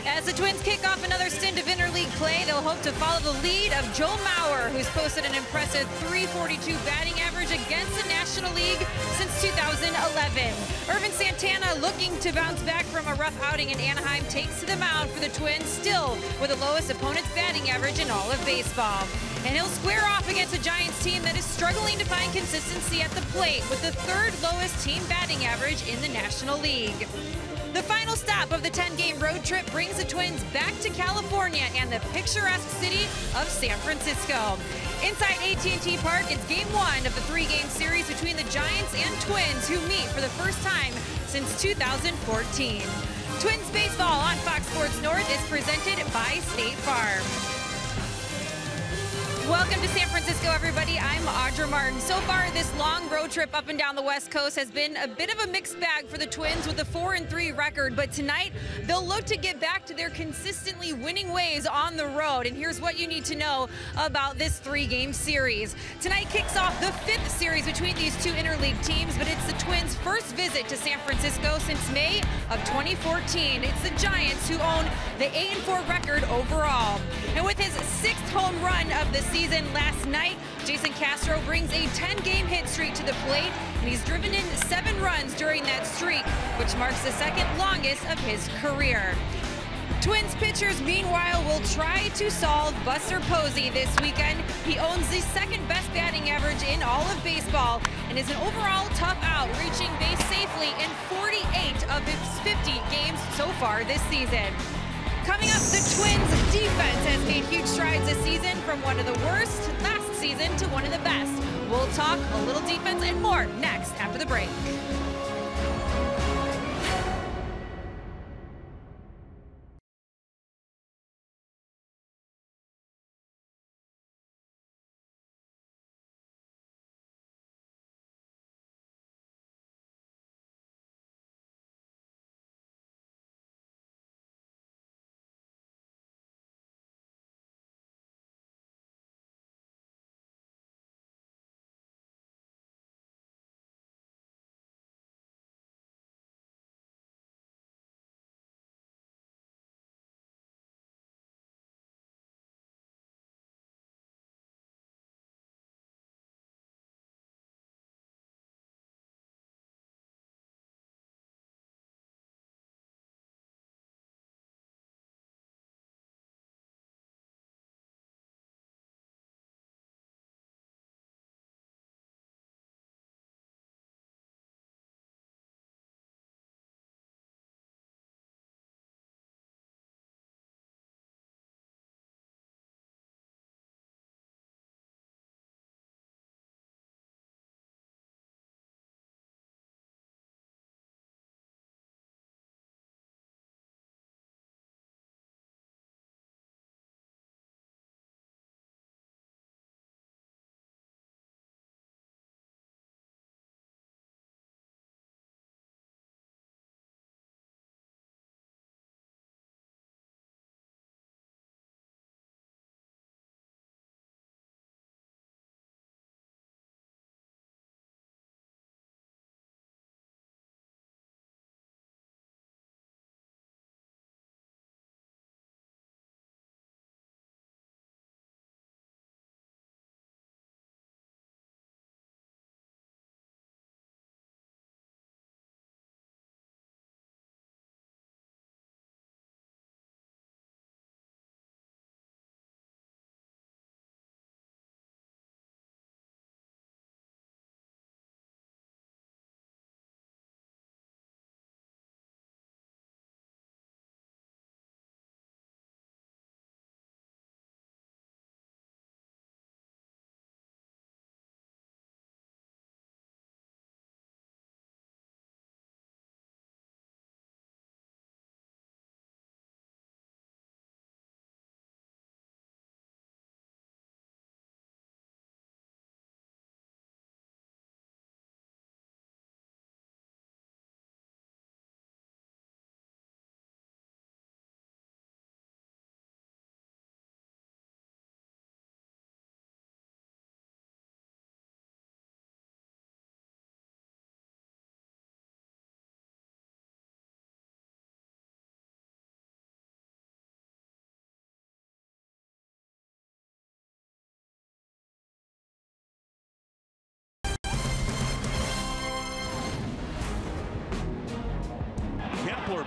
As the Twins kick off another stint of interleague play, they'll hope to follow the lead of Joe Mauer, who's posted an impressive .342 batting average against the National League since 2011. Irvin Santana, looking to bounce back from a rough outing in Anaheim, takes to the mound for the Twins, still with the lowest opponent's batting average in all of baseball. And he'll square off against a Giants team that is struggling to find consistency at the plate with the third lowest team batting average in the National League. The final stop of the 10-game road trip brings the Twins back to California and the picturesque city of San Francisco. Inside AT Park, it's Game 1 of the 3-game series between the Giants and Twins, who meet for the first time since 2014. Twins baseball on Fox Sports North is presented by State Farm. Welcome to San Francisco, everybody. I'm Audra Martin. So far, this long road trip up and down the West Coast has been a bit of a mixed bag for the Twins with a 4-3 record. But tonight, they'll look to get back to their consistently winning ways on the road. And here's what you need to know about this 3-game series. Tonight kicks off the 5th series between these two interleague teams, but it's the Twins' first visit to San Francisco since May of 2014. It's the Giants who own the 8-4 record overall. And with his 6th home run of the season last night, Jason Castro brings a 10-game hit streak to the plate, and he's driven in 7 runs during that streak, which marks the second longest of his career. Twins pitchers, meanwhile, will try to solve Buster Posey this weekend. He owns the second best batting average in all of baseball and is an overall tough out, reaching base safely in 48 of his 50 games so far this season. Coming up, the Twins' defense has made huge strides this season, from one of the worst last season to one of the best. We'll talk a little defense and more next after the break.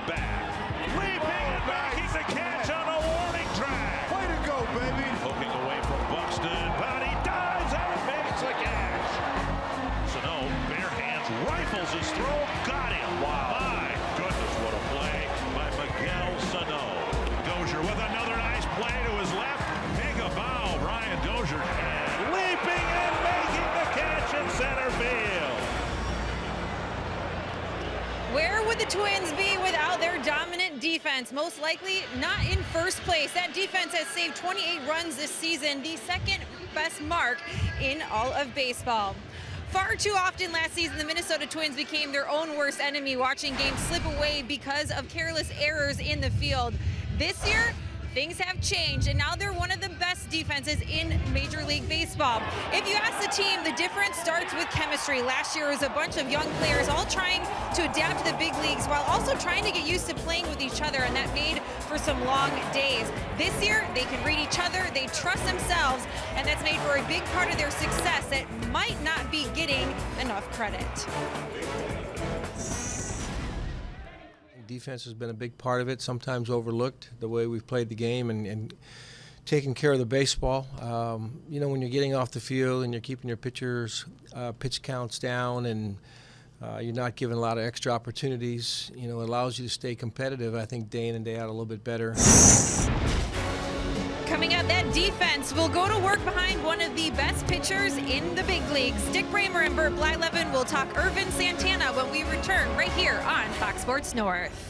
bat. Leaping and making the catch on a warning track. Way to go, baby. Hooking away from Buxton, but he dives and makes the catch. Sano, bare hands, rifles his throw, got him. Wow. My goodness, what a play by Miguel Sano. Dozier with another nice play to his left. Mega bow, Brian Dozier. And leaping and making the catch in center field. Where would the Twins be without their dominant defense? Most likely not in first place. That defense has saved 28 runs this season, the second best mark in all of baseball. Far too often last season, the Minnesota Twins became their own worst enemy, watching games slip away because of careless errors in the field. This year, things have changed, and now they're one of the best defenses in Major League Baseball. If you ask the team, the difference starts with chemistry. Last year was a bunch of young players all trying to adapt to the big leagues while also trying to get used to playing with each other, and that made for some long days. This year, they can read each other, they trust themselves, and that's made for a big part of their success that might not be getting enough credit. Defense has been a big part of it, sometimes overlooked, the way we've played the game and taking care of the baseball. You know, when you're getting off the field and you're keeping your pitchers' pitch counts down and you're not giving a lot of extra opportunities, you know, it allows you to stay competitive, I think, day in and day out a little bit better. Coming out, that defense will go to work behind one of the best pitchers in the big leagues. Dick Bramer and Bert Blyleven will talk Ervin Santana when we return right here on Fox Sports North.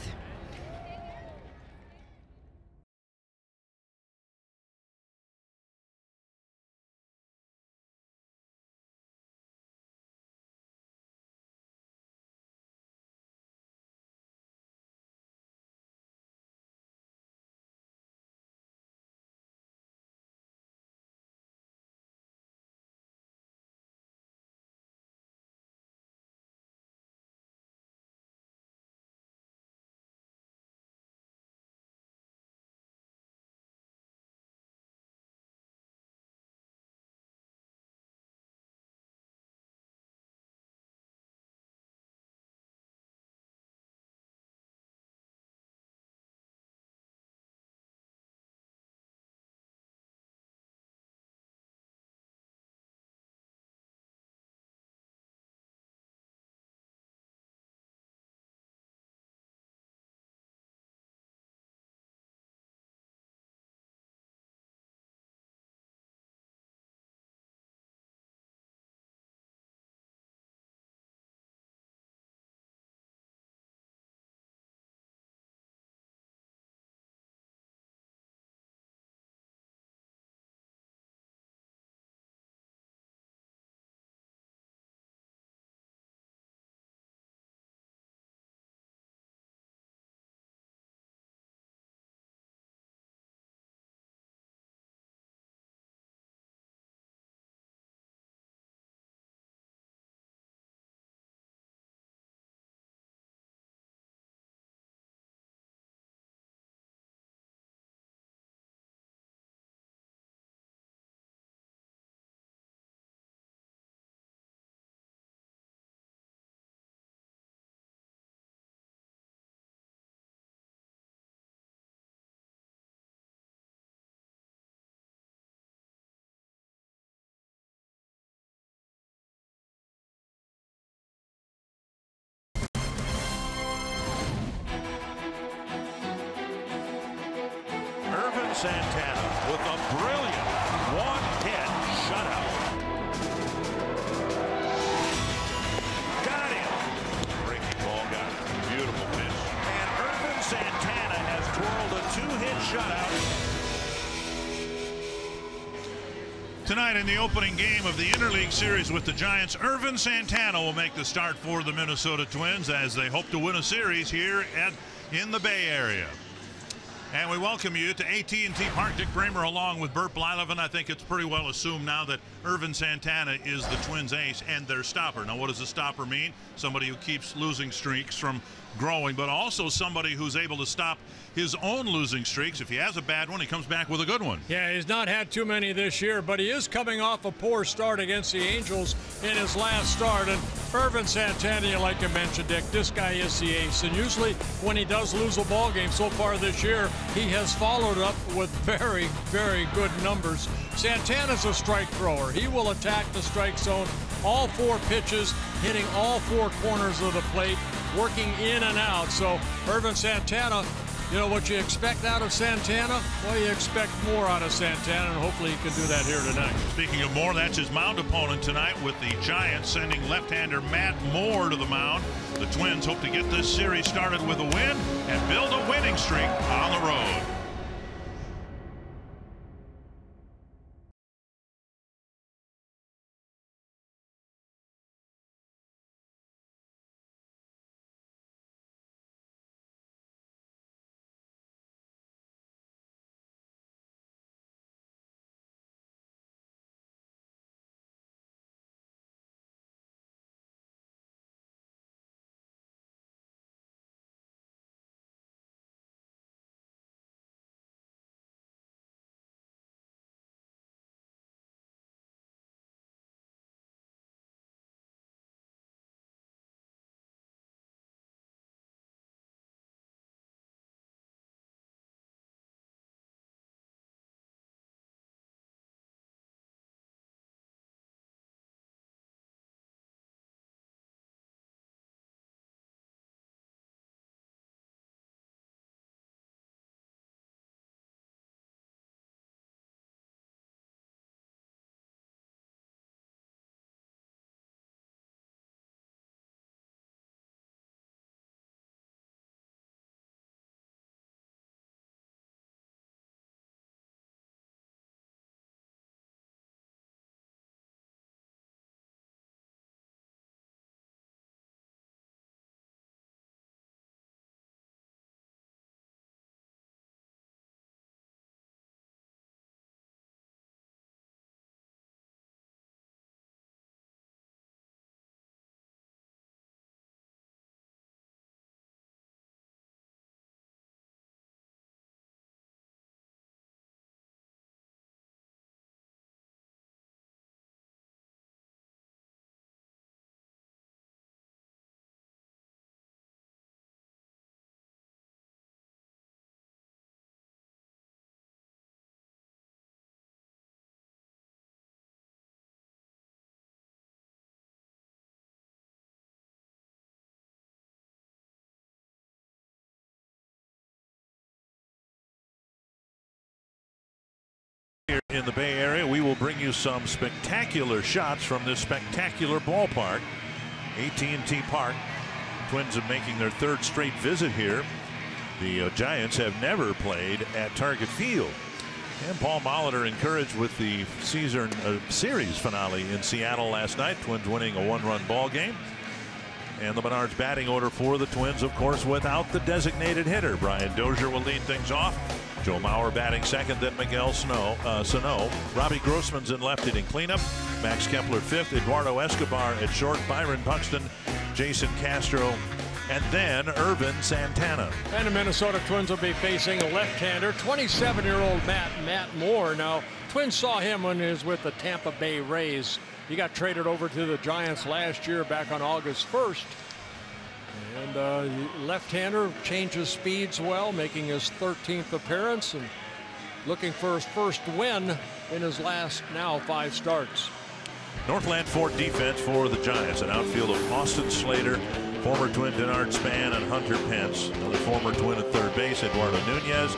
Santana with a brilliant one-hit shutout. Got him. Breaking ball, got it. Beautiful pitch. And Ervin Santana has twirled a two-hit shutout. Tonight in the opening game of the Interleague Series with the Giants, Ervin Santana will make the start for the Minnesota Twins as they hope to win a series here in the Bay Area. And we welcome you to AT&T Park. Dick Bramer along with Bert Blyleven. I think it's pretty well assumed now that Ervin Santana is the Twins' ace and their stopper. Now, what does a stopper mean? Somebody who keeps losing streaks from growing, but also somebody who's able to stop his own losing streaks. If he has a bad one, he comes back with a good one. Yeah, he's not had too many this year, but he is coming off a poor start against the Angels in his last start. And Ervin Santana, like you mentioned, Dick, this guy is the ace. And usually when he does lose a ball game so far this year, he has followed up with very, very good numbers. Santana's a strike thrower. He will attack the strike zone, all 4 pitches, hitting all 4 corners of the plate, working in and out. So Ervin Santana, you know what you expect out of Santana? Well, you expect more out of Santana, and hopefully he can do that here tonight. Speaking of more, that's his mound opponent tonight with the Giants sending left-hander Matt Moore to the mound. The Twins hope to get this series started with a win and build a winning streak on the road. In the Bay Area, we will bring you some spectacular shots from this spectacular ballpark, AT Park. Twins are making their 3rd straight visit here. The Giants have never played at Target Field. And Paul Molitor encouraged with the series finale in Seattle last night. Twins winning a 1-run ball game. And the Menards batting order for the Twins, of course, without the designated hitter. Brian Dozier will lead things off. Joe Mauer batting second, then Miguel Sano. Robbie Grossman's in left hitting cleanup. Max Kepler 5th. Eduardo Escobar at short. Byron Buxton, Jason Castro, and then Ervin Santana. And the Minnesota Twins will be facing a left-hander, 27-year-old Matt Moore. Now, Twins saw him when he was with the Tampa Bay Rays. He got traded over to the Giants last year back on August 1st. And left-hander changes speeds well, making his 13th appearance and looking for his first win in his last now 5 starts. Northland Fort defense for the Giants. An outfield of Austin Slater, former Twin Denard Spann, and Hunter Pence. Another former Twin at third base, Eduardo Nunez,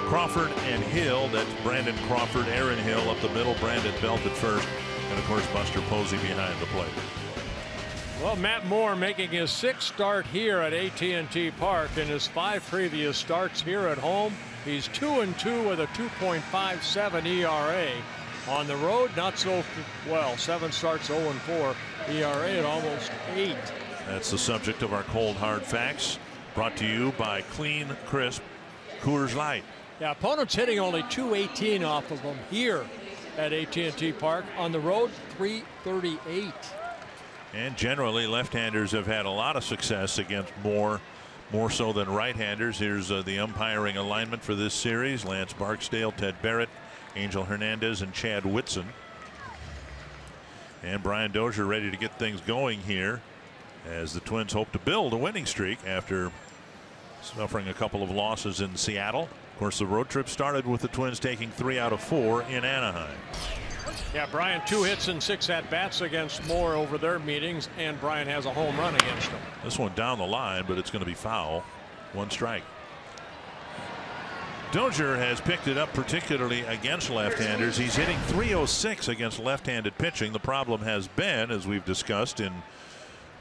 Crawford, and Hill. That's Brandon Crawford, Aaron Hill up the middle, Brandon Belt at first, and of course Buster Posey behind the plate. Well, Matt Moore making his 6th start here at AT Park. In his 5 previous starts here at home, he's 2-2 with a 2.57 ERA. On the road, not so well. 7 starts, 0-4. ERA at almost 8. That's the subject of our cold hard facts, brought to you by Clean Crisp Coors Light. Yeah, opponents hitting only .218 off of them here at AT Park. On the road, .338. And generally, left-handers have had a lot of success against Moore, more so than right-handers. Here's the umpiring alignment for this series. Lance Barksdale, Ted Barrett, Angel Hernandez, and Chad Whitson. And Brian Dozier ready to get things going here as the Twins hope to build a winning streak after suffering a couple of losses in Seattle. Of course, the road trip started with the Twins taking 3 out of 4 in Anaheim. Yeah, Brian, 2 hits and 6 at-bats against Moore over their meetings, and Brian has a home run against him. This one down the line, but it's going to be foul. 1 strike. Dozier has picked it up particularly against left-handers. He's hitting .306 against left-handed pitching. The problem has been, as we've discussed in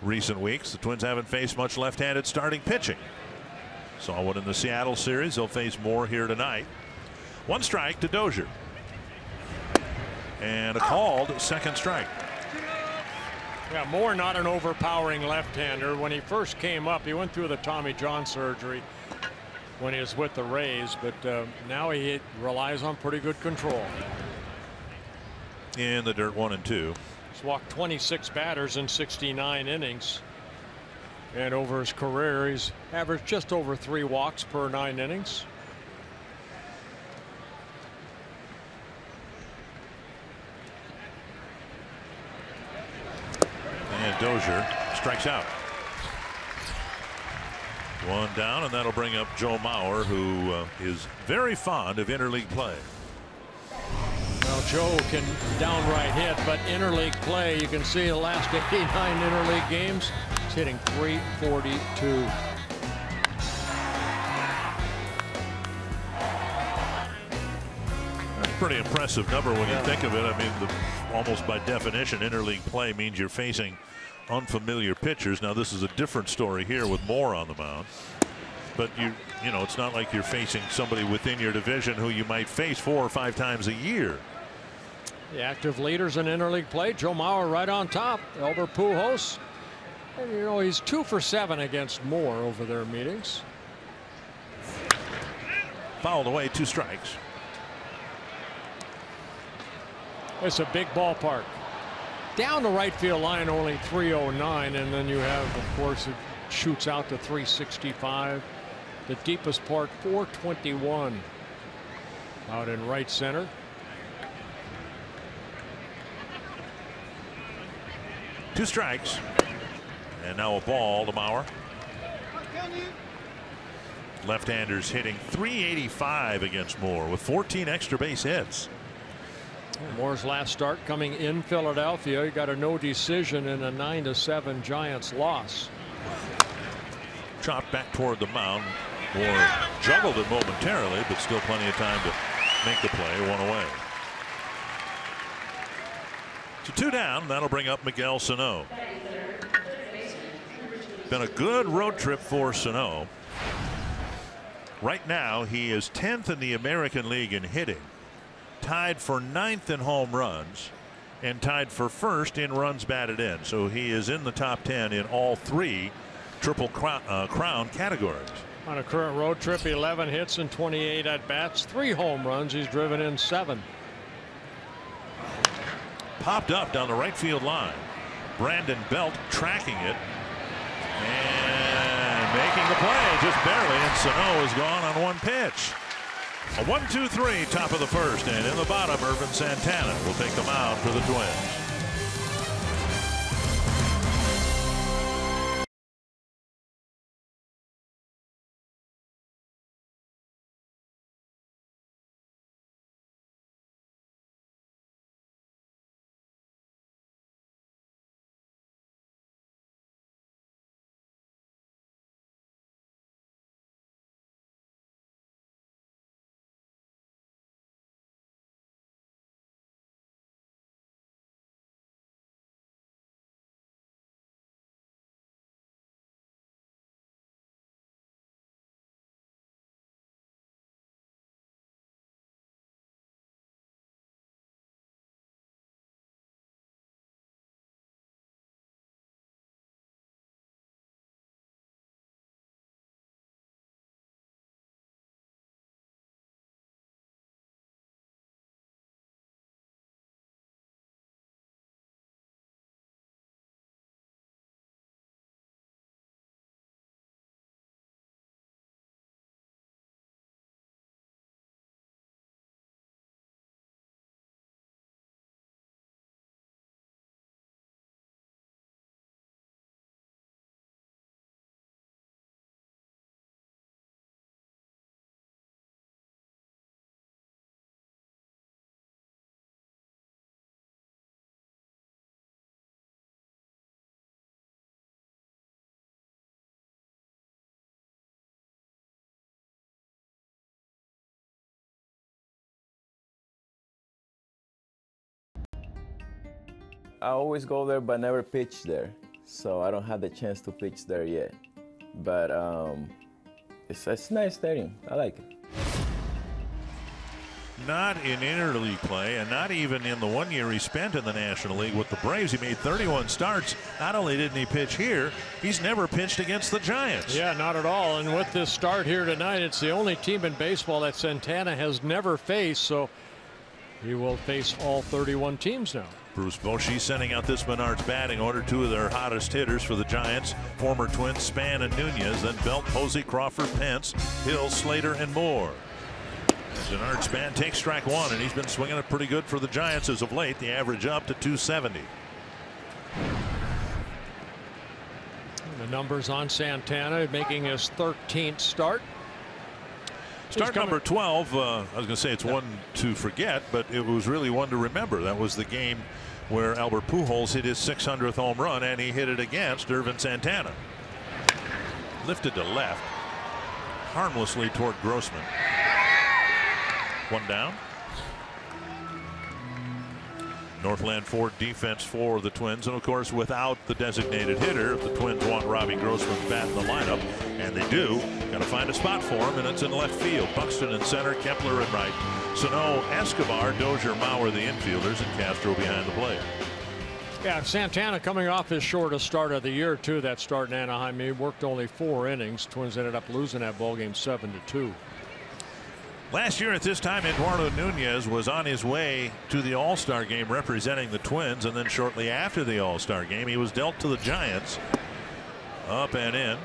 recent weeks, the Twins haven't faced much left-handed starting pitching. Saw one in the Seattle series. They'll face more here tonight. 1 strike to Dozier. And a called 2nd strike. Yeah, Moore not an overpowering left-hander. When he first came up, he went through the Tommy John surgery when he was with the Rays, but now he relies on pretty good control. In the dirt, 1-2. He's walked 26 batters in 69 innings. And over his career, he's averaged just over 3 walks per 9 innings. And Dozier strikes out. 1 down, and that'll bring up Joe Mauer, who is very fond of interleague play. Well, Joe can downright hit, but interleague play, you can see the last 89 interleague games, he's hitting .342. That's a pretty impressive number when you think of it. I mean, almost by definition, interleague play means you're facing unfamiliar pitchers. Now, this is a different story here with Moore on the mound. But you know, it's not like you're facing somebody within your division who you might face 4 or 5 times a year. The active leaders in interleague play, Joe Mauer right on top, Albert Pujols. And you know, he's 2 for 7 against Moore over their meetings. Fouled away, 2 strikes. It's a big ballpark. Down the right field line, only 309, and then you have, of course, it shoots out to 365. The deepest part, 421 out in right center. Two strikes. And now a ball to Mauer. Left-handers hitting .385 against Moore with 14 extra base hits. Moore's last start coming in Philadelphia. He got a no decision in a 9-7 Giants loss. Chopped back toward the mound. Moore juggled it momentarily, but still plenty of time to make the play. 1 away. So 2 down. That'll bring up Miguel Sano. Been a good road trip for Sano. Right now he is 10th in the American League in hitting, tied for 9th in home runs, and tied for 1st in runs batted in. So he is in the top 10 in all 3 Triple Crown categories. On a current road trip, 11 hits and 28 at bats, 3 home runs. He's driven in 7. Popped up down the right field line. Brandon Belt tracking it and making the play just barely, and Sano is gone on 1 pitch. A 1-2-3 top of the 1st, and in the bottom, Irvin Santana will take the mound for the Twins. I always go there, but never pitch there. So I don't have the chance to pitch there yet. But it's a nice stadium. I like it. Not in interleague play, and not even in the 1 year he spent in the National League with the Braves. He made 31 starts. Not only didn't he pitch here, he's never pitched against the Giants. Yeah, not at all. And with this start here tonight, it's the only team in baseball that Santana has never faced. So he will face all 31 teams now. Bruce Bochy sending out this Menard's batting order. Two of their hottest hitters for the Giants, former twins Spann and Nunez, then Belt, Posey, Crawford, Pence, Hill, Slater, and Moore. Menard Spann takes strike one, and he's been swinging it pretty good for the Giants as of late. The average up to 270. The numbers on Santana, making his 13th start. Start number 12. I was going to say it's one to forget, but it was really one to remember. That was the game where Albert Pujols hit his 600th home run, and he hit it against Irvin Santana. Lifted to left, harmlessly toward Grossman. One down. Northland Ford defense for the Twins, and of course without the designated hitter, if the Twins want Robbie Grossman's bat in the lineup, and they do, got to find a spot for him, and it's in left field. Buxton in center, Kepler in right, Sano, Escobar, Dozier, Mauer the infielders, and Castro behind the plate. Yeah, Santana coming off his shortest start of the year too. That start in Anaheim, he worked only 4 innings. Twins ended up losing that ball game 7-2. Last year at this time, Eduardo Nunez was on his way to the All-Star game representing the Twins, and then shortly after the All-Star game he was dealt to the Giants. Up and in.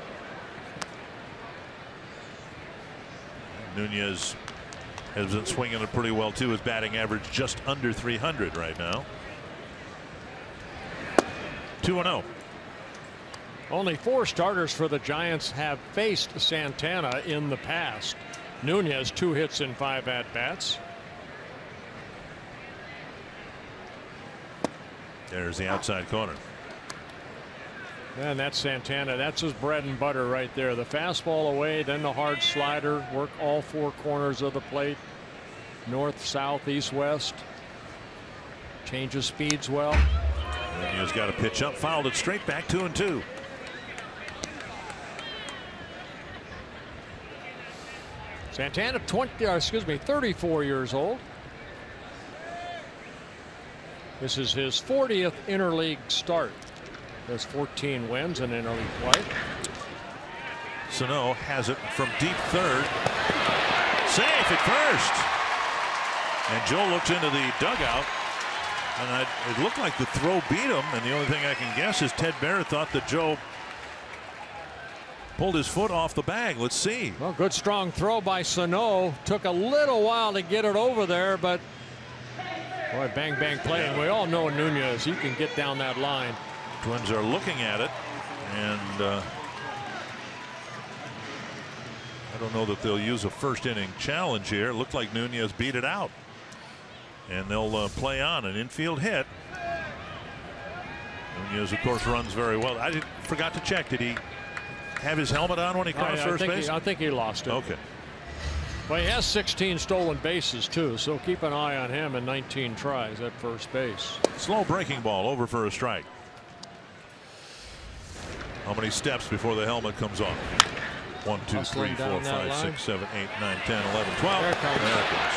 Nunez has been swinging it pretty well too. His batting average just under 300 right now. 2-0. Only 4 starters for the Giants have faced Santana in the past. Nunez 2 hits in 5 at-bats. There's the outside corner. And that's Santana. That's his bread and butter right there. The fastball away, then the hard slider, work all 4 corners of the plate. North, south, east, west. Changes speeds well. Nunez got a pitch up, fouled it straight back, 2-2. Santana 34 years old. This is his 40th interleague start. There's 14 wins in interleague play. Sano has it from deep third. Safe at first. And Joe looks into the dugout. And it looked like the throw beat him. And the only thing I can guess is Ted Barrett thought that Joe pulled his foot off the bag. Let's see. Well, good strong throw by Sano. Took a little while to get it over there, but boy, bang bang play. And we all know Nunez, he can get down that line. Twins are looking at it, and I don't know that they'll use a first inning challenge here. It looked like Nunez beat it out, and they'll play on an infield hit. Nunez of course runs very well. I forgot to check. Did he have his helmet on when he crossed first base? I think he lost it. Okay. Well, he has 16 stolen bases too, so keep an eye on him in 19 tries at first base. Slow breaking ball over for a strike. How many steps before the helmet comes off? 1, 2, 3, 4, 5, 6, 7, 8, 9, 10, 11, 12. There it comes. There it comes.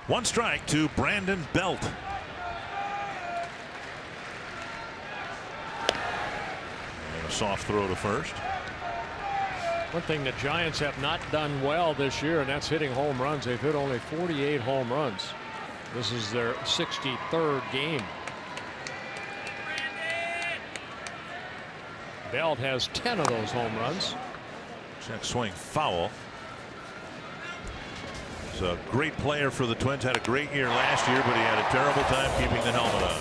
1 strike to Brandon Belt. And a soft throw to first. One thing the Giants have not done well this year, and that's hitting home runs. They've hit only 48 home runs. This is their 63rd game. Belt has 10 of those home runs. Check swing foul. He's a great player for the Twins. Had a great year last year, but he had a terrible time keeping the helmet on.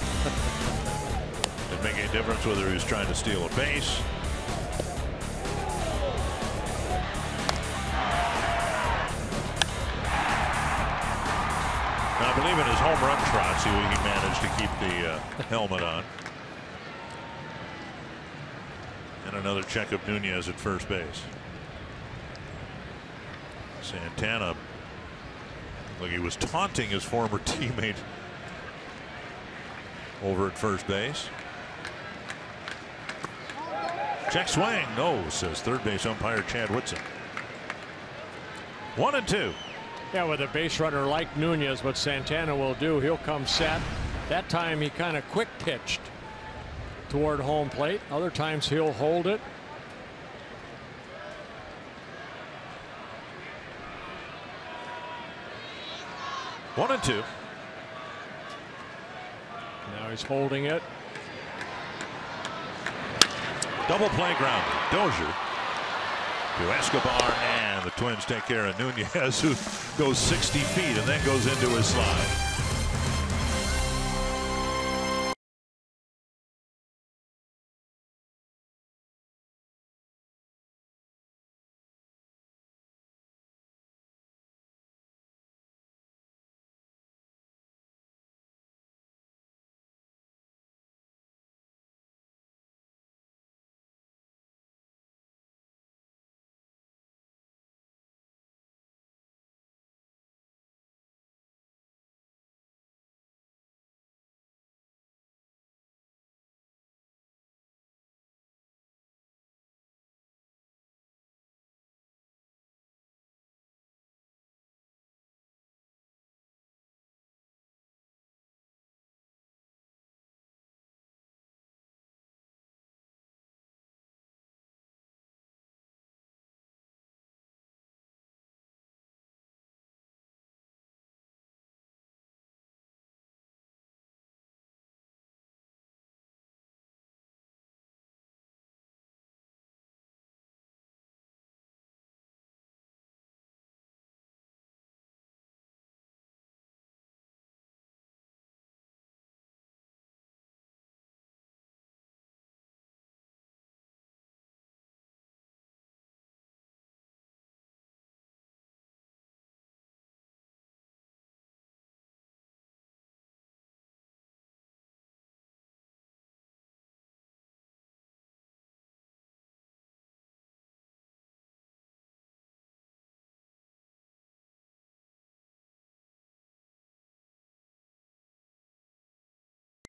Didn't make any difference whether he was trying to steal a base. Now, I believe in his home run trots, he managed to keep the helmet on. And another check of Nunez at first base. Santana, like he was taunting his former teammate over at first base. Check swing. No, says third base umpire Chad Whitson. 1-2. Yeah, with a base runner like Nunez, what Santana will do, he'll come set. That time he kind of quick pitched toward home plate. Other times he'll hold it. One and two. Now he's holding it. Double play ground. Dozier to Escobar, and the Twins take care of Nunez, who goes 60 feet and then goes into his slide.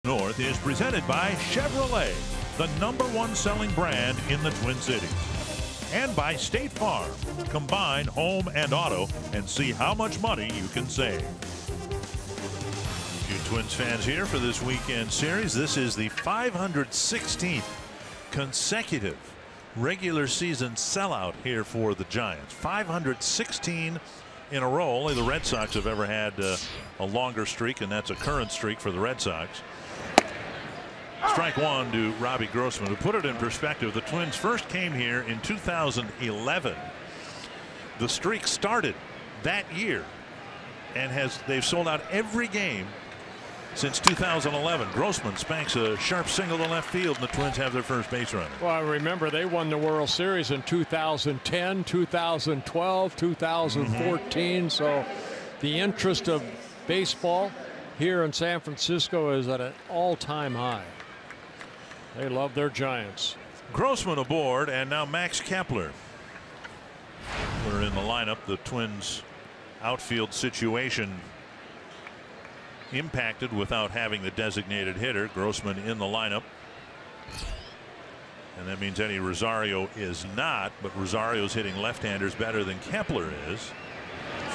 North is presented by Chevrolet, the #1 selling brand in the Twin Cities. And by State Farm. Combine home and auto and see how much money you can save. A few Twins fans here for this weekend series. This is the 516th consecutive regular season sellout here for the Giants. 516 in a row. Only the Red Sox have ever had a longer streak, and that's a current streak for the Red Sox. Strike one to Robbie Grossman. To put it in perspective, the Twins first came here in 2011. The streak started that year, and they've sold out every game since 2011. Grossman spanks a sharp single to left field, and the Twins have their first base runner. Well, I remember they won the World Series in 2010, 2012, 2014. So the interest of baseball here in San Francisco is at an all-time high. They love their Giants. Grossman aboard, and now Max Kepler. We're in the lineup. The Twins outfield situation impacted without having the designated hitter. Grossman in the lineup, and that means Eddie Rosario is not, but Rosario's hitting left-handers better than Kepler is.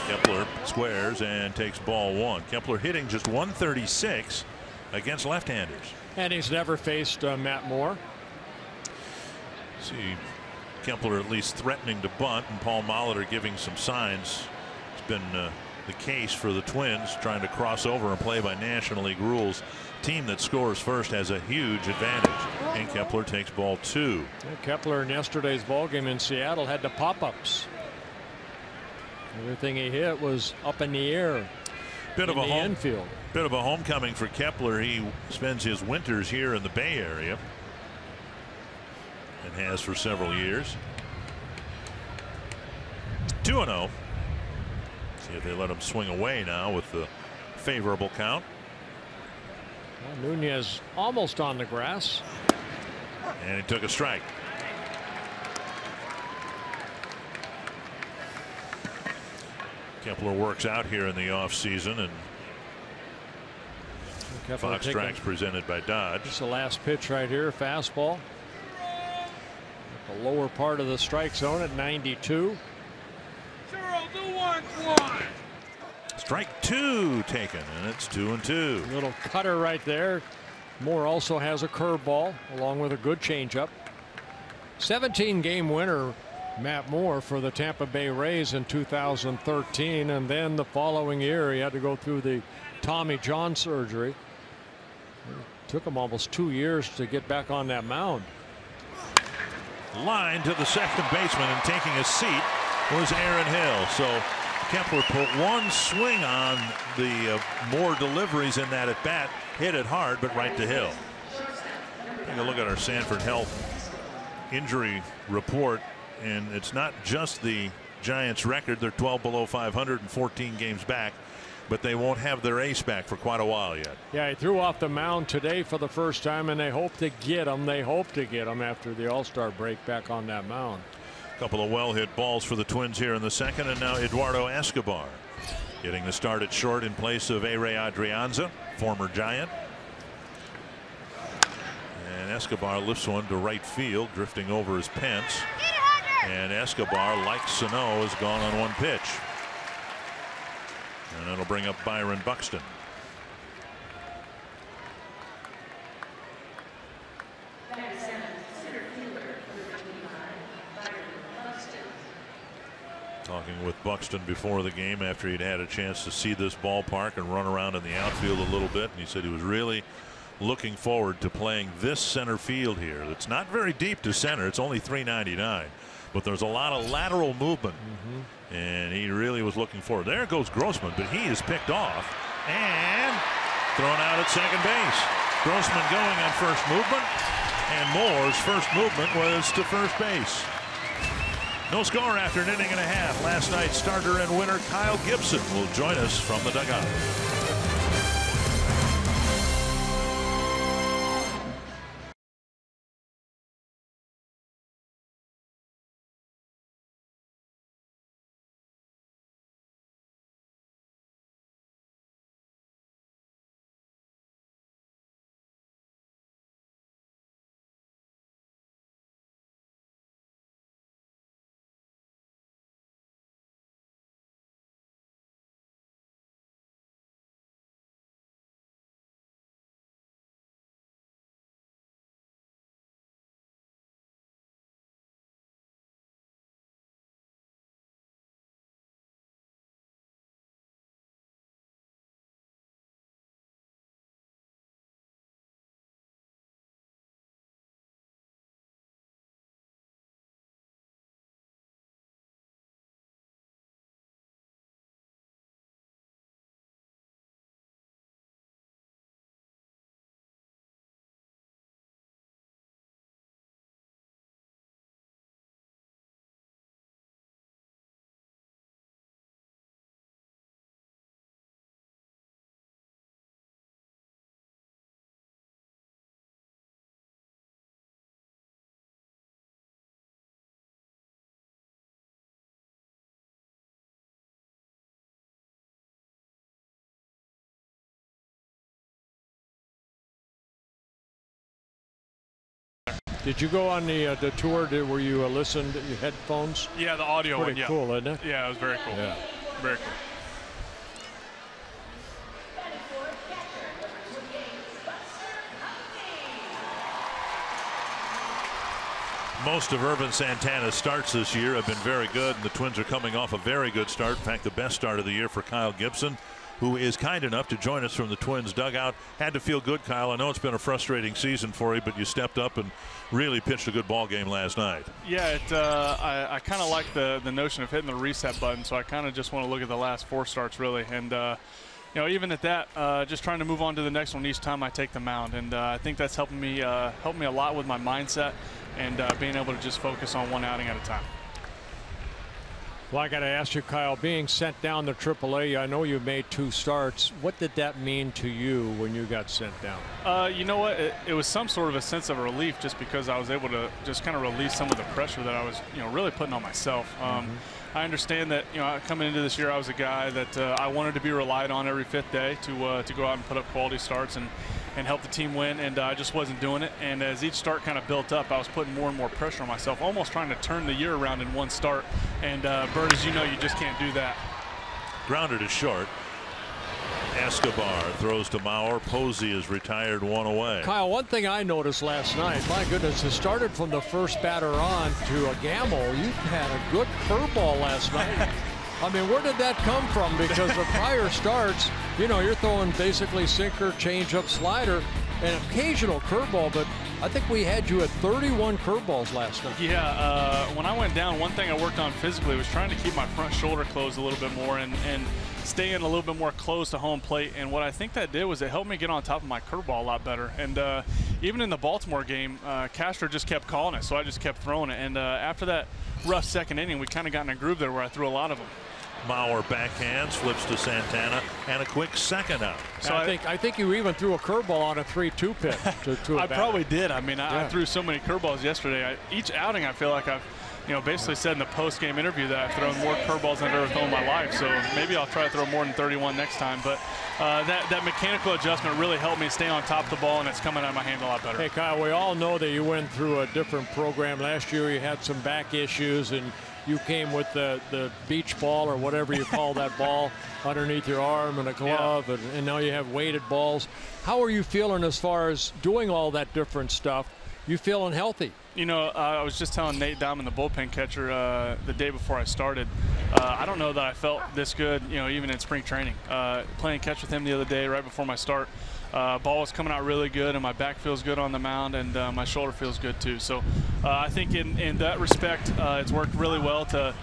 Kepler squares and takes ball one. Kepler hitting just 136 against left-handers. And he's never faced Matt Moore. See Kepler at least threatening to bunt, and Paul Molitor giving some signs. It's been the case for the Twins, trying to cross over and play by National League rules. Team that scores first has a huge advantage, and Kepler takes ball two. And Kepler in yesterday's ballgame in Seattle had the pop-ups. Everything he hit was up in the air. Bit of a infield. Bit of a homecoming for Kepler. He spends his winters here in the Bay Area, and has for several years. 2-0. See if they let him swing away now with the favorable count. Well, Nunez almost on the grass, and he took a strike. Kepler works out here in the offseason, and Fox strikes presented by Dodge. It's the last pitch right here, fastball. The lower part of the strike zone at 92. Strike 2 taken, and it's 2-2. Little cutter right there. Moore also has a curveball along with a good changeup. 17-game winner, Matt Moore, for the Tampa Bay Rays in 2013, and then the following year he had to go through the Tommy John surgery. It took him almost 2 years to get back on that mound. Line to the second baseman, and taking a seat was Aaron Hill. So Kepler put one swing on the Moore deliveries in that at bat, hit it hard, but right to Hill. Take a look at our Sanford Health injury report, and it's not just the Giants record. They're 12 below 500 and 14 games back, but they won't have their ace back for quite a while yet. Yeah, he threw off the mound today for the first time, and they hope to get him. They hope to get him after the All-Star break back on that mound. A couple of well-hit balls for the Twins here in the second, and now Eduardo Escobar getting the start at short in place of A-Ray Adrianza, former Giant. And Escobar lifts one to right field, drifting over his Pence. And Escobar, like Sano, is gone on one pitch. And that'll bring up Byron Buxton. Talking with Buxton before the game after he'd had a chance to see this ballpark and run around in the outfield a little bit, and he said he was really looking forward to playing this center field here. It's not very deep to center. It's only 399, but there's a lot of lateral movement, and he really was looking forward. There goes Grossman, but he is picked off and thrown out at second base. Grossman going on first movement, and Moore's first movement was to first base. No score after an inning and a half. Last night's starter and winner Kyle Gibson will join us from the dugout. Did you go on the tour? Were you listened to your headphones? Yeah, the audio Pretty one. Yeah. cool, isn't it? Yeah, it was very cool. Yeah. Very cool. Most of Irvin Santana's starts this year have been very good, and the Twins are coming off a very good start. In fact, the best start of the year for Kyle Gibson, who is kind enough to join us from the Twins dugout. Had to feel good, Kyle. I know it's been a frustrating season for you, but you stepped up and really pitched a good ball game last night. Yeah, I kind of like the notion of hitting the reset button, so I kind of just want to look at the last 4 starts, really. And, you know, even at that, just trying to move on to the next one each time I take the mound. And I think that's helping me a lot with my mindset and being able to just focus on one outing at a time. Well, I got to ask you, Kyle, being sent down to AAA, I know you made 2 starts. What did that mean to you when you got sent down? You know what? It was some sort of a sense of relief, just because I was able to just kind of release some of the pressure that I was, really putting on myself. I understand that, coming into this year, I was a guy that I wanted to be relied on every 5th day to go out and put up quality starts and help the team win, and I just wasn't doing it. And as each start kind of built up, I was putting more and more pressure on myself, almost trying to turn the year around in 1 start. And Bert, as you know, you just can't do that. Grounded to short. Escobar throws to Mauer. Posey is retired 1 away. Kyle, one thing I noticed last night, my goodness, it started from the first batter on to a gamble. You had a good curveball last night. I mean, where did that come from? Because the prior starts, you're throwing basically sinker, changeup, slider, and occasional curveball, but I think we had you at 31 curveballs last night. Yeah, when I went down, one thing I worked on physically was trying to keep my front shoulder closed a little bit more and stay in a little bit more close to home plate. And what I think that did was it helped me get on top of my curveball a lot better. And even in the Baltimore game, Castro just kept calling it, so I just kept throwing it. And after that rough 2nd inning, we kind of got in a groove there where I threw a lot of them. Mauer backhands, flips to Santana, and a quick 2nd out. So I think you even threw a curveball on a 3-2 pitch to I probably did. I mean, I threw so many curveballs yesterday. Each outing, I feel like I've basically said in the post-game interview that I've thrown more curveballs than I've ever thrown in my life. So maybe I'll try to throw more than 31 next time. But that mechanical adjustment really helped me stay on top of the ball, and it's coming out of my hand a lot better. Hey, Kyle, we all know that you went through a different program. Last year you had some back issues, and you came with the beach ball or whatever you call that ball underneath your arm and a glove, and now you have weighted balls. How are you feeling as far as doing all that different stuff? You feeling healthy? I was just telling Nate Diamond, the bullpen catcher, the day before I started, I don't know that I felt this good, even in spring training. Playing catch with him the other day right before my start, ball was coming out really good, and my back feels good on the mound, and my shoulder feels good too. So I think in that respect, it's worked really well to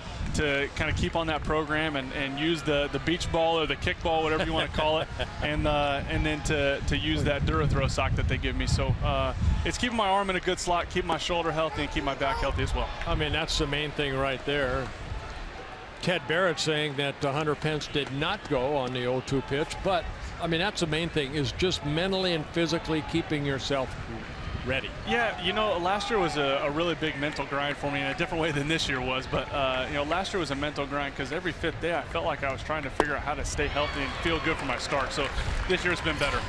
kind of keep on that program and use the beach ball or the kick ball, whatever you want to call it, and then to use that Durathrow sock that they give me. So it's keeping my arm in a good slot, keep my shoulder healthy, and keep my back healthy as well. I mean, that's the main thing right there. Ted Barrett saying that Hunter Pence did not go on the 0-2 pitch, but I mean, that's the main thing, is just mentally and physically keeping yourself ready. Yeah, last year was a really big mental grind for me in a different way than this year was. But, last year was a mental grind because every 5th day I felt like I was trying to figure out how to stay healthy and feel good for my start. So this year it's been better.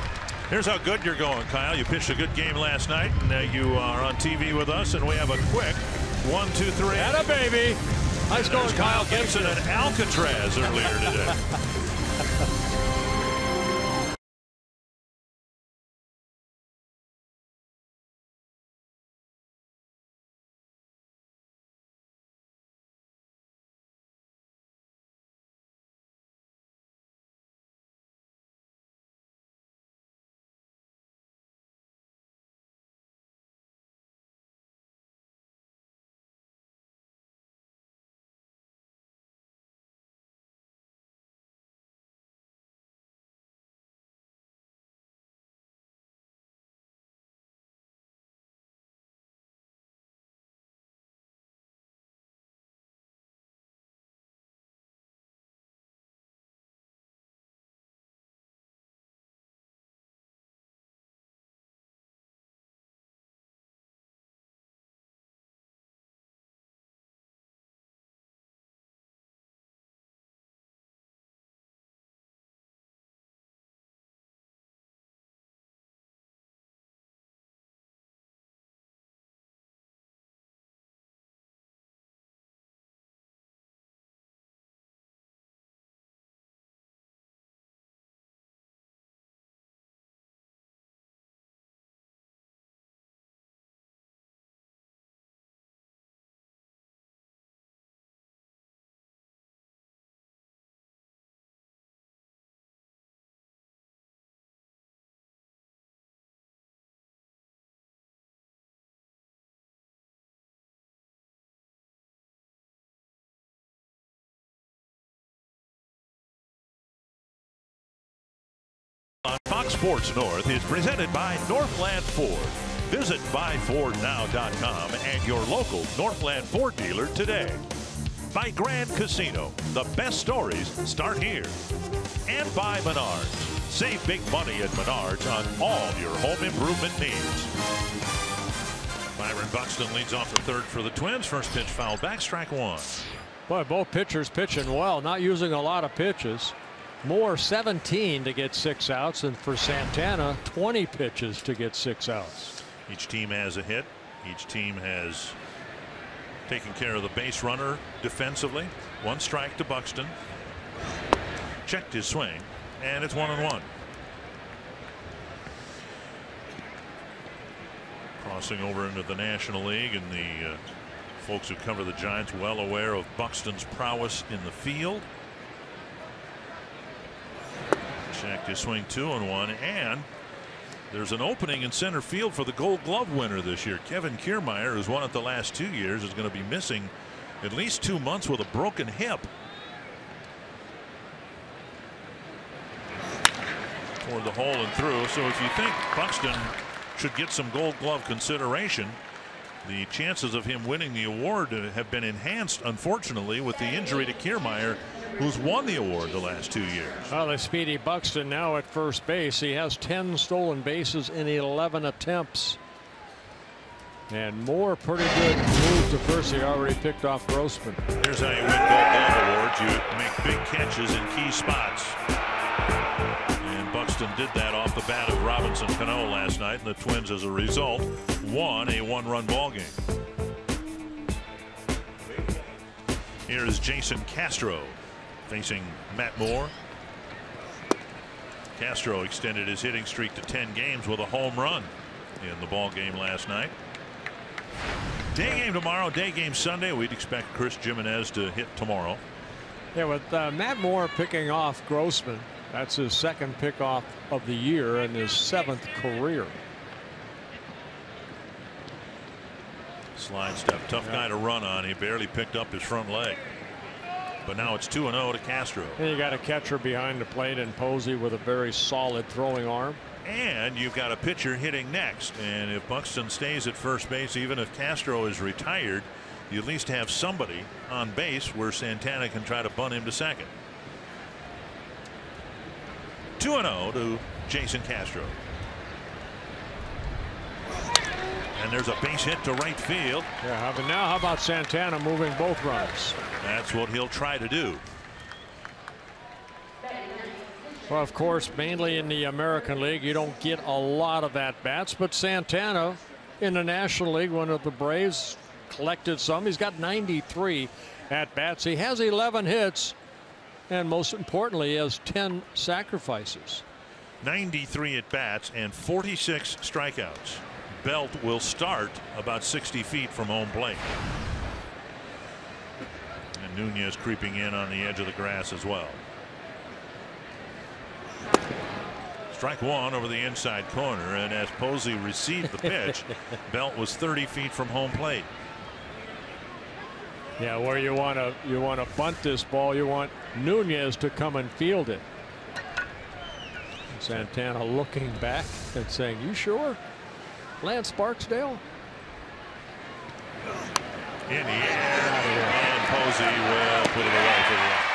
Here's how good you're going, Kyle. You pitched a good game last night, and you are on TV with us, and we have a quick 1, 2, 3. Atta baby. Nice going, Kyle Gibson and Alcatraz earlier today. On Fox Sports North is presented by Northland Ford. Visit buyfordnow.com and your local Northland Ford dealer today. by Grand Casino. The best stories start here. And by Menards. Save big money at Menards on all your home improvement needs. Byron Buxton leads off the third for the Twins. First pitch fouled back, strike one. Boy, both pitchers pitching well, not using a lot of pitches. Moore 17 to get 6 outs, and for Santana 20 pitches to get 6 outs. Each team has a hit. Each team has taken care of the base runner defensively. 1 strike to Buxton. Checked his swing, and it's 1-1. Crossing over into the National League, and the folks who cover the Giants well aware of Buxton's prowess in the field. Checked his swing, 2-1, and there's an opening in center field for the Gold Glove winner this year. Kevin Kiermaier, who's won it the last 2 years, is going to be missing at least 2 months with a broken hip. Toward the hole and through. So if you think Buxton should get some Gold Glove consideration, the chances of him winning the award have been enhanced, unfortunately, with the injury to Kiermaier, who's won the award the last 2 years. Well, the speedy Buxton now at first base. He has 10 stolen bases in 11 attempts. And Moore, pretty good move to first. He already picked off Grossman. Here's how you win Gold Glove awards. You make big catches in key spots. And Buxton did that off the bat of Robinson Cano last night, and the Twins, as a result, won a 1-run ball game. Here is Jason Castro facing Matt Moore. Castro extended his hitting streak to 10 games with a home run in the ball game last night. Day game tomorrow, day game Sunday. We'd expect Chris Jimenez to hit tomorrow. Yeah, with Matt Moore picking off Grossman, that's his 2nd pickoff of the year and his 7th career. Slide step, tough guy to run on. He barely picked up his front leg. But now it's 2-0 to Castro. And you got a catcher behind the plate and Posey with a very solid throwing arm. And you've got a pitcher hitting next. And if Buxton stays at first base, even if Castro is retired, you at least have somebody on base where Santana can try to bunt him to second. 2-0 to Jason Castro. And there's a base hit to right field. Yeah, but now how about Santana moving both runners? That's what he'll try to do. Well, of course, mainly in the American League, you don't get a lot of at-bats, but Santana in the National League, one of the Braves, collected some. He's got 93 at-bats. He has 11 hits, and most importantly, he has 10 sacrifices. 93 at-bats and 46 strikeouts. Belt will start about 60 feet from home plate. And Nunez creeping in on the edge of the grass as well. Strike one over the inside corner, and as Posey received the pitch, Belt was 30 feet from home plate. Yeah, where you want to bunt this ball, you want Nunez to come and field it. Santana looking back and saying, "You sure, Lance Barksdale?" In the air, and Posey will put it away for the out.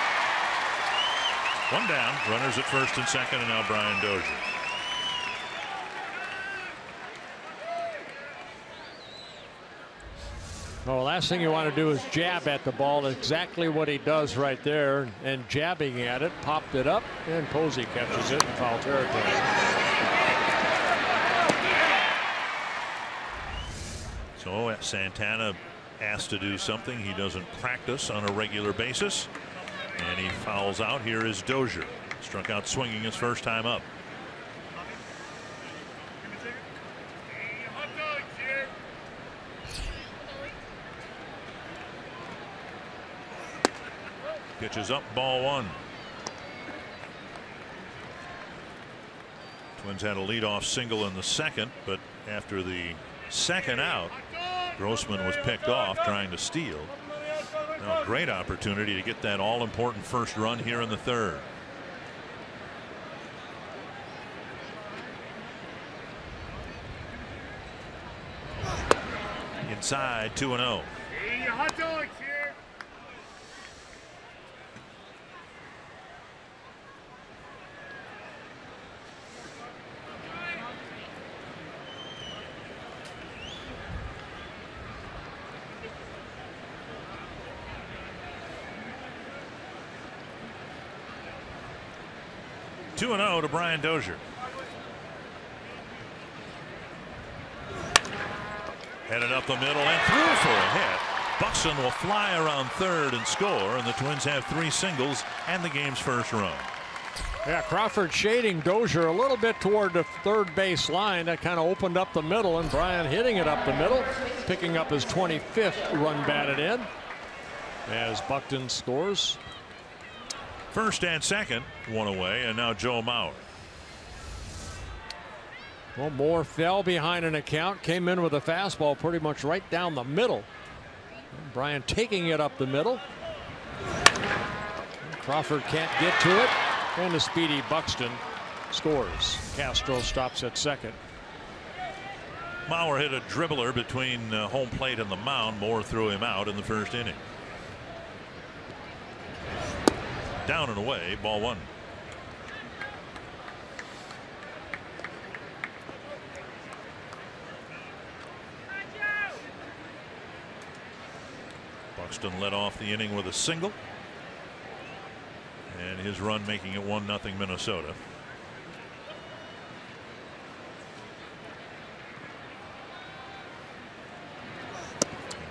One down, runners at first and second, and now Brian Dozier. Well, the last thing you want to do is jab at the ball. Exactly what he does right there, and jabbing at it, popped it up, and Posey catches it in foul territory. So Santana asked to do something he doesn't practice on a regular basis, and he fouls out. Here is Dozier, struck out swinging his first time up. Pitches up, ball one. Twins had a leadoff single in the second, but after the second out, Grossman was picked off trying to steal. Now a great opportunity to get that all-important first run here in the third. Inside, 2-0. 2-0 to Brian Dozier. Headed up the middle and through for a hit. Buxton will fly around third and score, and the Twins have 3 singles and the game's first run. Yeah, Crawford shading Dozier a little bit toward the third base line. That kind of opened up the middle, and Brian hitting it up the middle, picking up his 25th run batted in as Buxton scores. First and second, one away, and now Joe Mauer. Well, Moore fell behind an account, came in with a fastball pretty much right down the middle. And Brian taking it up the middle. Crawford can't get to it, and the speedy Buxton scores. Castro stops at second. Mauer hit a dribbler between home plate and the mound. Moore threw him out in the first inning. Down and away, ball 1. Buxton led off the inning with a single, and his run making it 1-0 Minnesota.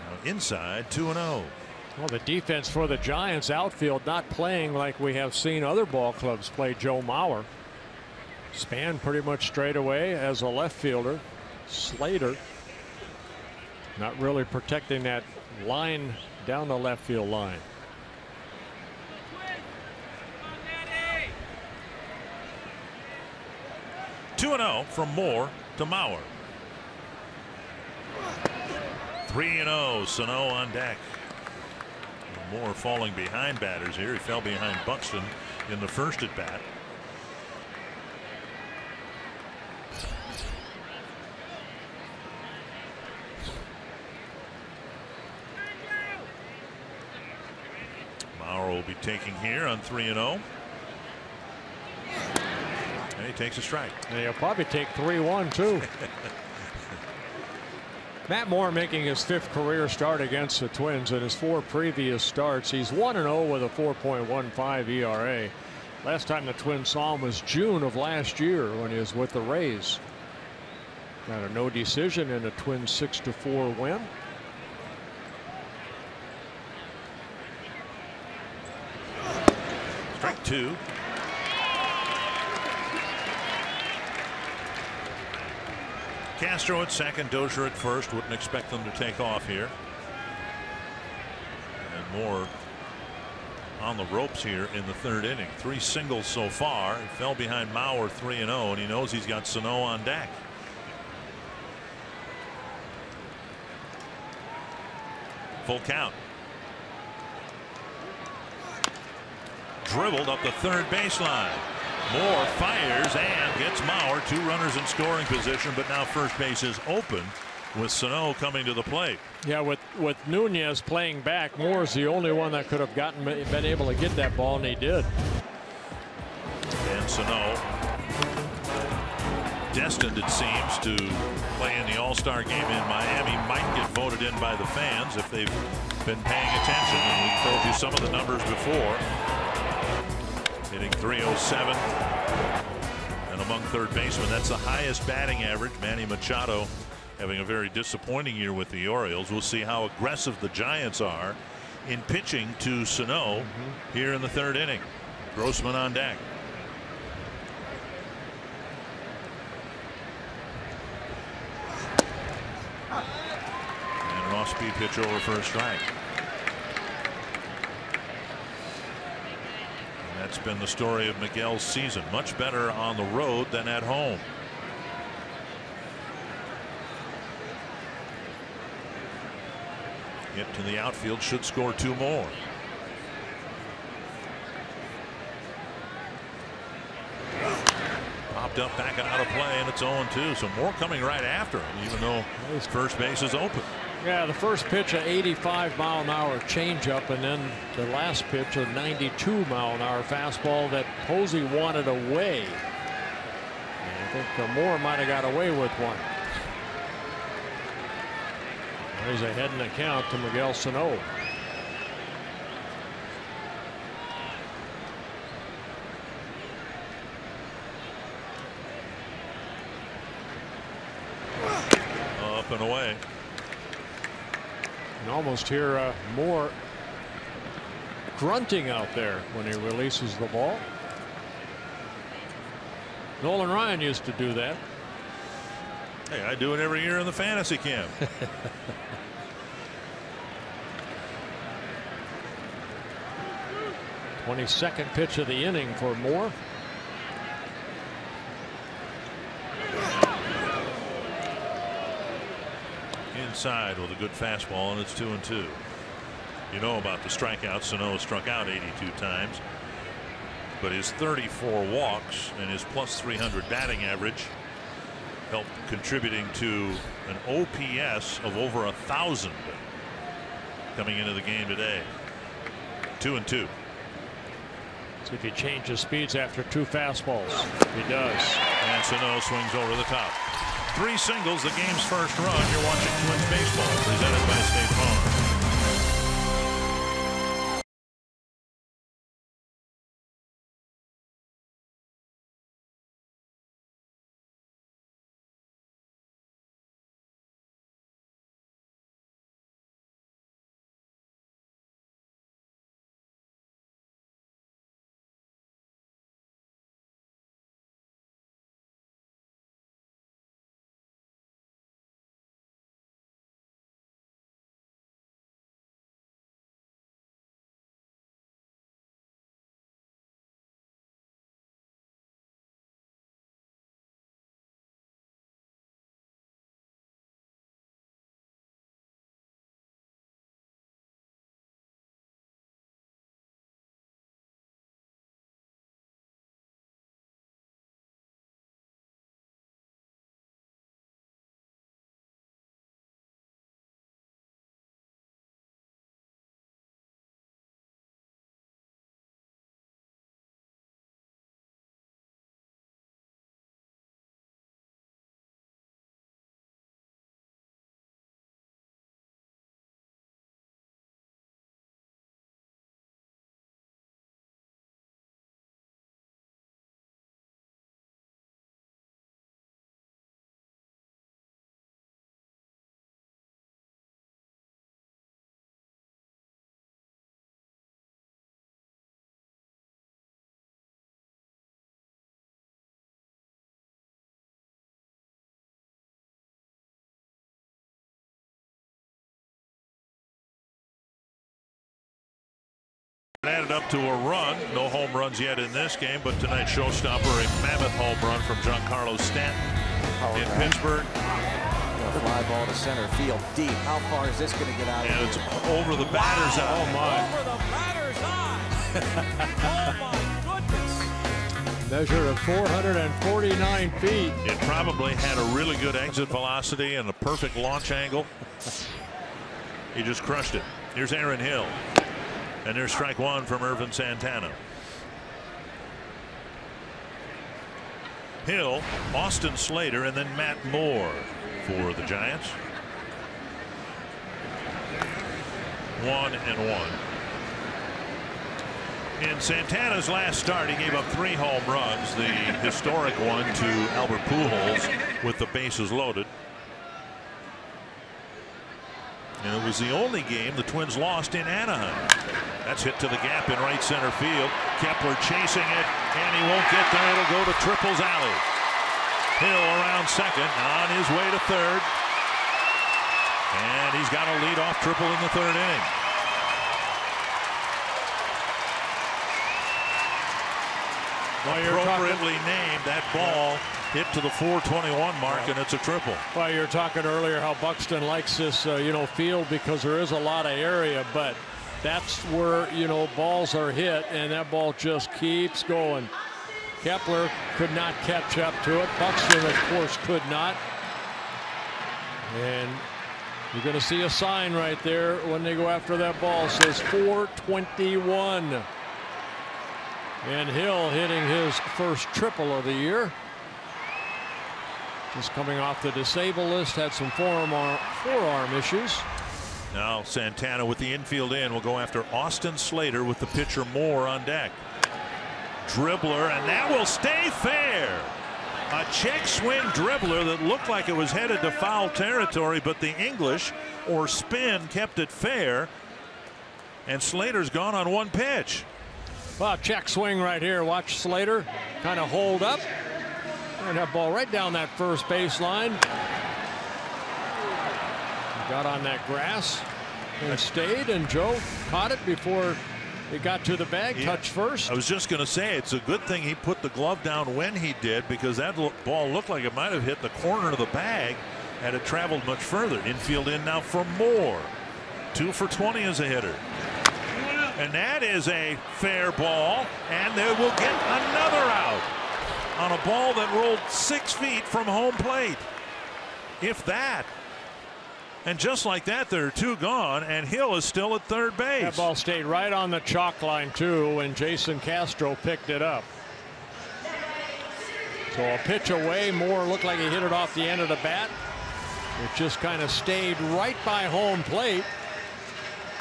Now inside, 2-0. Well, the defense for the Giants outfield not playing like we have seen other ball clubs play Joe Mauer. Spann pretty much straight away as a left fielder. Slater not really protecting that line down the left field line. Two 2-0 from Moore to Mauer. 3-0, Sano on deck. Moore falling behind batters here. He fell behind Buxton in the first at bat. Mauer will be taking here on 3-0. And he takes a strike. And he'll probably take 3-1 too. Matt Moore making his 5th career start against the Twins. In his 4 previous starts, he's 1-0 with a 4.15 ERA. Last time the Twins saw him was June of last year when he was with the Rays. Got a no decision in a Twins 6-4 win. Strike 2. Castro at second, Dozier at first. Wouldn't expect them to take off here. And Moore on the ropes here in the 3rd inning. 3 singles so far. He fell behind Mauer 3-0, and he knows he's got Sano on deck. Full count. Dribbled up the 3rd baseline. Moore fires and gets Mauer. 2 runners in scoring position, but now first base is open with Sano coming to the plate. Yeah, with Nunez playing back, Moore's the only one that could have been able to get that ball, and he did. And Sano, destined it seems to play in the All-Star game in Miami, might get voted in by the fans if they've been paying attention. And we told you some of the numbers before. Hitting .307 and among third basemen, that's the highest batting average. Manny Machado having a very disappointing year with the Orioles. We'll see how aggressive the Giants are in pitching to Sano here in the 3rd inning. Grossman on deck. And an off-speed pitch over for a strike. That's been the story of Miguel's season. Much better on the road than at home. Hit to the outfield, should score 2 more. Popped up, back and out of play, and it's 0-2. So Moore coming right after him, even though his first base is open. Yeah, the first pitch a 85-mile-an-hour changeup, and then the last pitch a 92-mile-an-hour fastball that Posey wanted away. And I think Moore might have got away with one. He's ahead in the count to Miguel Sano. up and away. And almost hear more grunting out there when he releases the ball. Nolan Ryan used to do that. Hey, I do it every year in the fantasy camp. 22nd pitch of the inning for Moore. Inside with a good fastball, and it's 2-2. You know about the strikeouts. Sano struck out 82 times, but his 34 walks and his +300 batting average helped contributing to an OPS of over 1,000 coming into the game today. 2-2. See if he changes speeds after 2 fastballs. He does. And Sano swings over the top. 3 singles, the game's first run. You're watching Twins baseball, presented by State Farm. Added up to a run. No home runs yet in this game, but tonight's showstopper, a mammoth home run from Giancarlo Stanton in Pittsburgh. A fly ball to center field deep. How far is this going to get out of here? And it's over the batter's eye. Oh my. Over the batter's eye. Oh my goodness. Measure of 449 feet. It probably had a really good exit velocity and a perfect launch angle. He just crushed it. Here's Aaron Hill. And there's strike 1 from Irvin Santana. Hill, Austin Slater, and then Matt Moore for the Giants. 1-1. In Santana's last start, he gave up 3 home runs, the historic one to Albert Pujols with the bases loaded. And it was the only game the Twins lost in Anaheim. That's hit to the gap in right center field. Kepler chasing it, and he won't get there. It'll go to Triple's alley. Hill around second, on his way to third. And he's got a lead-off triple in the 3rd inning. Appropriately named, that ball hit to the 421 mark, and it's a triple. Well, you were talking earlier how Buxton likes this, field because there is a lot of area, but that's where, balls are hit, and that ball just keeps going. Kepler could not catch up to it. Buxton, of course, could not. And you're going to see a sign right there when they go after that ball. It says 421. And Hill hitting his first triple of the year. Just coming off the disabled list, had some forearm issues. Now Santana with the infield in will go after Austin Slater with the pitcher Moore on deck. Dribbler, and that will stay fair. A check swing dribbler that looked like it was headed to foul territory, but the English or Spann kept it fair. And Slater's gone on one pitch. Well, check swing right here. Watch Slater kind of hold up. And that ball right down that first baseline. Got on that grass and stayed, and Joe caught it before it got to the bag. Touch first. I was just going to say, it's a good thing he put the glove down when he did, because that ball looked like it might have hit the corner of the bag had it traveled much further. Infield in now for Moore. 2 for 20 as a hitter. And that is a fair ball, and they will get another out on a ball that rolled 6 feet from home plate. If that. And just like that, there are 2 gone, and Hill is still at third base. That ball stayed right on the chalk line, too, when Jason Castro picked it up. So a pitch away. Moore looked like he hit it off the end of the bat. It just kind of stayed right by home plate.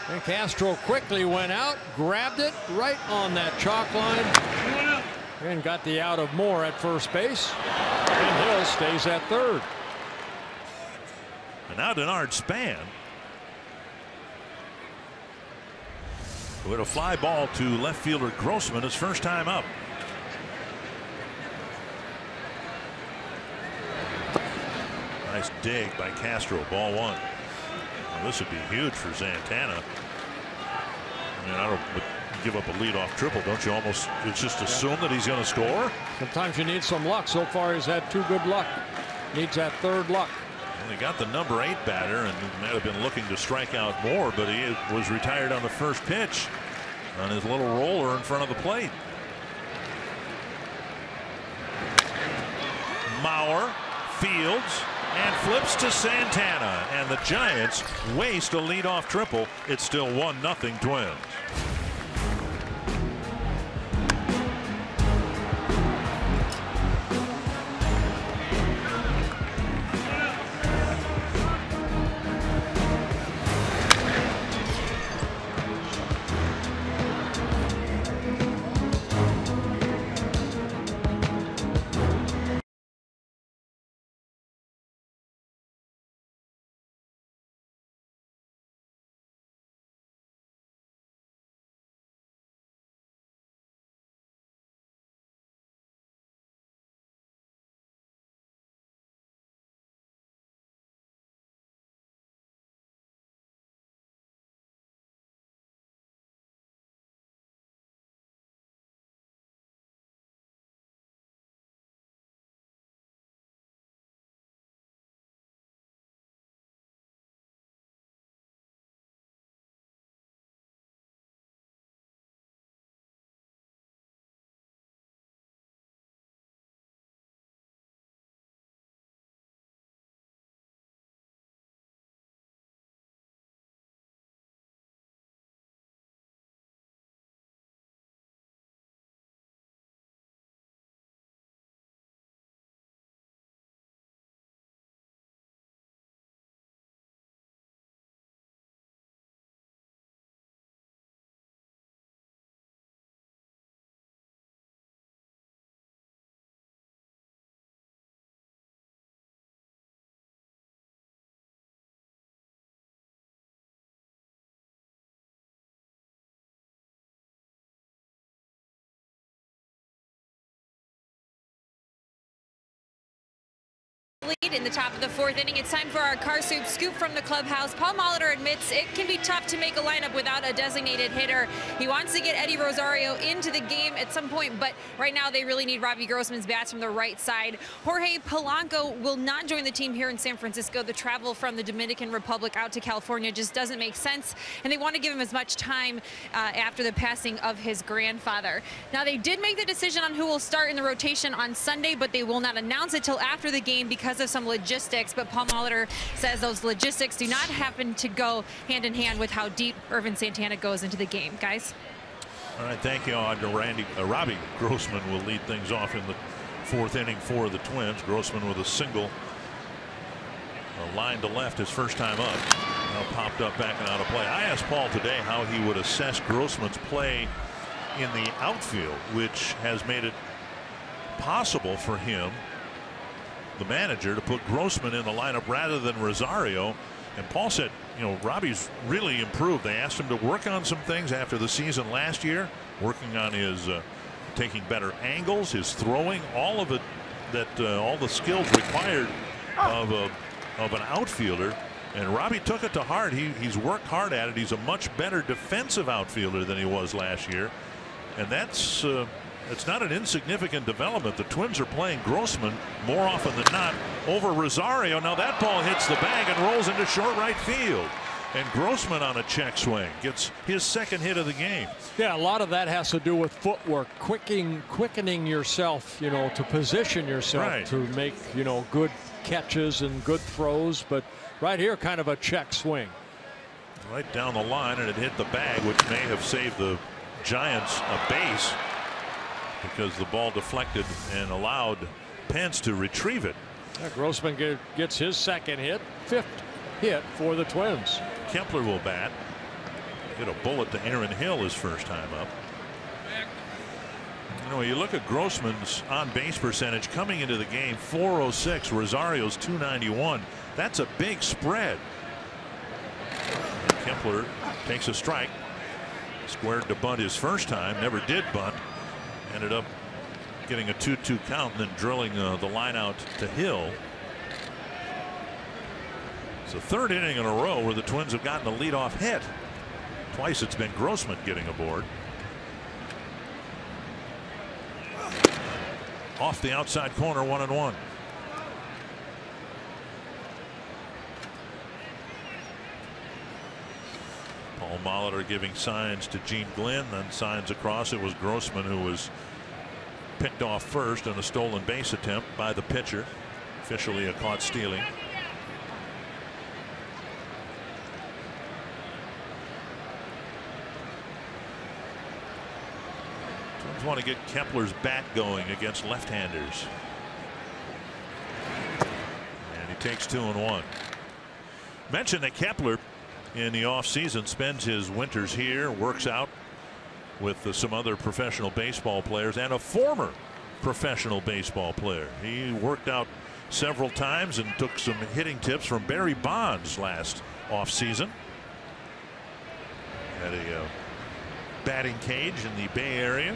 And Castro quickly went out, grabbed it right on that chalk line, and got the out of Moore at first base. And Hill stays at third. And now Denard Spann with a fly ball to left fielder Grossman, his first time up. Nice dig by Castro. Ball 1. Well, this would be huge for Santana. I mean, I don't give up a leadoff triple. Don't you almost just assume that he's going to score? Sometimes you need some luck. So far, he's had 2 good luck. Needs that third luck. Well, he got the number 8 batter, and he might have been looking to strike out more, but he was retired on the first pitch on his little roller in front of the plate. Mauer fields and flips to Santana, and the Giants waste a leadoff triple. It's still 1-0 Twins. Lead in the top of the 4th inning. It's time for our car soup scoop from the clubhouse. Paul Molitor admits it can be tough to make a lineup without a designated hitter. He wants to get Eddie Rosario into the game at some point, but right now they really need Robbie Grossman's bats from the right side. Jorge Polanco will not join the team here in San Francisco. The travel from the Dominican Republic out to California just doesn't make sense, and they want to give him as much time after the passing of his grandfather. Now, they did make the decision on who will start in the rotation on Sunday, but they will not announce it till after the game because of some logistics. But Paul Molitor says those logistics do not happen to go hand in hand with how deep Ervin Santana goes into the game. Guys. All right, thank you, Randy. Robbie Grossman will lead things off in the 4th inning for the Twins. Grossman with a single, a line to left his first time up. Now popped up back and out of play. I asked Paul today how he would assess Grossman's play in the outfield, which has made it possible for him the manager, to put Grossman in the lineup rather than Rosario. And Paul said, you know, Robbie's really improved. They asked him to work on some things after the season last year, working on his taking better angles, his throwing, all of it, all the skills required of an outfielder. And Robbie took it to heart. He's worked hard at it. He's a much better defensive outfielder than he was last year. And that's it's not an insignificant development. The Twins are playing Grossman more often than not over Rosario. Now that ball hits the bag and rolls into short right field. And Grossman on a check swing gets his second hit of the game. Yeah, a lot of that has to do with footwork, quickening yourself, you know, to position yourself to make, you know, good catches and good throws. But right here, kind of a check swing. Right down the line, and it hit the bag, which may have saved the Giants a base because the ball deflected and allowed Pence to retrieve it. Yeah, Grossman gets his second hit, fifth hit for the Twins. Kepler will bat. Hit a bullet to Aaron Hill his first time up. You know, you look at Grossman's on base percentage coming into the game, 406. Rosario's 291. That's a big spread. Kepler takes a strike. Squared to bunt his first time, never did bunt. Ended up getting a 2-2 count and then drilling the line out to Hill. It's the third inning in a row where the Twins have gotten a leadoff hit. Twice it's been Grossman getting aboard. Off the outside corner, 1-1. Paul Molitor giving signs to Gene Glynn, then signs across. It was Grossman who was picked off first on a stolen base attempt by the pitcher. Officially a caught stealing. Twins want to get Kepler's bat going against left-handers. And he takes 2-1. Mentioned that Kepler in the offseason spends his winters here, works out with some other professional baseball players and a former professional baseball player. He worked out several times and took some hitting tips from Barry Bonds last offseason. Had a batting cage in the Bay Area.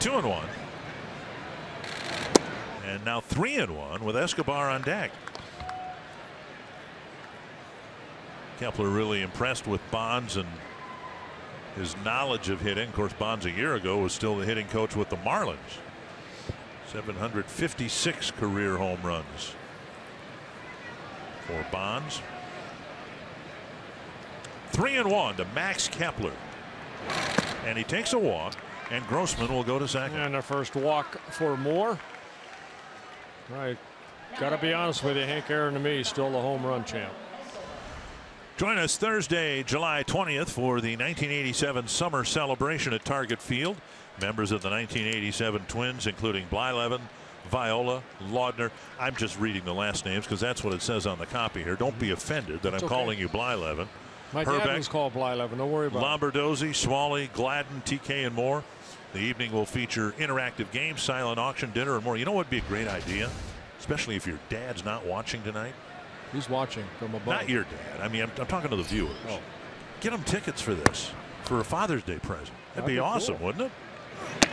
2-1. And now 3-1 with Escobar on deck. Kepler really impressed with Bonds and his knowledge of hitting. Of course, Bonds a year ago was still the hitting coach with the Marlins. 756 career home runs for Bonds. 3-1 to Max Kepler. And he takes a walk, and Grossman will go to second. And the first walk for Moore. Right. Got to be honest with you, Hank Aaron to me, still the home run champ. Join us Thursday, July 20th for the 1987 summer celebration at Target Field. Members of the 1987 Twins, including Blyleven, Viola, Laudner. I'm just reading the last names because that's what it says on the copy here. Don't be offended that I'm calling you Blyleven. My dad was called Blyleven. Don't worry about it. Lombardozzi, Smalley, Gladden, TK, and more. The evening will feature interactive games, silent auction, dinner, and more. You know what would be a great idea? Especially if your dad's not watching tonight. He's watching from above. Not your dad. I mean, I'm talking to the viewers. Oh. Get them tickets for this, for a Father's Day present. That'd be awesome, cool. wouldn't it?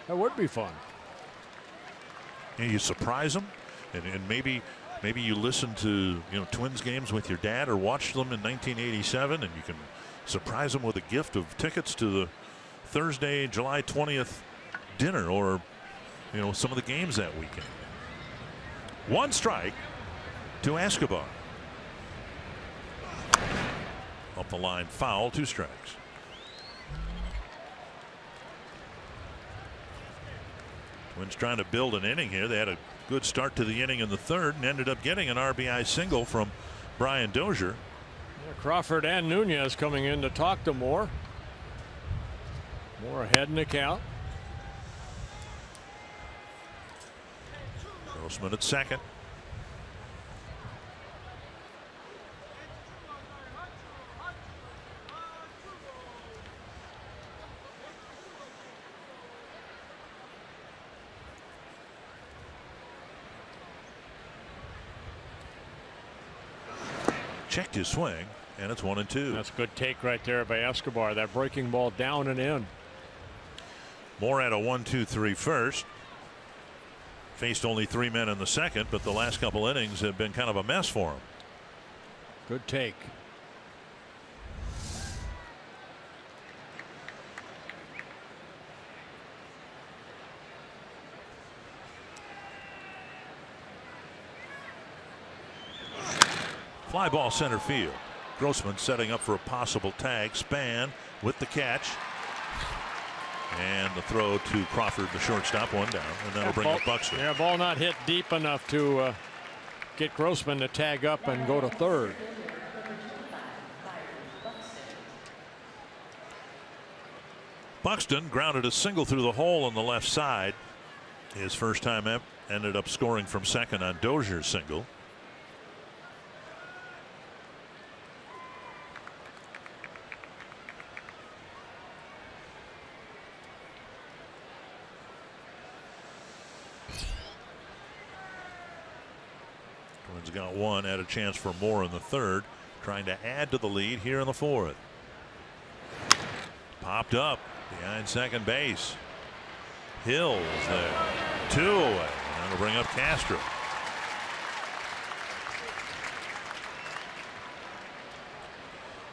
That would be fun. And you surprise them, and maybe you listen to Twins games with your dad or watch them in 1987, and you can surprise them with a gift of tickets to the Thursday, July 20th dinner, or some of the games that weekend. One strike to Escobar. Up the line, foul, 2 strikes. Twins trying to build an inning here. They had a good start to the inning in the third and ended up getting an RBI single from Brian Dozier. Yeah, Crawford and Nunez coming in to talk to Moore. Moore ahead in the count. Grossman at second. checked his swing, and it's 1-2. That's a good take right there by Escobar. That breaking ball down and in. Moore had a 1-2-3 first. Faced only 3 men in the second, but the last couple innings have been kind of a mess for him. Good take. Fly ball center field. Grossman setting up for a possible tag. Spann with the catch. And the throw to Crawford, the shortstop, one down, and that'll bring up Buxton. Yeah, ball not hit deep enough to get Grossman to tag up and go to third. Buxton grounded a single through the hole on the left side. His first time up, ended up scoring from second on Dozier's single. Twins got one, had a chance for more in the third, trying to add to the lead here in the fourth. Popped up behind second base. Hill's there. 2 away. That'll bring up Castro.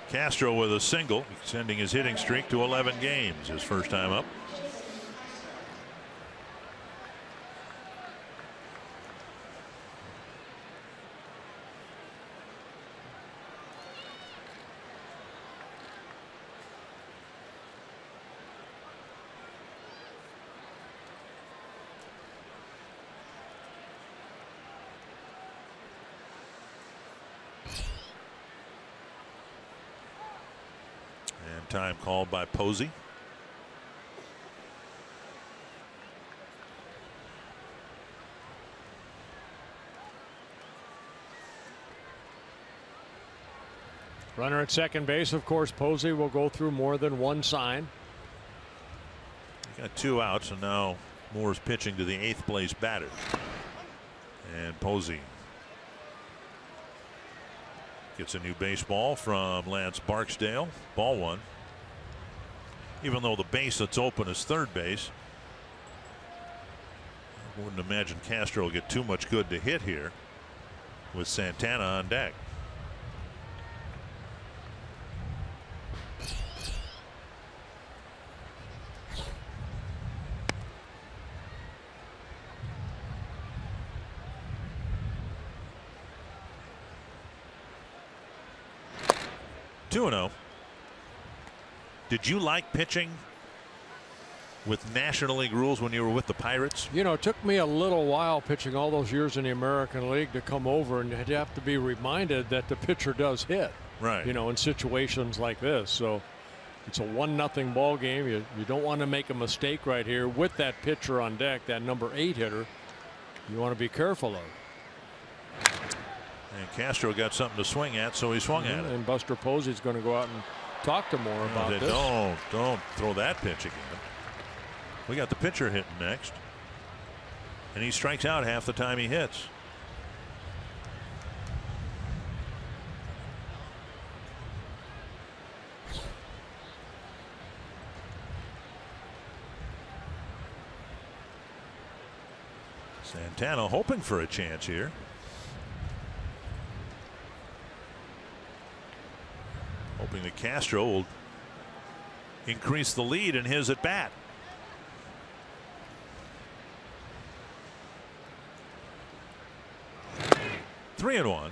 Castro with a single, extending his hitting streak to 11 games. His first time up. Time called by Posey. Runner at second base, of course. Posey will go through more than one sign. Got 2 outs, and now Moore's pitching to the 8th place batter. And Posey gets a new baseball from Lance Barksdale. Ball 1. Even though the base that's open is third base, I wouldn't imagine Castro will get too much good to hit here with Santana on deck. Did you like pitching with National League rules when you were with the Pirates? You know, it took me a little while pitching all those years in the American League to come over, and you'd have to be reminded that the pitcher does hit. Right. You know, in situations like this. So it's a 1-0 ball game. You don't want to make a mistake right here with that pitcher on deck, that number 8 hitter. You want to be careful of. And Castro got something to swing at, so he swung at it. And Buster Posey's going to go out and talk to Moore about this. Don't throw that pitch again. We got the pitcher hitting next, and he strikes out half the time he hits. Santana hoping for a chance here. Hoping that Castro will increase the lead in his at bat. Three and 1.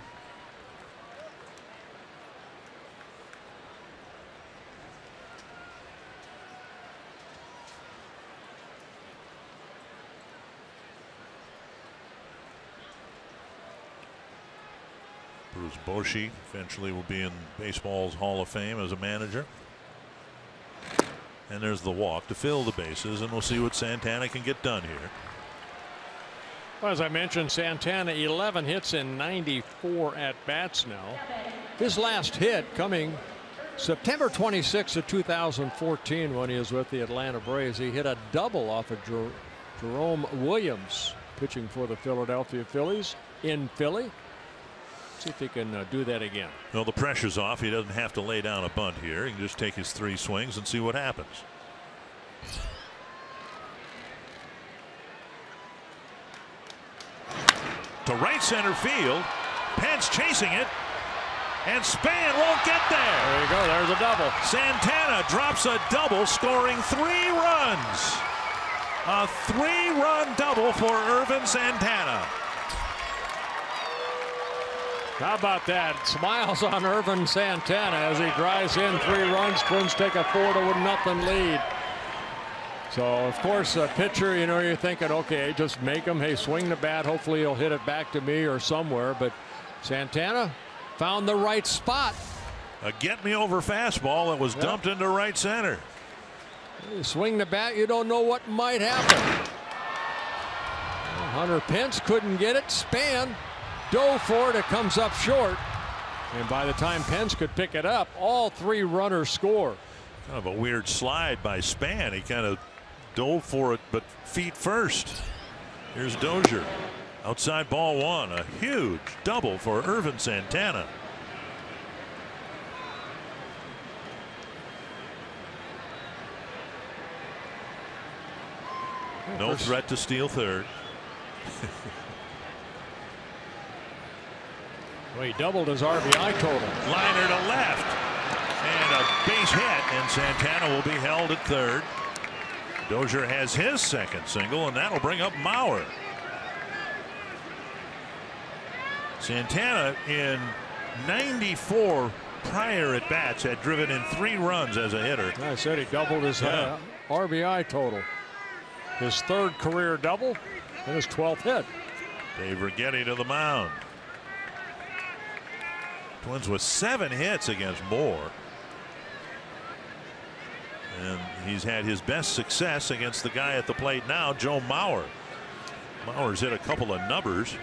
Bruce Bochy eventually will be in baseball's Hall of Fame as a manager. And there's the walk to fill the bases, and we'll see what Santana can get done here. Well, as I mentioned, Santana 11 hits in 94 at bats now. His last hit coming September 26th of 2014 when he was with the Atlanta Braves. He hit a double off of Jerome Williams pitching for the Philadelphia Phillies in Philly. See if he can do that again. Well, the pressure's off. He doesn't have to lay down a bunt here. He can just take his 3 swings and see what happens. To right center field. Pence chasing it. And Spann won't get there. There you go. There's a double. Santana drops a double, scoring 3 runs. A 3-run double for Ervin Santana. How about that? Smiles on Ervin Santana as he drives in 3 runs. Twins take a 4-0 lead. So, of course, a pitcher, you know, you're thinking, okay, just make him. Hey, swing the bat. Hopefully he'll hit it back to me or somewhere. But Santana found the right spot. A get-me-over fastball that was dumped into right center. You swing the bat, you don't know what might happen. Well, Hunter Pence couldn't get it. Spann dove for it. It comes up short. And by the time Pence could pick it up, all 3 runners score. Kind of a weird slide by Spann. He kind of dove for it, but feet first. Here's Dozier. Outside ball 1. A huge double for Ervin Santana. No threat to steal third. Well, he doubled his RBI total. Liner to left. And a base hit, and Santana will be held at third. Dozier has his second single, and that'll bring up Mauer. Santana in 94 prior at bats had driven in 3 runs as a hitter. I said he doubled his RBI total. His 3rd career double and his 12th hit. Dave Righetti to the mound. Twins with 7 hits against Moore. And he's had his best success against the guy at the plate now, Joe Mauer. Mauer's hit a couple of numbers.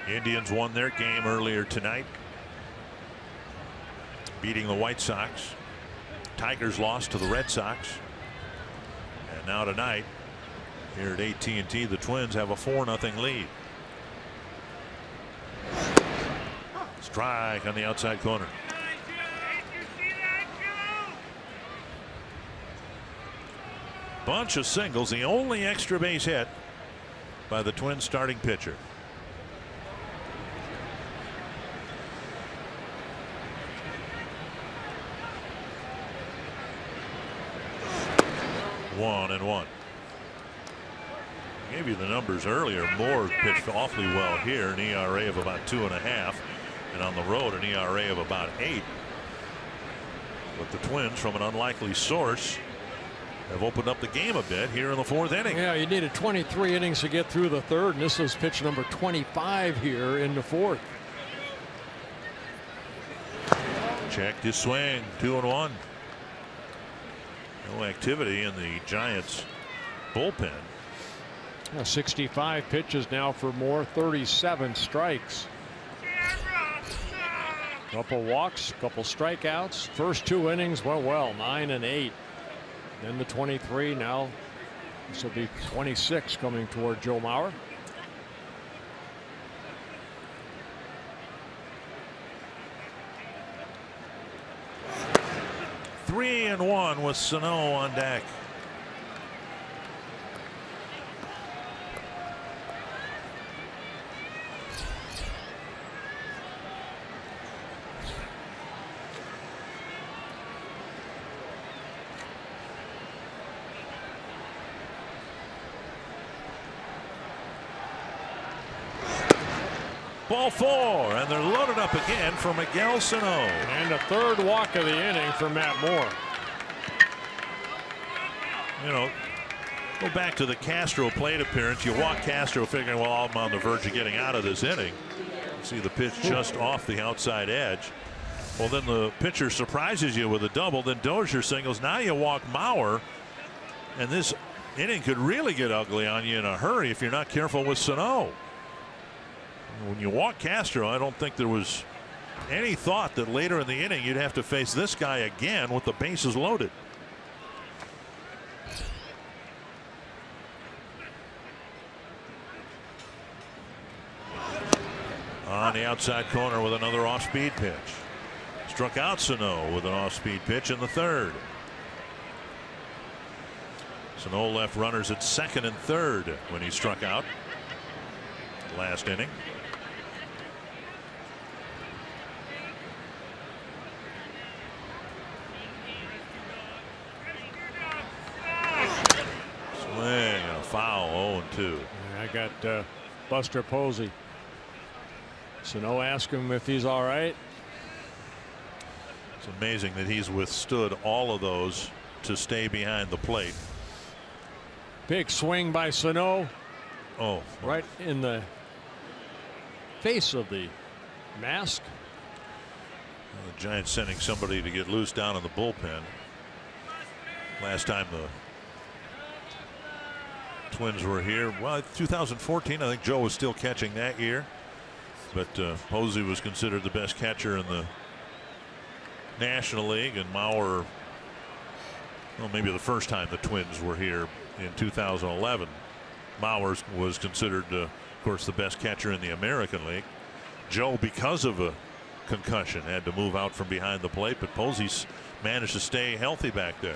Indians won their game earlier tonight, beating the White Sox. Tigers lost to the Red Sox. And now tonight here at AT&T, the Twins have a 4-0 lead. Strike on the outside corner. Bunch of singles, the only extra base hit by the Twins starting pitcher. One and one. I gave you the numbers earlier. Moore pitched awfully well here, an ERA of about 2.5, and on the road an ERA of about 8. But the Twins, from an unlikely source, have opened up the game a bit here in the 4th inning. Yeah, you needed 23 innings to get through the 3rd, and this was pitch number 25 here in the 4th. Checked his swing, 2-1. No activity in the Giants bullpen. 65 pitches now for Moore, 37 strikes. Couple walks, couple strikeouts. First 2 innings went well, 9 and 8. Then the 23. Now this will be 26 coming toward Joe Mauer. Three and 1 with Sano on deck. Ball 4, and they're loaded up again for Miguel Sano. And the 3rd walk of the inning for Matt Moore. You know, go back to the Castro plate appearance. You walk Castro figuring, well, I'm on the verge of getting out of this inning. See the pitch just off the outside edge. Well, then the pitcher surprises you with a double. Then Dozier singles. Now you walk Mauer, and this inning could really get ugly on you in a hurry if you're not careful with Sano. When you walk Castro, I don't think there was Any thought that later in the inning you'd have to face this guy again with the bases loaded? On the outside corner with another off-speed pitch. Struck out Sano with an off-speed pitch in the third. Sano left runners at second and third when he struck out last inning. Swing and a foul, 0-2. I got Buster Posey. Sano asked him if he's all right. It's amazing that he's withstood all of those to stay behind the plate. Big swing by Sano. Oh, right in the face of the mask. The Giants sending somebody to get loose down in the bullpen. Last time the Twins were here, well, 2014, I think Joe was still catching that year. But Posey was considered the best catcher in the National League, and Mauer, well, maybe the first time the Twins were here in 2011. Mauer was considered, of course, the best catcher in the American League. Joe, because of a concussion, had to move out from behind the plate, but Posey's managed to stay healthy back there.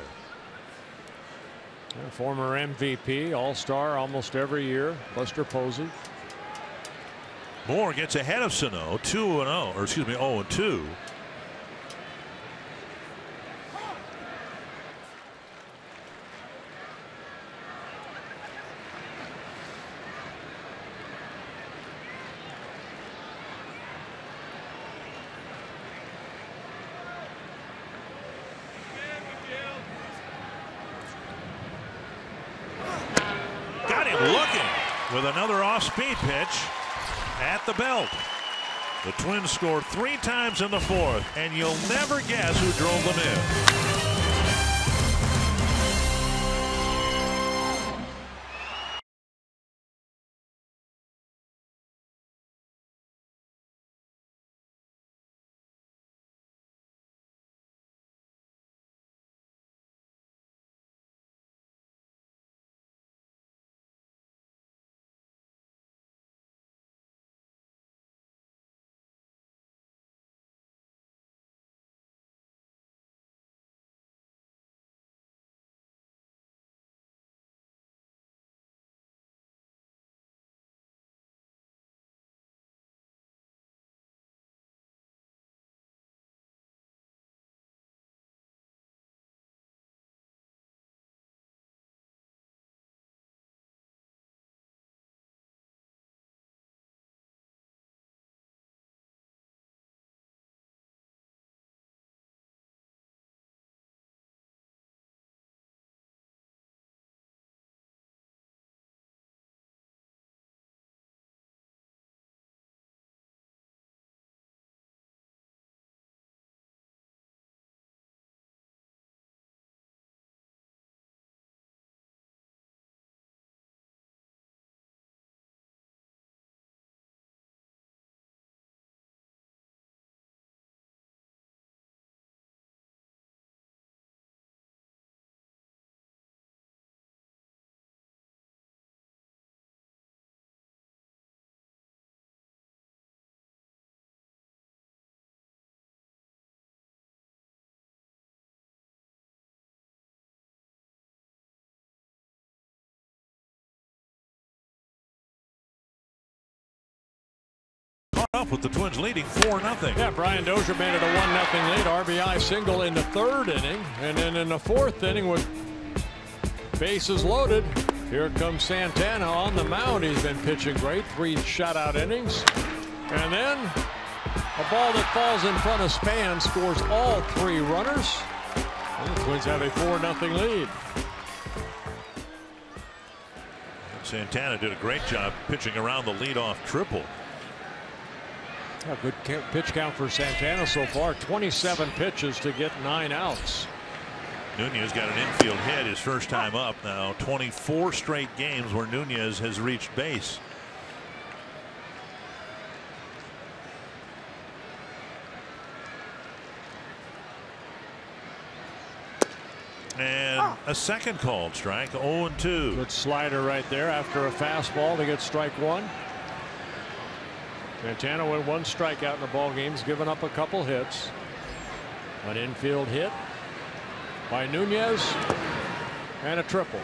Former MVP, All-Star almost every year, Buster Posey. Moore gets ahead of Sano, 2-0, or excuse me, 0-2. Got him looking with another off-speed pitch at the belt. The Twins scored 3 times in the fourth, and you'll never guess who drove them in. Up with the Twins leading 4-0. Yeah, Brian Dozier made it a 1-0 lead. RBI single in the third inning, and then in the fourth inning with bases loaded, here comes Santana on the mound. He's been pitching great, 3 shutout innings, and then a ball that falls in front of Spann scores all 3 runners. And the Twins have a 4-0 lead. Santana did a great job pitching around the leadoff triple. A good pitch count for Santana so far. 27 pitches to get 9 outs. Nunez got an infield hit his first time up. Now 24 straight games where Nunez has reached base. And a second called strike, 0-2. Good slider right there after a fastball to get strike one. Santana with one strikeout in the ball game. He's given up a couple hits. An infield hit by Nunez and a triple.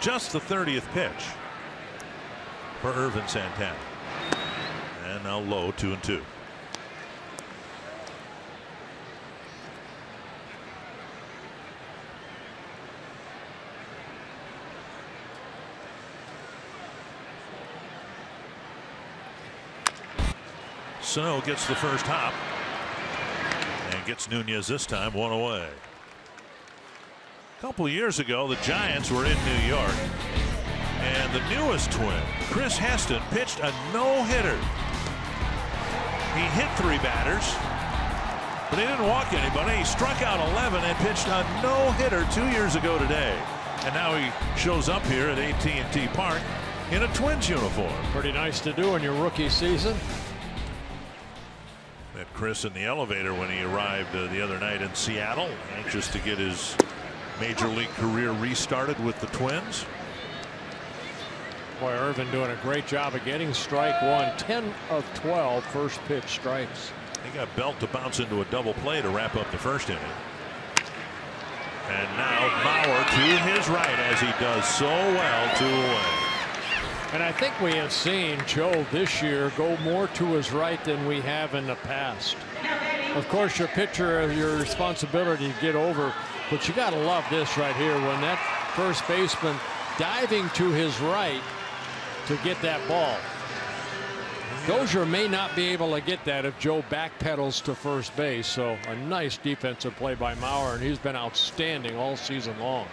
Just the 30th pitch for Irvin Santana. And now low, 2-2. Sano gets the first hop and gets Nunez this time, one away. A couple years ago, the Giants were in New York, and the newest twin, Chris Heston, pitched a no-hitter. He hit 3 batters, but he didn't walk anybody. He struck out 11 and pitched a no-hitter 2 years ago today. And now he shows up here at AT&T Park in a Twins uniform. Pretty nice to do in your rookie season. Met Chris in the elevator when he arrived the other night in Seattle, anxious to get his major league career restarted with the Twins. Boy, Irvin doing a great job of getting strike one. 10 of 12 first pitch strikes. He got Belt to bounce into a double play to wrap up the first inning. And now Bauer to his right, as he does so well, 2 away. And I think we have seen Joe this year go more to his right than we have in the past. Of course, your pitcher, your responsibility to get over, but you got to love this right here when that first baseman diving to his right to get that ball. Dozier may not be able to get that if Joe backpedals to first base. So a nice defensive play by Mauer, and he's been outstanding all season long.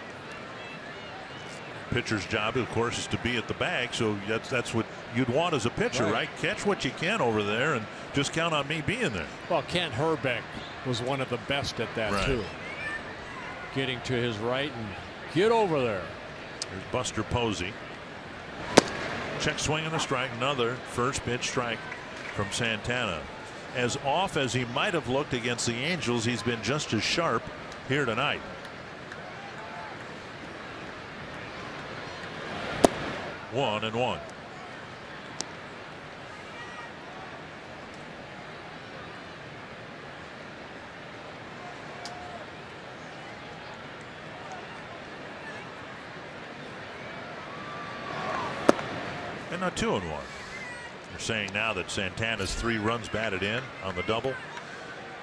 Pitcher's job, of course, is to be at the bag, so that's what you'd want as a pitcher, right? Catch what you can over there and just count on me being there. Well, Kent Herbeck was one of the best at that, too. Getting to his right and get over there. There's Buster Posey. Check swing and a strike. Another first pitch strike from Santana. As off as he might have looked against the Angels, he's been just as sharp here tonight. One and one. And now 2 and 1. They're saying now that Santana's 3 runs batted in on the double.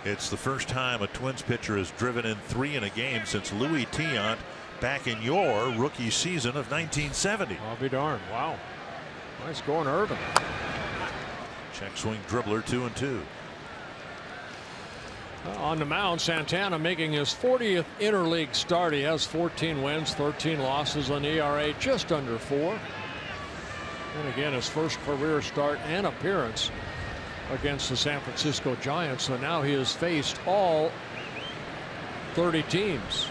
It's the first time a Twins pitcher has driven in 3 in a game since Louis Tiant back in your rookie season of 1970. I'll be darned. Wow. Nice going, Irvin. Check swing dribbler, 2 and 2. On the mound, Santana making his 40th interleague start. He has 14 wins, 13 losses, an ERA just under 4. And again, his first career start and appearance against the San Francisco Giants. So now he has faced all 30 teams.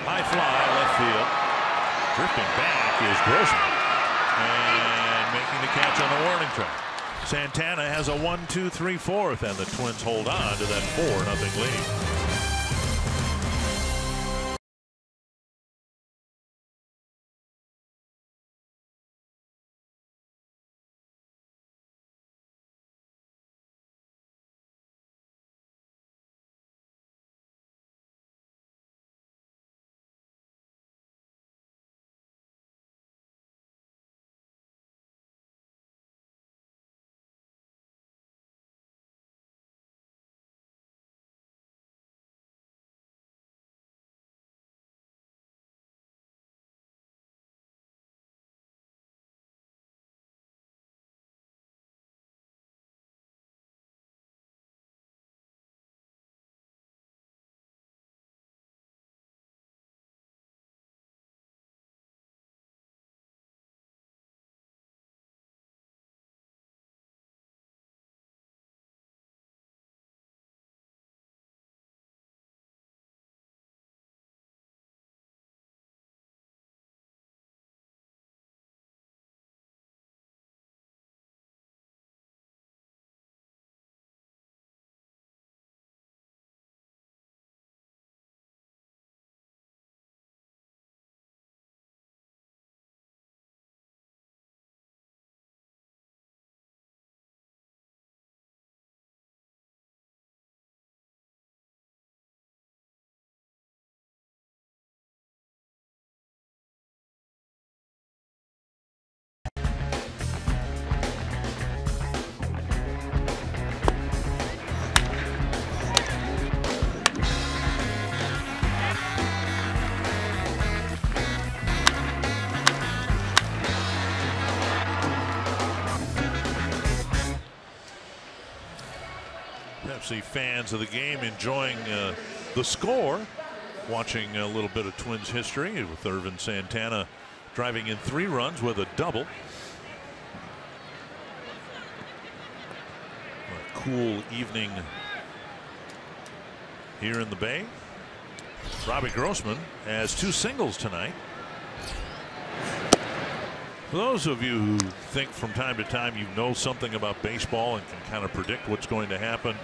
High fly, left field. Drifting back is Grossman. And making the catch on the warning track. Santana has a 1-2-3-4th, and the Twins hold on to that 4-0 lead. obviously fans of the game enjoying the score. Watching a little bit of Twins history with Irvin Santana driving in 3 runs with a double. A cool evening here in the Bay. Robbie Grossman has 2 singles tonight. For those of you who think from time to time you know something about baseball and can kind of predict what's going to happen,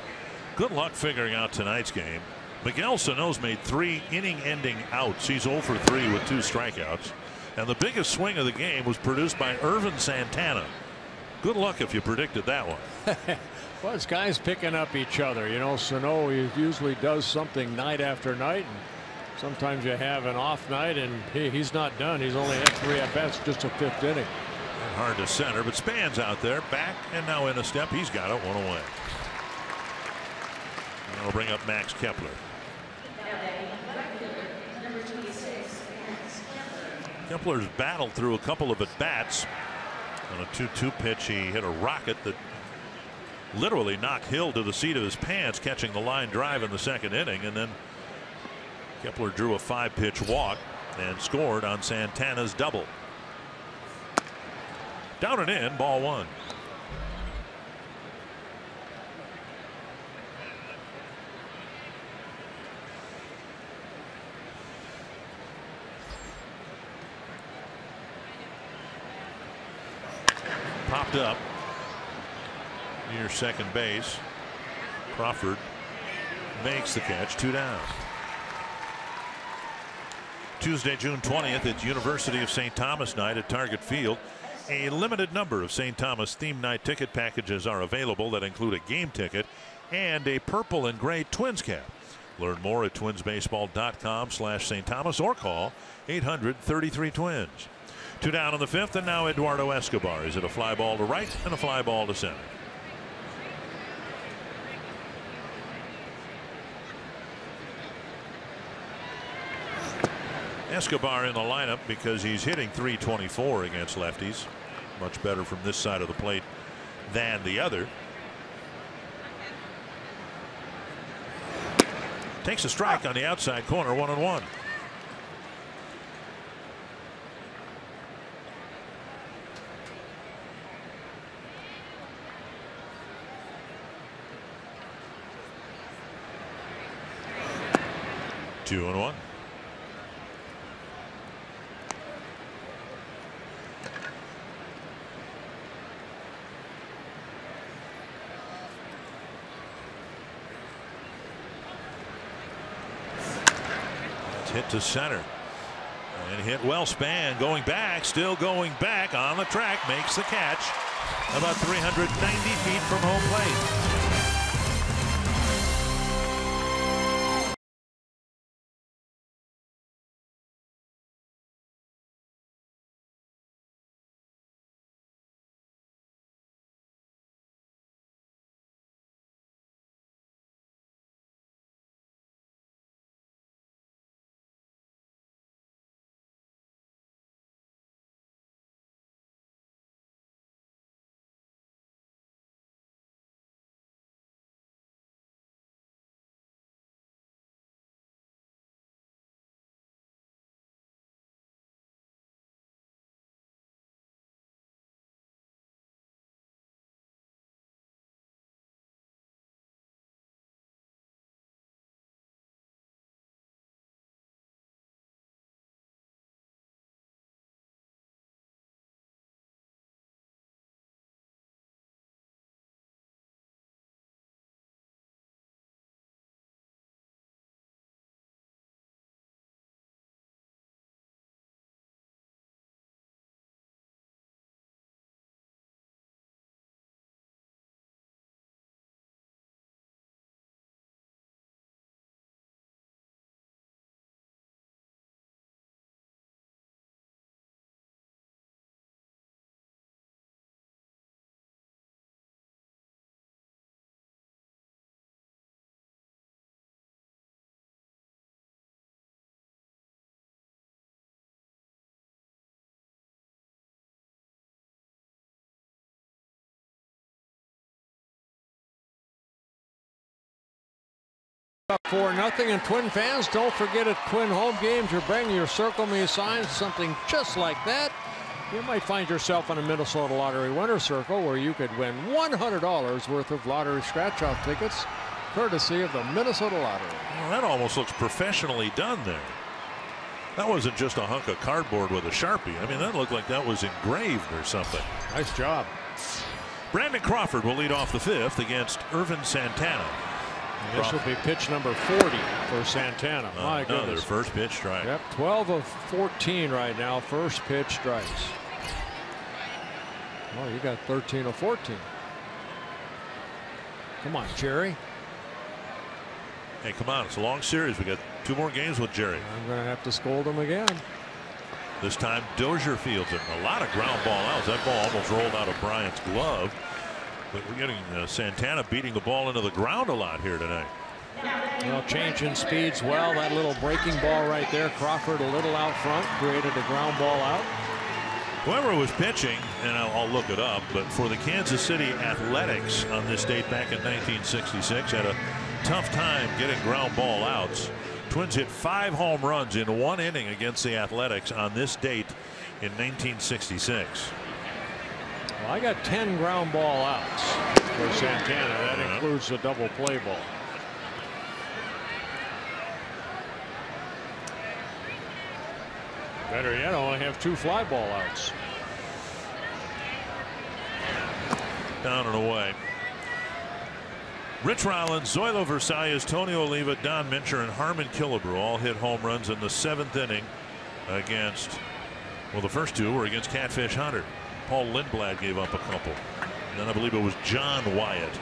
good luck figuring out tonight's game. Miguel Sano's made 3 inning-ending outs. He's 0 for 3 with 2 strikeouts. And the biggest swing of the game was produced by Irvin Santana. Good luck if you predicted that one. Well, it's guys picking up each other. You know, Sano usually does something night after night. And sometimes you have an off night, and he's not done. He's only had 3 at-bats, just a 5th inning. And hard to center, but Spann's out there, back and now in a step. He's got it, 1 away. And that'll bring up Max Kepler. Kepler's battled through a couple of at-bats. On a 2-2 pitch, he hit a rocket that literally knocked Hill to the seat of his pants, catching the line drive in the 2nd inning. And then Kepler drew a 5-pitch walk and scored on Santana's double. Down and in, ball 1. Popped up near second base. Crawford makes the catch, 2 down. Tuesday, June 20th, it's University of St. Thomas night at Target Field. A limited number of St. Thomas theme night ticket packages are available that include a game ticket and a purple and gray Twins cap. Learn more at twinsbaseball.com/St. Thomas or call 800-33-TWINS. 2 down in the 5th, and now Eduardo Escobar is at a fly ball to right and a fly ball to center. Escobar in the lineup because he's hitting .324 against lefties. Much better from this side of the plate than the other. Takes a strike on the outside corner, 1-1. Two and 1. It's hit to center and hit well. Spann going back, still going back on the track, makes the catch about 390 feet from home plate. Up 4-0, and Twin fans, don't forget at Twin home games, you bring your Circle Me signs, something just like that. You might find yourself on a Minnesota Lottery winner circle where you could win $100 worth of lottery scratch-off tickets, courtesy of the Minnesota Lottery. Well, that almost looks professionally done there. That wasn't just a hunk of cardboard with a Sharpie. I mean, that looked like that was engraved or something. Nice job. Brandon Crawford will lead off the 5th against Irvin Santana. And this will be pitch number 40 for Santana. My another goodness. first pitch strike. Yep, 12 of 14 right now, first pitch strikes. Oh, you got 13 of 14. Come on, Jerry. Hey, come on, it's a long series. We got 2 more games with Jerry. I'm going to have to scold him again. This time Dozier fields it. A lot of ground ball outs. That ball almost rolled out of Bryant's glove. But we're getting Santana beating the ball into the ground a lot here tonight. Well, changing speeds well. That little breaking ball right there. Crawford a little out front, created a ground ball out. Whoever was pitching, and I'll look it up, but for the Kansas City Athletics on this date back in 1966, had a tough time getting ground ball outs. Twins hit 5 home runs in 1 inning against the Athletics on this date in 1966. Well, I got 10 ground ball outs for Santana. That includes the double play ball. Better yet, I only have 2 fly ball outs. Down and away. Rich Rollins, Zoilo Versalles, Tony Oliva, Don Mincher, and Harmon Killebrew all hit home runs in the 7th inning against, well, the first 2 were against Catfish Hunter. Paul Lindblad gave up a couple. And then I believe it was John Wyatt,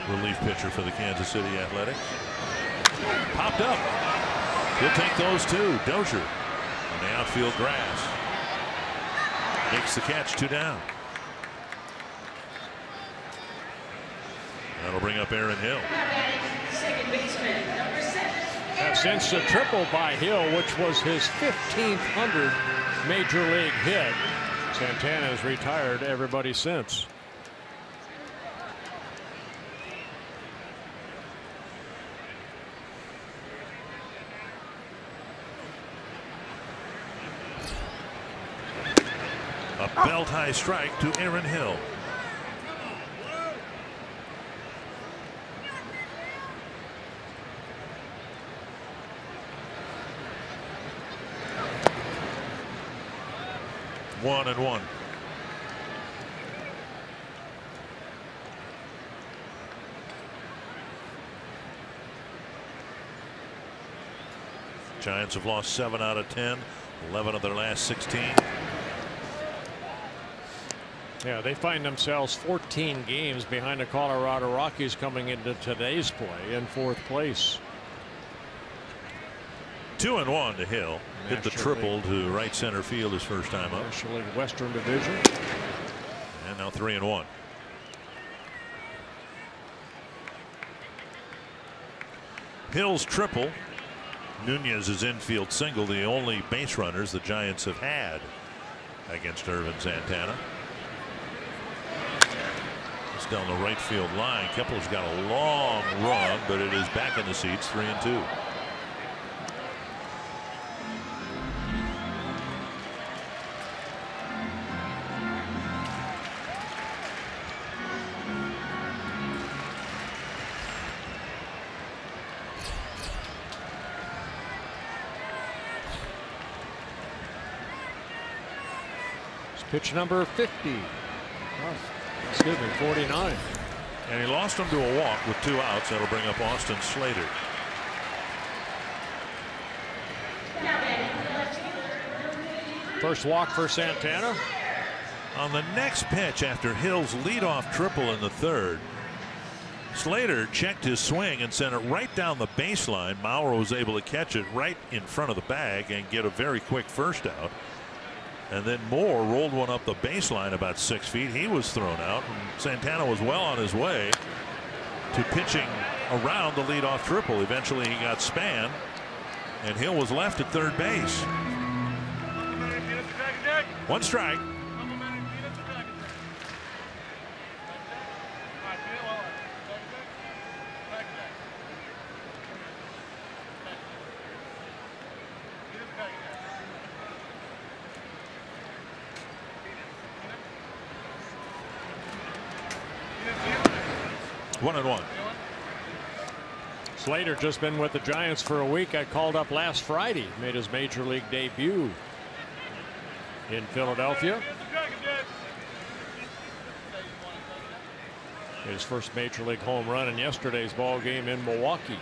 relief pitcher for the Kansas City Athletics. Popped up. He'll take those 2. Dozier on the outfield grass. Makes the catch, 2 down. That'll bring up Aaron Hill. Second baseman, number 7. Since the triple by Hill, which was his 1,500th major league hit, Santana has retired everybody since. A belt high strike to Aaron Hill. One and one. Giants have lost 7 out of 10, 11 of their last 16. Yeah, they find themselves 14 games behind the Colorado Rockies coming into today's play in 4th place. 2-1 to Hill. Hit the triple League. to right center field his first time up. National League Western Division. And now 3-1. Hill's triple. Nunez's infield single, the only base runners the Giants have had against Irvin Santana. It's down the right field line. Kepler's got a long run, but it is back in the seats, 3-2. Pitch number 50. Oh, excuse me, 49. And he lost him to a walk with 2 outs. That'll bring up Austin Slater. First walk for Santana. On the next pitch after Hill's leadoff triple in the 3rd, Slater checked his swing and sent it right down the baseline. Maurer was able to catch it right in front of the bag and get a very quick first out. And then Moore rolled one up the baseline about 6 feet. He was thrown out, and Santana was well on his way to pitching around the leadoff triple. Eventually he got Spann, and Hill was left at 3rd base. 1 strike. 1-1. Slater just been with the Giants for a week. I called up last Friday. Made his major league debut in Philadelphia. His first major league home run in yesterday's ball game in Milwaukee.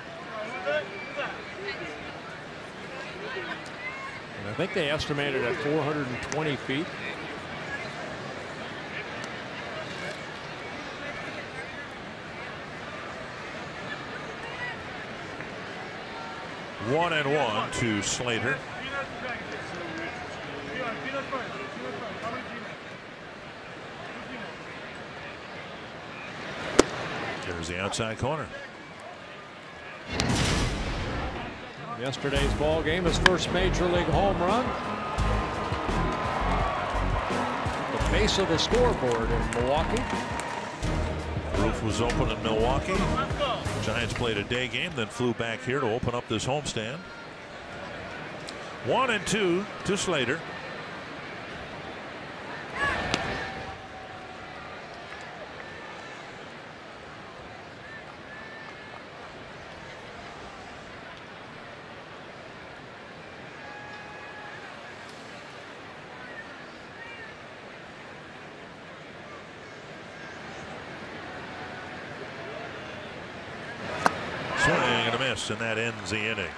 And I think they estimated at 420 feet. One and one to Slater. There's the outside corner. Yesterday's ball game, his first major league home run. The base of the scoreboard in Milwaukee. Roof was open in Milwaukee. Giants played a day game, then flew back here to open up this homestand. 1-2 to Slater. And that ends the inning.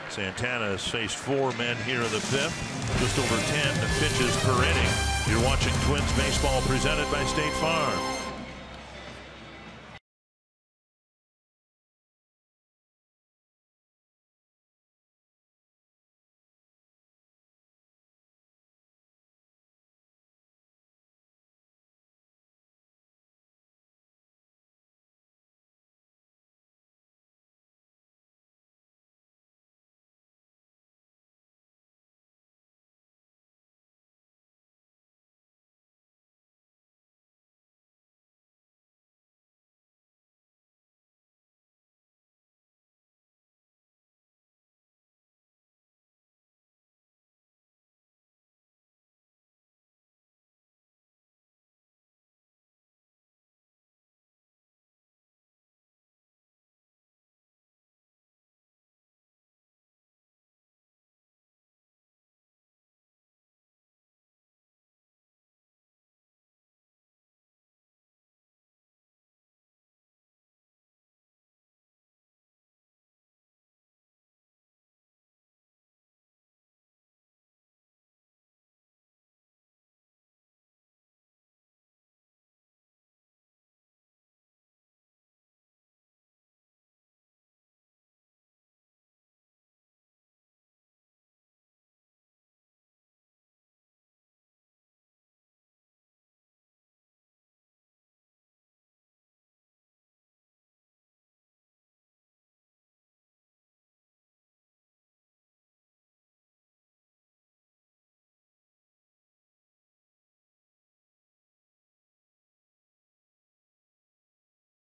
Santana has faced 4 men here in the 5th. Just over 10 pitches per inning. You're watching Twins baseball presented by State Farm.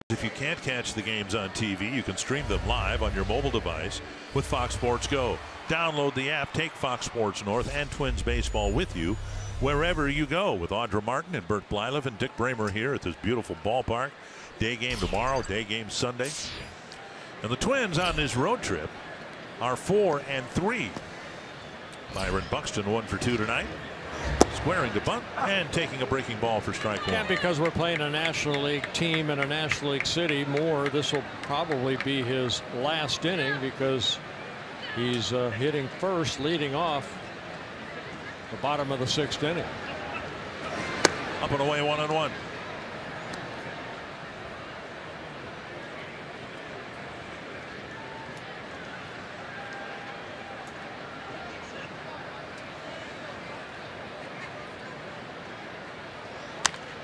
If you can't catch the games on TV, you can stream them live on your mobile device with Fox Sports Go. Download the app, take Fox Sports North and Twins baseball with you wherever you go. With Audra Martin and Bert Blylev and Dick Bramer here at this beautiful ballpark. Day game tomorrow, day game Sunday. And the Twins on this road trip are 4-3. Byron Buxton 1 for 2 tonight. Squaring to bunt and taking a breaking ball for strike one. And because we're playing a National League team in a National League city, this will probably be his last inning because he's hitting first, leading off the bottom of the 6th inning. Up and away, 1-1.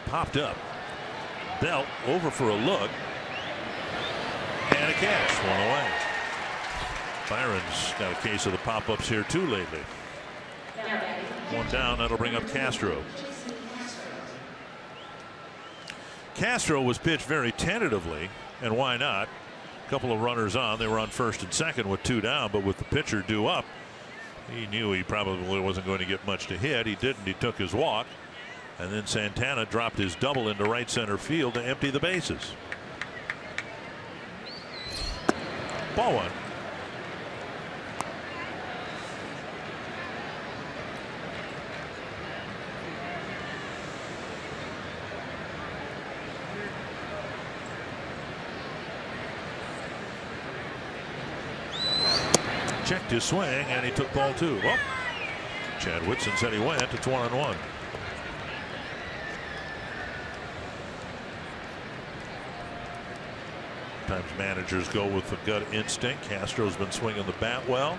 Popped up. Belt over for a look. And a catch. One away. Byron's got a case of the pop-ups here too lately. One down. That'll bring up Castro. Castro was pitched very tentatively, and why not? A couple of runners on. They were on first and second with 2 down, but with the pitcher due up, he knew he probably wasn't going to get much to hit. He didn't. He took his walk. And then Santana dropped his double into right center field to empty the bases. Ball 1. Checked his swing and he took ball 2. Well, Chad Whitson said he went. It's 1-1. Sometimes managers go with the gut instinct. Castro's been swinging the bat well,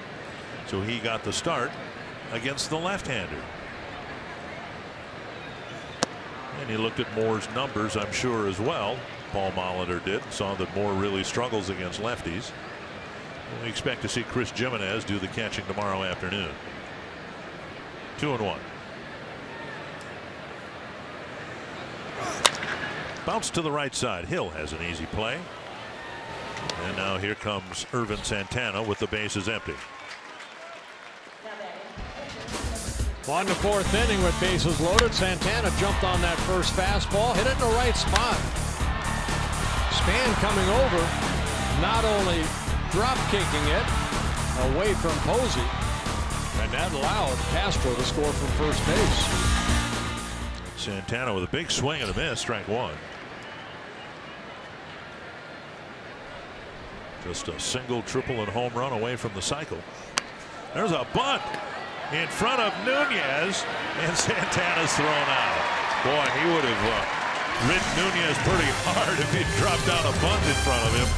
so he got the start against the left-hander. And he looked at Moore's numbers, I'm sure, as well. Paul Molitor did. Saw that Moore really struggles against lefties. We expect to see Chris Jimenez do the catching tomorrow afternoon. 2-1. Bounce to the right side. Hill has an easy play. And now here comes Irvin Santana with the bases empty. On the 4th inning with bases loaded, Santana jumped on that first fastball, hit it in the right spot. Spann coming over, not only drop kicking it away from Posey, and that allowed Castro to score from first base. Santana with a big swing and a miss, strike 1. Just a single, triple, and home run away from the cycle. There's a bunt in front of Nunez, and Santana's thrown out. Boy, he would have ridden Nunez pretty hard if he'd dropped down a bunt in front of him.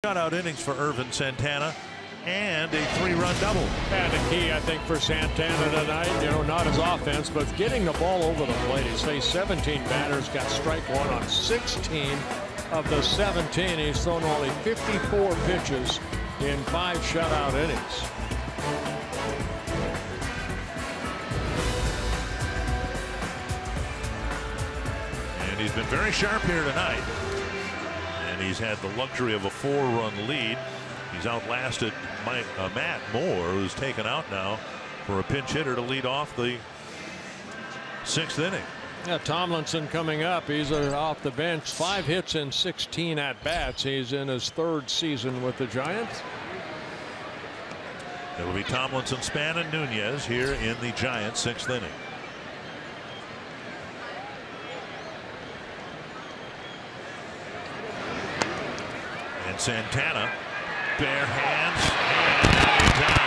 Shutout innings for Irvin Santana and a 3-run double. And the key, I think, for Santana tonight, not his offense, but getting the ball over the plate. He's faced 17 batters, got strike 1 on 16 of the 17. He's thrown only 54 pitches in 5 shutout innings. And he's been very sharp here tonight. And he's had the luxury of a 4-run lead. He's outlasted Matt Moore, who's taken out now for a pinch hitter to lead off the 6th inning. Yeah, Tomlinson coming up. He's off the bench. 5 hits in 16 at-bats. He's in his 3rd season with the Giants. It'll be Tomlinson, Spann, and Nunez here in the Giants' 6th inning. And Santana, bare hands, and down.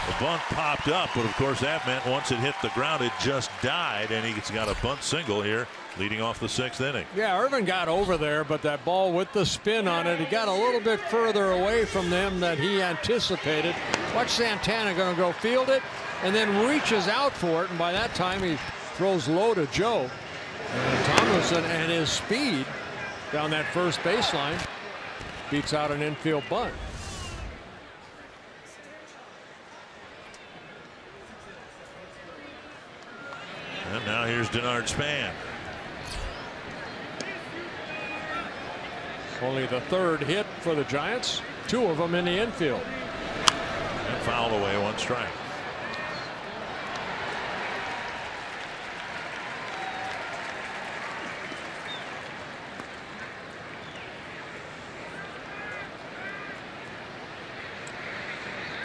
The bunt popped up, but of course that meant once it hit the ground, it just died, and he's got a bunt single here, leading off the 6th inning. Yeah, Irvin got over there, but that ball with the spin on it, he got a little bit further away from them than he anticipated. Watch Santana going to go field it, and then reaches out for it, and by that time he throws low to Joe. And Tomlinson and his speed down that first baseline. Beats out an infield bunt. And now here's Denard Spann. Only the third hit for the Giants. 2 of them in the infield. And fouled away, 1 strike.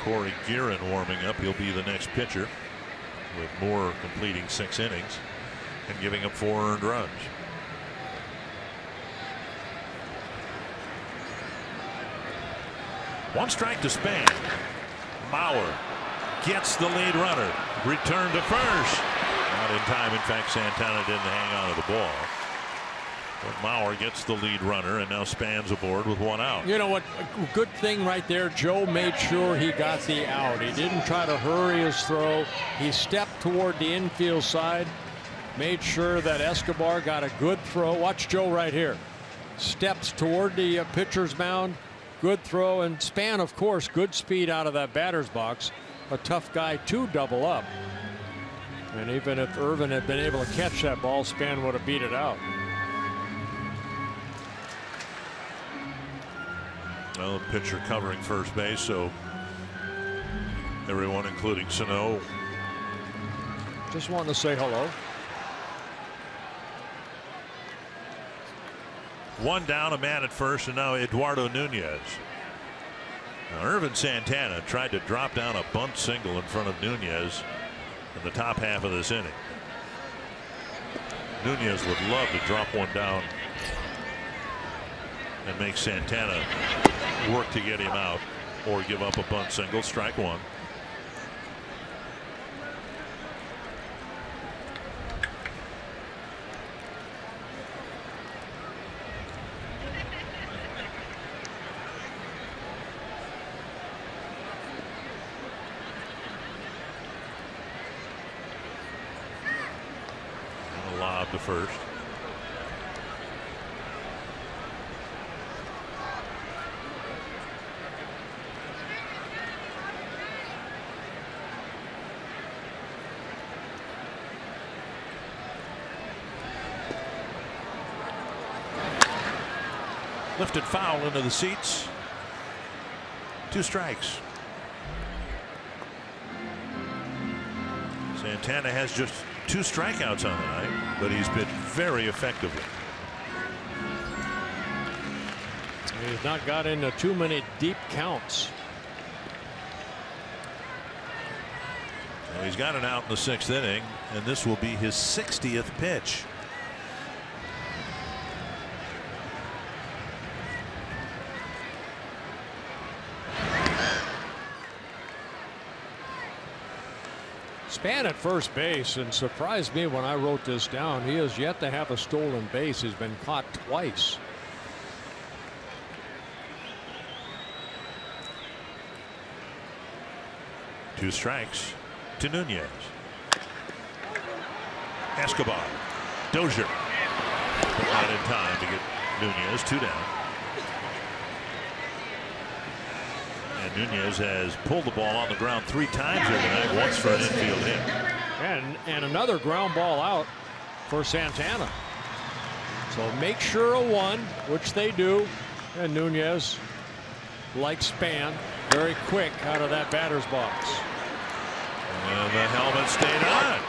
Corey Guerin warming up. He'll be the next pitcher, with Moore completing 6 innings and giving up 4 earned runs. One strike to Spann. Mauer gets the lead runner. Return to first. Not in time. In fact, Santana didn't hang on to the ball. But Mauer gets the lead runner, and now Spann's aboard with 1 out. You know what? A good thing right there. Joe made sure he got the out. He didn't try to hurry his throw. He stepped toward the infield side, made sure that Escobar got a good throw. Watch Joe right here. Steps toward the pitcher's mound. Good throw, and Spann, of course, good speed out of that batter's box. A tough guy to double up. And even if Irvin had been able to catch that ball, Spann would have beat it out. Well, the pitcher covering first base, so everyone, including Sano, just wanted to say hello. 1 down, a man at first, and now Eduardo Nunez. Now, Irvin Santana tried to drop down a bunt single in front of Nunez in the top half of this inning. Nunez would love to drop one down and make Santana work to get him out, or give up a bunt single. Strike 1. And a lob to first. Lifted foul into the seats. 2 strikes. Santana has just 2 strikeouts on the night, but he's pitched very effectively. He's not got into too many deep counts. Well, he's got an out in the 6th inning, and this will be his 60th pitch. Spann at first base, and surprised me when I wrote this down. He has yet to have a stolen base. He's been caught twice. Two strikes to Nunez. Escobar. Dozier. But not in time to get Nunez 2 down. And Nunez has pulled the ball on the ground 3 times here tonight, once for an infield hit. And another ground ball out for Santana. So make sure a 1, which they do. And Nunez, like Spann, very quick out of that batter's box. And the helmet stayed on.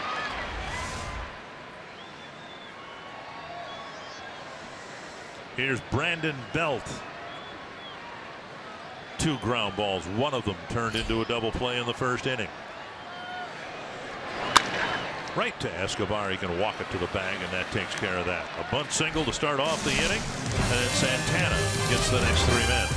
Here's Brandon Belt. 2 ground balls, one of them turned into a double play in the 1st inning. Right to Escobar. He can walk it to the bag, and that takes care of that. A bunt single to start off the inning, and then Santana gets the next 3 men.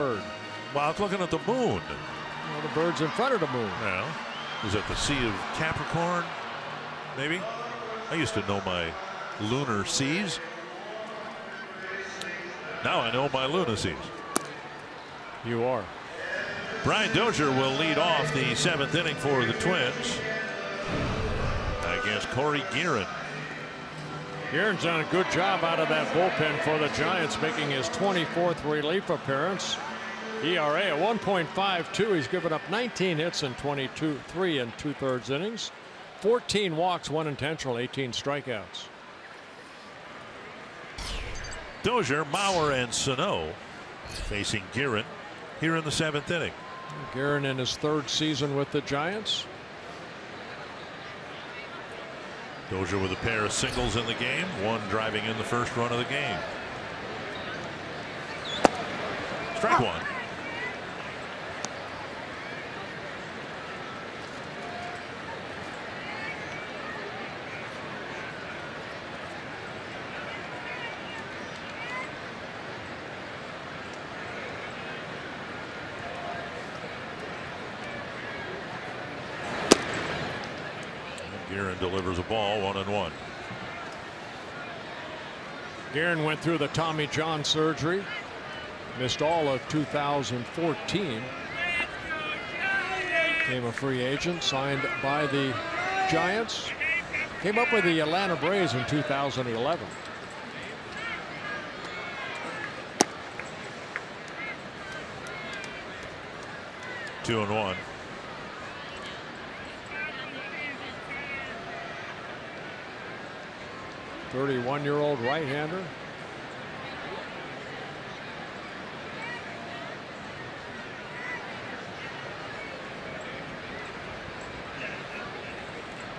bird. Well, I was looking at the moon. Well, the bird's in front of the moon. Well, is it the Sea of Capricorn? Maybe. I used to know my lunar seas. Now I know my lunacies. You are. Brian Dozier will lead off the 7th inning for the Twins against Corey Guerin. Guerin's done a good job out of that bullpen for the Giants, making his 24th relief appearance. ERA at 1.52. He's given up 19 hits in 3 2/3 innings. 14 walks, 1 intentional, 18 strikeouts. Dozier, Mauer, and Sano facing Guerin here in the 7th inning. Guerin in his 3rd season with the Giants. Dozier with a pair of singles in the game, one driving in the first run of the game. Strike one. Guerin delivers a ball, 1-1. Guerin went through the Tommy John surgery. Missed all of 2014. Became a free agent, signed by the Giants. Came up with the Atlanta Braves in 2011. Two and one. 31-year-old right-hander.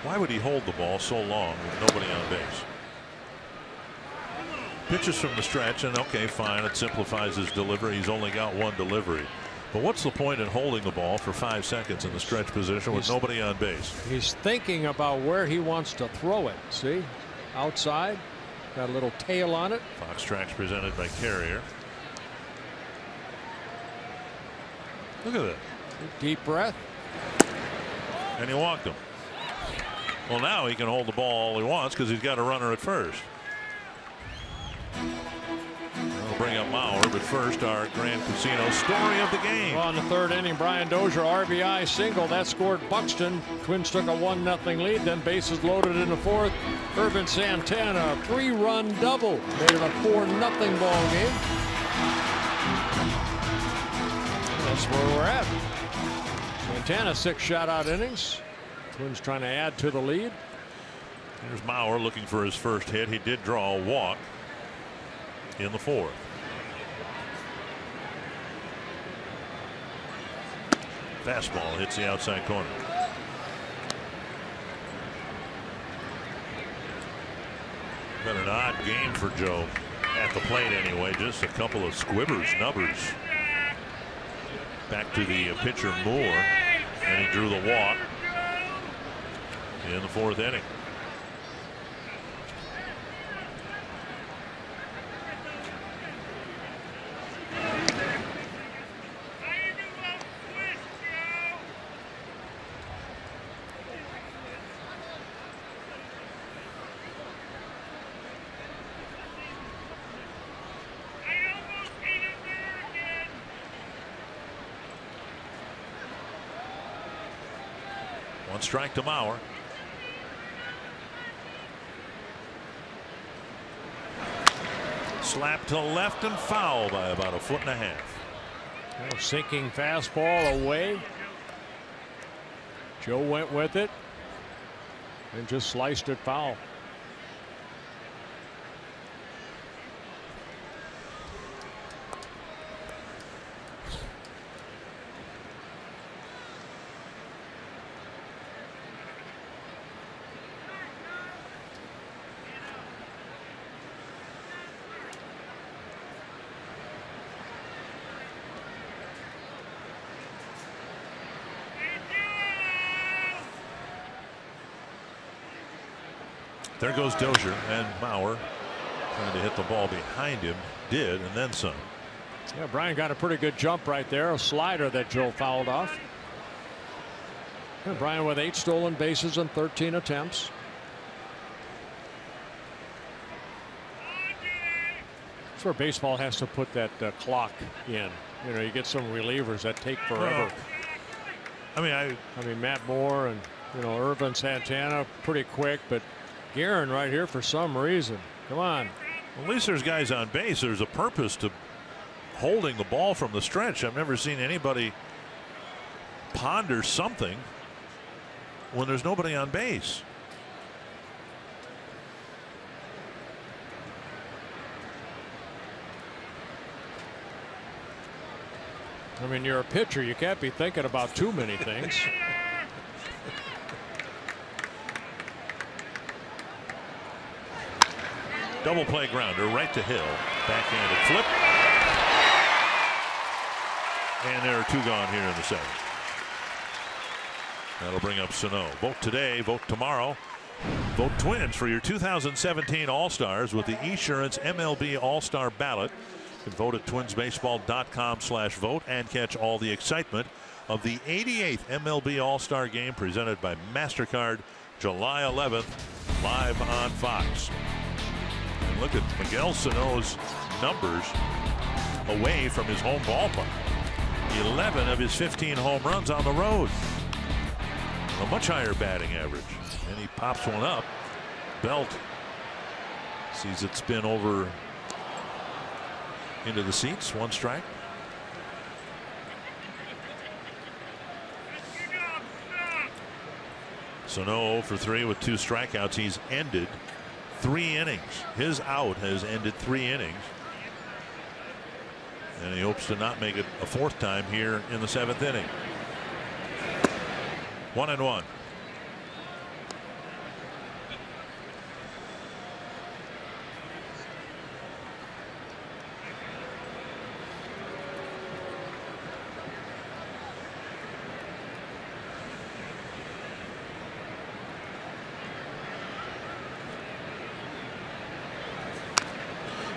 Why would he hold the ball so long with nobody on base? Pitches from the stretch, and okay, fine, it simplifies his delivery. He's only got one delivery. But what's the point in holding the ball for 5 seconds in the stretch position with nobody on base? He's thinking about where he wants to throw it. See? Outside. Got a little tail on it. Fox Tracks presented by Carrier. Look at that. Deep breath. And he walked him. Well, now he can hold the ball all he wants because he's got a runner at first. We'll bring up Mauer, but first our Grand Casino story of the game. Well, in the 3rd inning, Brian Dozier RBI single that scored Buxton. Twins took a 1-0 lead. Then bases loaded in the 4th. Irvin Santana 3-run double made it a 4-0 ball game. That's where we're at. Santana 6 shutout innings. Twins trying to add to the lead. Here's Mauer looking for his first hit. He did draw a walk in the 4th. Fastball hits the outside corner. Been an odd game for Joe at the plate anyway. Just a couple of nubbers. Back to the pitcher Moore, and he drew the walk in the 4th inning. One strike to Mauer. Slap to left and foul by about 1.5 feet. Sinking fastball away. Joe went with it and just sliced it foul. There goes Dozier, and Mauer trying to hit the ball behind him. Did, and then some. Yeah, Brian got a pretty good jump right there. A slider that Joe fouled off. And Brian with 8 stolen bases and 13 attempts. That's where baseball has to put that clock in. You know, you get some relievers that take forever. I mean, Matt Moore and, you know, Irvin Santana pretty quick, but Guerin right here for some reason. Come on. At least there's guys on base. There's a purpose to holding the ball from the stretch. I've never seen anybody ponder something when there's nobody on base. I mean, you're a pitcher. You can't be thinking about too many things. Double play grounder right to Hill. Backhanded flip. And there are 2 gone here in the 7th. That'll bring up Sano. Vote today, vote tomorrow. Vote Twins for your 2017 All-Stars with the Esurance MLB All-Star ballot. You can vote at twinsbaseball.com/vote and catch all the excitement of the 88th MLB All-Star Game presented by MasterCard July 11th live on Fox. And look at Miguel Sano's numbers away from his home ballpark. 11 of his 15 home runs on the road. A much higher batting average. And he pops one up. Belt sees it spin over into the seats. 1 strike. Sano 0 for 3 with 2 strikeouts. He's ended 3 innings. His out has ended 3 innings. And he hopes to not make it a 4th time here in the 7th inning. 1-1.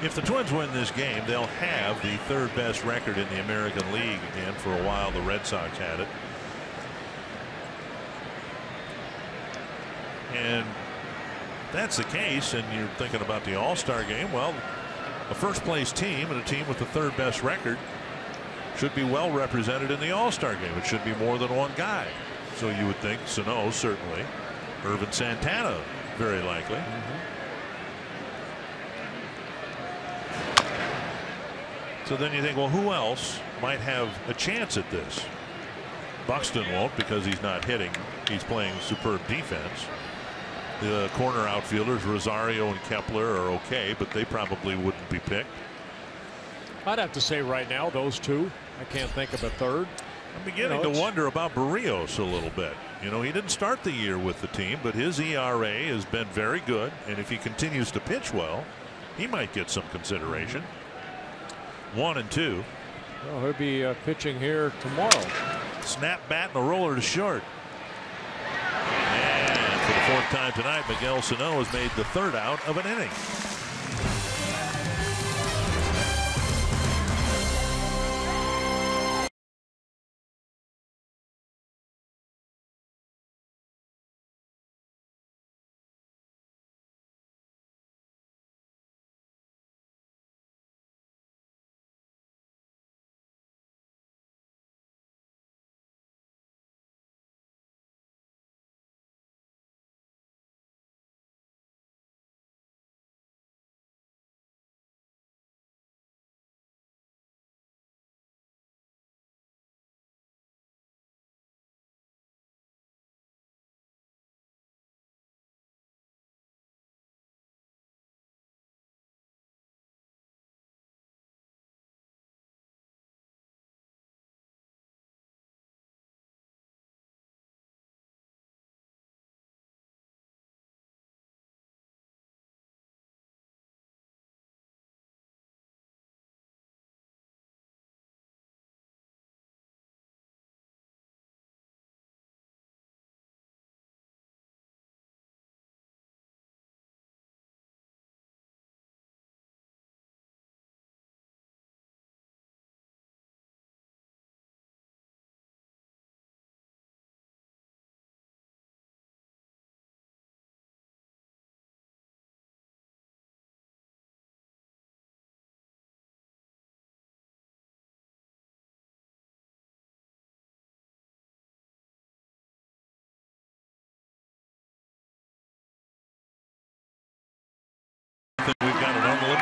If the Twins win this game, they'll have the 3rd best record in the American League again. For a while, the Red Sox had it. And if that's the case, and you're thinking about the All-Star game, well, a first-place team and a team with the 3rd best record should be well represented in the All-Star game. It should be more than 1 guy. So you would think Sano, certainly. Irvin Santana, very likely. So then you think, well, who else might have a chance at this? Buxton won't because he's not hitting. He's playing superb defense. The corner outfielders, Rosario and Kepler, are okay, but they probably wouldn't be picked. I'd have to say right now, those 2. I can't think of a 3rd. I'm beginning to wonder about Barrios a little bit. You know, he didn't start the year with the team, but his ERA has been very good. And if he continues to pitch well, he might get some consideration. 1-2. Well, he'll be pitching here tomorrow. Snap bat and a roller to short. And for the 4th time tonight, Miguel Sano has made the 3rd out of an inning.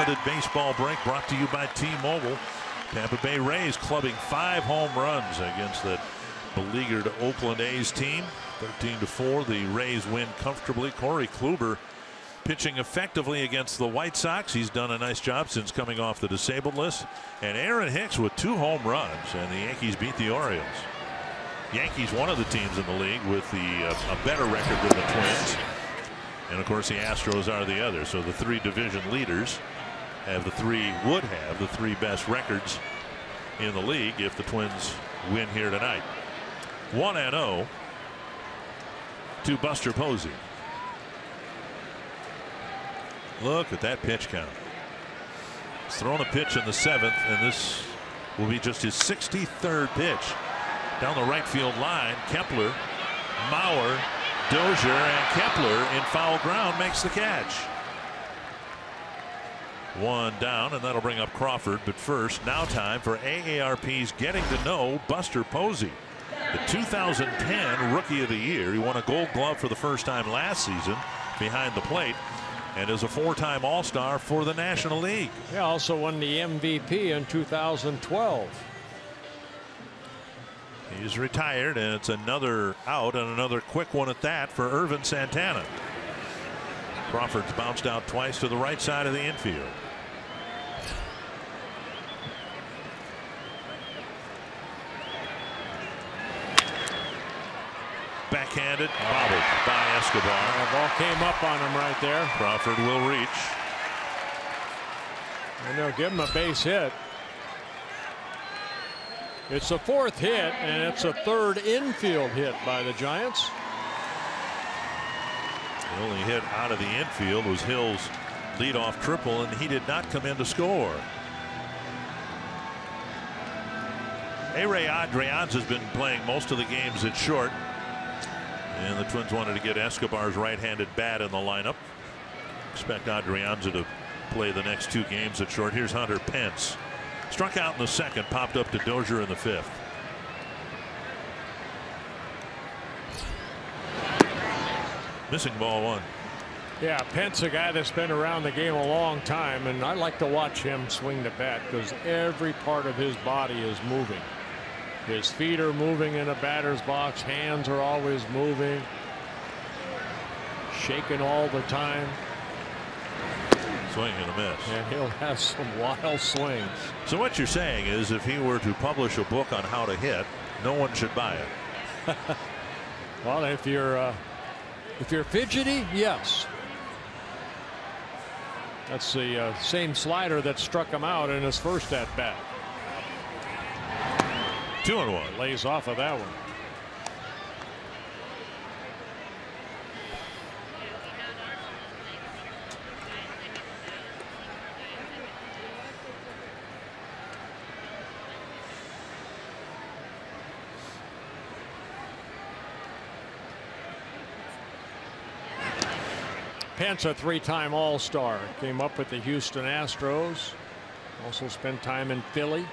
limited baseball break brought to you by T-Mobile. Tampa Bay Rays clubbing 5 home runs against the beleaguered Oakland A's team. 13-4. The Rays win comfortably. Corey Kluber pitching effectively against the White Sox. He's done a nice job since coming off the disabled list. And Aaron Hicks with 2 home runs, and the Yankees beat the Orioles. Yankees, one of the teams in the league with a better record than the Twins. And of course the Astros are the other. So the 3 division leaders would have the 3 best records in the league if the Twins win here tonight. 1-0 to Buster Posey. Look at that pitch count. He's thrown a pitch in the 7th, and this will be just his 63rd pitch. Down the right field line, Kepler, Mauer, Dozier, and Kepler in foul ground makes the catch. 1 down, and that'll bring up Crawford. But first, now time for AARP's Getting to Know Buster Posey. The 2010 Rookie of the Year. He won a Gold Glove for the first time last season behind the plate, and is a 4-time All-Star for the National League. He also won the MVP in 2012. He's retired, and it's another out, and another quick one at that for Irvin Santana. Crawford's bounced out twice to the right side of the infield. Backhanded, bobbled by Escobar. The ball came up on him right there. Crawford will reach. And they'll give him a base hit. It's the 4th hit, and it's a 3rd infield hit by the Giants. The only hit out of the infield was Hill's leadoff triple, and he did not come in to score. A-Ray Adrianza has been playing most of the games at short, and the Twins wanted to get Escobar's right-handed bat in the lineup. Expect Adrianza to play the next 2 games at short. Here's Hunter Pence. Struck out in the 2nd, popped up to Dozier in the 5th. Missing ball 1. Yeah, Pence, a guy that's been around the game a long time, and I like to watch him swing the bat because every part of his body is moving. His feet are moving in a batter's box, hands are always moving, shaking all the time. Swing and a miss. And he'll have some wild swings. So what you're saying is, if he were to publish a book on how to hit, no one should buy it. Well, if you're fidgety, yes. That's the same slider that struck him out in his first at bat. 2-1. Lays off of that one. Pence, a 3-time All-Star, came up with the Houston Astros. Also spent time in Philly.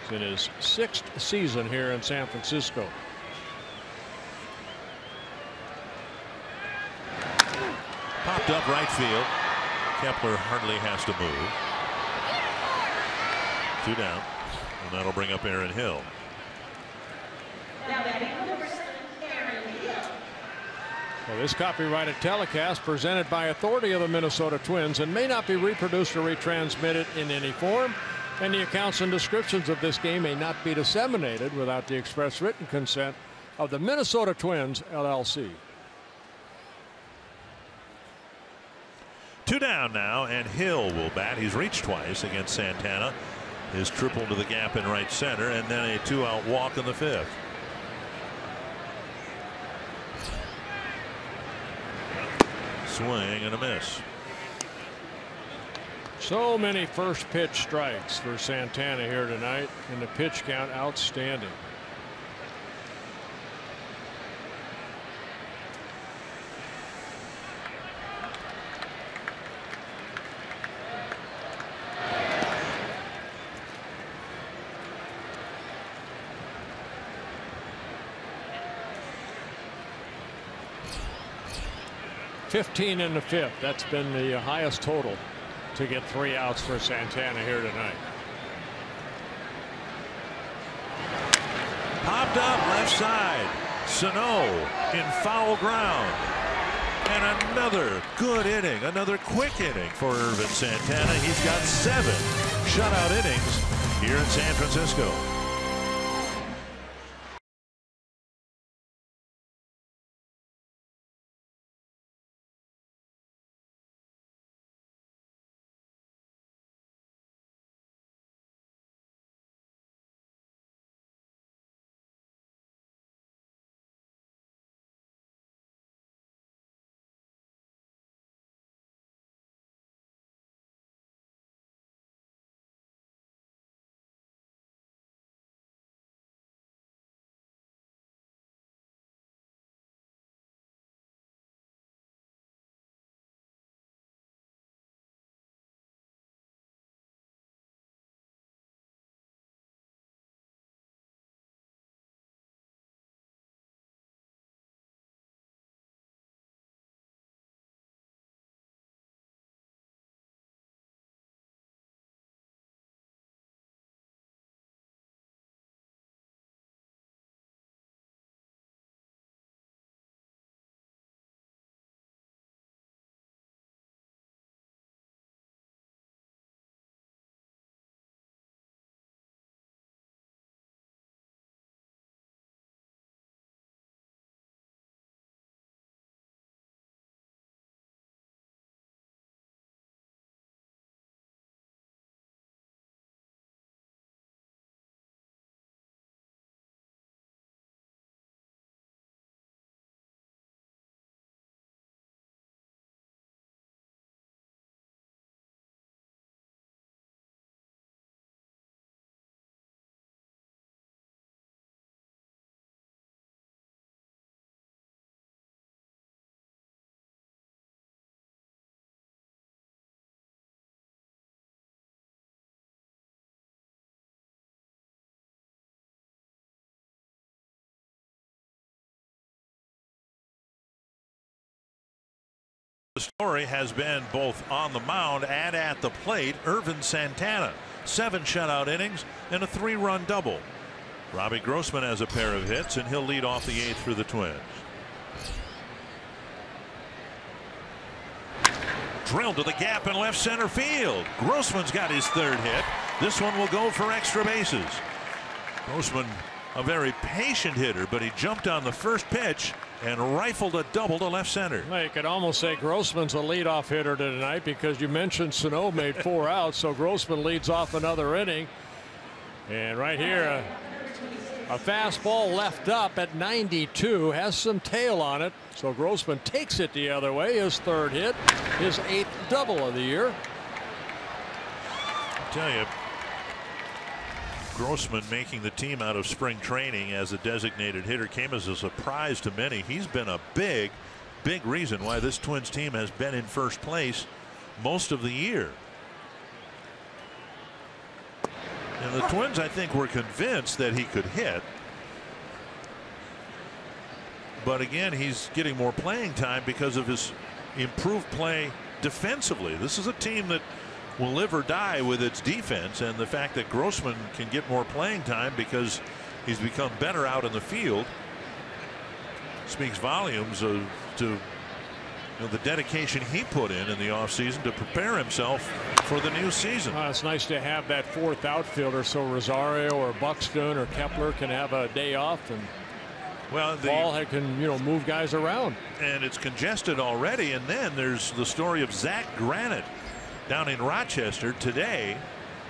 He's in his 6th season here in San Francisco. Popped up right field. Kepler hardly has to move. 2 down, and that'll bring up Aaron Hill. Now batting number 7, Aaron Hill. Well, this copyrighted telecast presented by authority of the Minnesota Twins and may not be reproduced or retransmitted in any form, and the accounts and descriptions of this game may not be disseminated without the express written consent of the Minnesota Twins, LLC. 2 down now, and Hill will bat. He's reached twice against Santana. His triple to the gap in right center, and then a 2-out walk in the 5th. Swing and a miss. So many first pitch strikes for Santana here tonight, and the pitch count outstanding. 15 in the 5th. That's been the highest total to get 3 outs for Santana here tonight. Popped up left side. Sano in foul ground. And another good inning, another quick inning for Irvin Santana. He's got 7 shutout innings here in San Francisco. The story has been both on the mound and at the plate. Irvin Santana, 7 shutout innings and a 3-run double. Robbie Grossman has a pair of hits, and he'll lead off the 8th for the Twins. Drilled to the gap in left center field. Grossman's got his 3rd hit. This one will go for extra bases. Grossman, a very patient hitter, but he jumped on the first pitch and rifled a double to left center. Well, you could almost say Grossman's a leadoff hitter tonight, because you mentioned Sano made 4 outs, so Grossman leads off another inning. And right here, a fastball left up at 92, has some tail on it, so Grossman takes it the other way. His 3rd hit, his 8th double of the year. I tell you, Grossman making the team out of spring training as a designated hitter came as a surprise to many. He's been a big reason why this Twins team has been in first place most of the year. And the Twins, I think, were convinced that he could hit. But again, he's getting more playing time because of his improved play defensively. This is a team that will live or die with its defense, and the fact that Grossman can get more playing time because he's become better out in the field speaks volumes to the dedication he put in the offseason to prepare himself for the new season. It's nice to have that 4th outfielder, so Rosario or Buxton or Kepler can have a day off, and Ball can move guys around. And it's congested already. And then there's the story of Zach Granit down in Rochester today.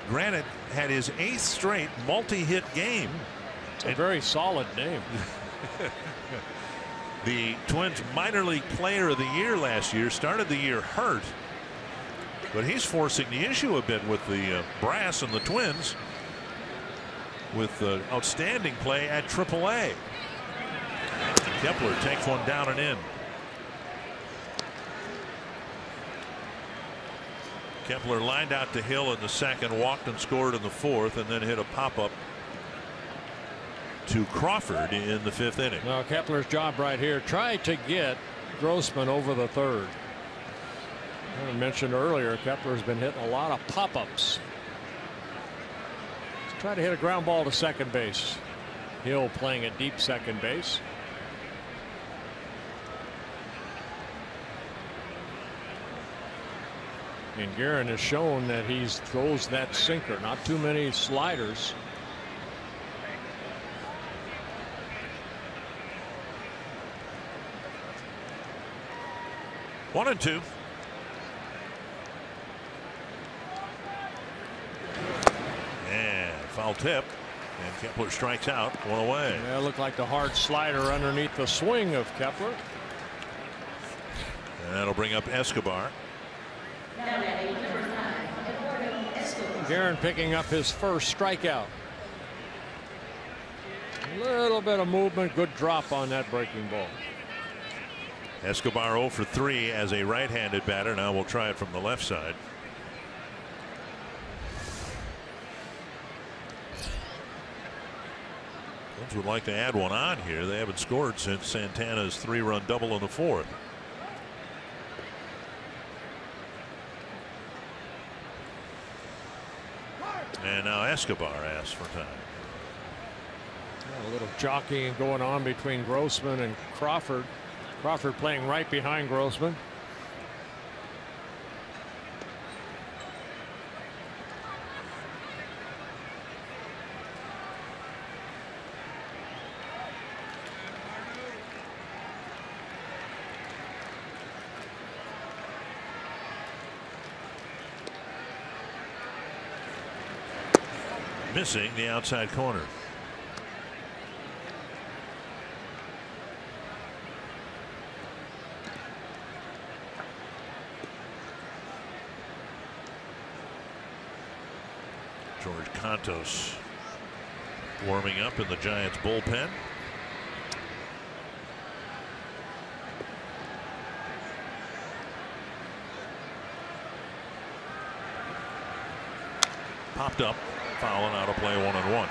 Granit had his 8th straight multi-hit game. It's a very solid name. The Twins minor league player of the year last year, started the year hurt, but he's forcing the issue a bit with the brass and the Twins with outstanding play at AAA. Kepler takes one down and in. Kepler lined out to Hill in the 2nd, walked and scored in the 4th, and then hit a pop-up to Crawford in the 5th inning. Well, Kepler's job right here, try to get Grossman over the third. I mentioned earlier, Kepler's been hitting a lot of pop-ups. Let's try to hit a ground ball to second base. Hill playing at deep second base. And Guerin has shown that he throws that sinker, not too many sliders. One and two. And foul tip. And Kepler strikes out, one away. Yeah, it looked like the hard slider underneath the swing of Kepler. And that'll bring up Escobar. Guerin picking up his first strikeout. A little bit of movement, good drop on that breaking ball. Escobar 0 for 3 as a right-handed batter. Now we'll try it from the left side. Cubs would like to add one on here. They haven't scored since Santana's 3-run double in the fourth. And now Escobar asks for time. A little jockeying going on between Grossman and Crawford. Crawford playing right behind Grossman. Missing the outside corner. George Contos warming up in the Giants bullpen. Popped up. Foul and out of play, 1-1.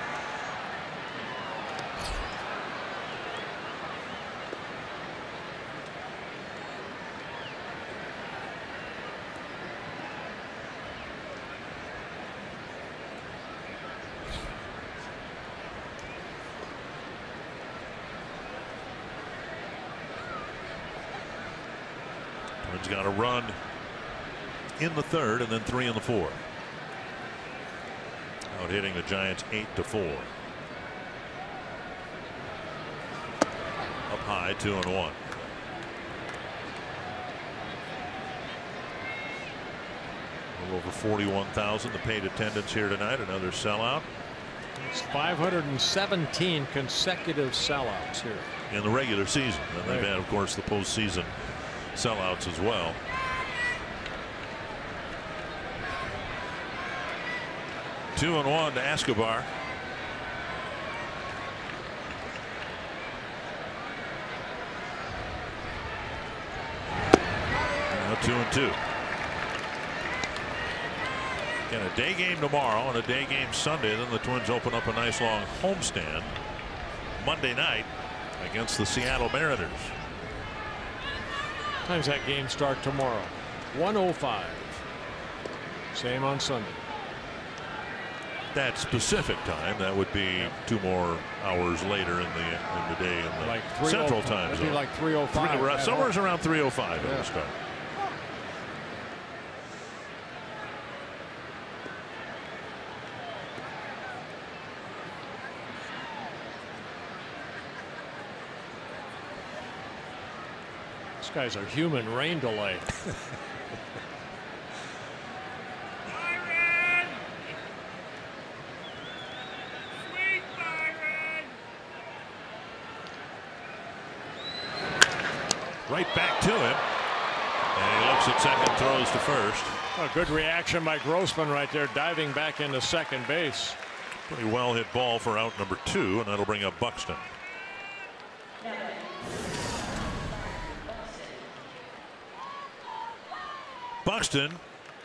Twins got a run in the third and then 3 in the fourth. Out hitting the Giants 8-4. Up high, 2-1. A little over 41,000 the paid attendance here tonight. Another sellout. It's 517 consecutive sellouts here in the regular season. And they've had, of course, the postseason sellouts as well. Two and 1 to Escobar. Now 2-2. Again, a day game tomorrow and a day game Sunday. Then the Twins open up a nice long homestand Monday night against the Seattle Mariners. What time's that game start tomorrow? 1:05. Same on Sunday. That specific time, that would be 2 more hours later in the day in the like Central Time zone. It'd be like 3:05. Somewhere's around 3:05 yeah. It will start. These guys are human rain delay. Right back to him. And he looks at second, throws to first. A good reaction by Grossman right there, diving back into second base. Pretty well hit ball for out number 2, and that'll bring up Buxton. Buxton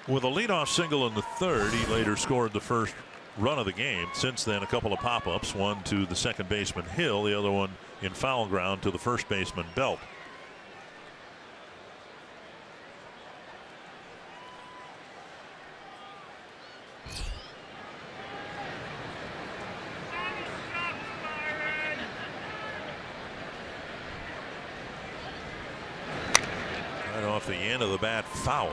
with a leadoff single in the third. He later scored the first run of the game. Since then, a couple of pop-ups, one to the second baseman Hill, the other one in foul ground to the first baseman Belt. the end of the bat foul.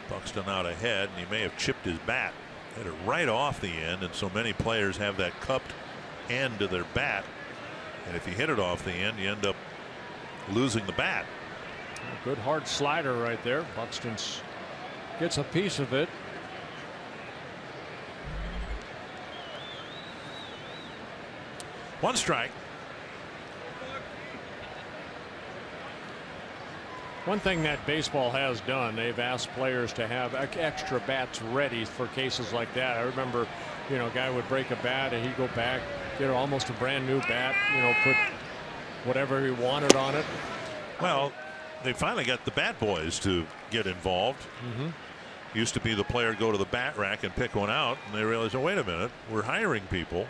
Buxton out ahead, and he may have chipped his bat. Hit it right off the end, and so many players have that cupped end of their bat. And if you hit it off the end, you end up losing the bat. A good hard slider right there. Buxton gets a piece of it. One strike. One thing that baseball has done, they've asked players to have extra bats ready for cases like that. I remember, a guy would break a bat and he'd go back, get almost a brand new bat, put whatever he wanted on it. Well, they finally got the bat boys to get involved. Used to be the player go to the bat rack and pick one out, and they realized, oh, wait a minute, we're hiring people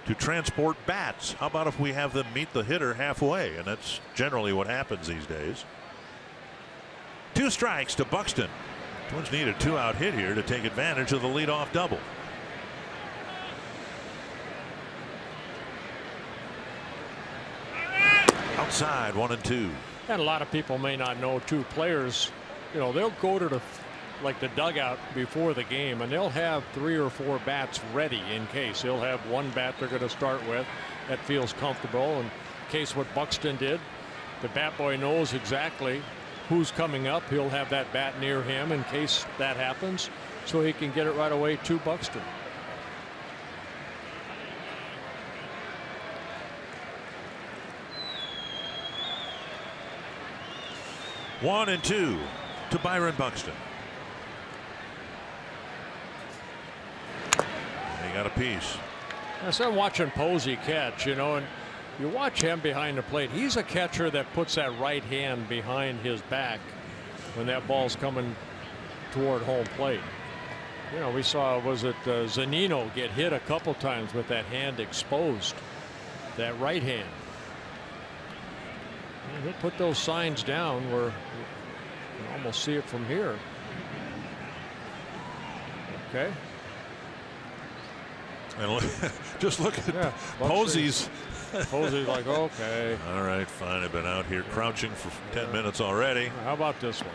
to transport bats. How about if we have them meet the hitter halfway? And that's generally what happens these days. 2 strikes to Buxton. Twins need a 2-out hit here to take advantage of the leadoff double. Outside, 1-2. And a lot of people may not know, too, players, they'll go to the dugout before the game, and they'll have 3 or 4 bats ready in case. They'll have one bat they're going to start with that feels comfortable. In case what Buxton did, the bat boy knows exactly who's coming up. He'll have that bat near him in case that happens, so he can get it right away to Buxton. One and 2 to Byron Buxton. He got a piece. I'm watching Posey catch, and you watch him behind the plate. He's a catcher that puts that right hand behind his back when that ball's coming toward home plate. We saw, was it Zunino get hit a couple times with that hand exposed, that right hand. And he'll put those signs down where you can almost see it from here. Okay. And just look at Posey's. Posey's like, okay. All right, fine. I've been out here crouching for 10 minutes already. How about this one?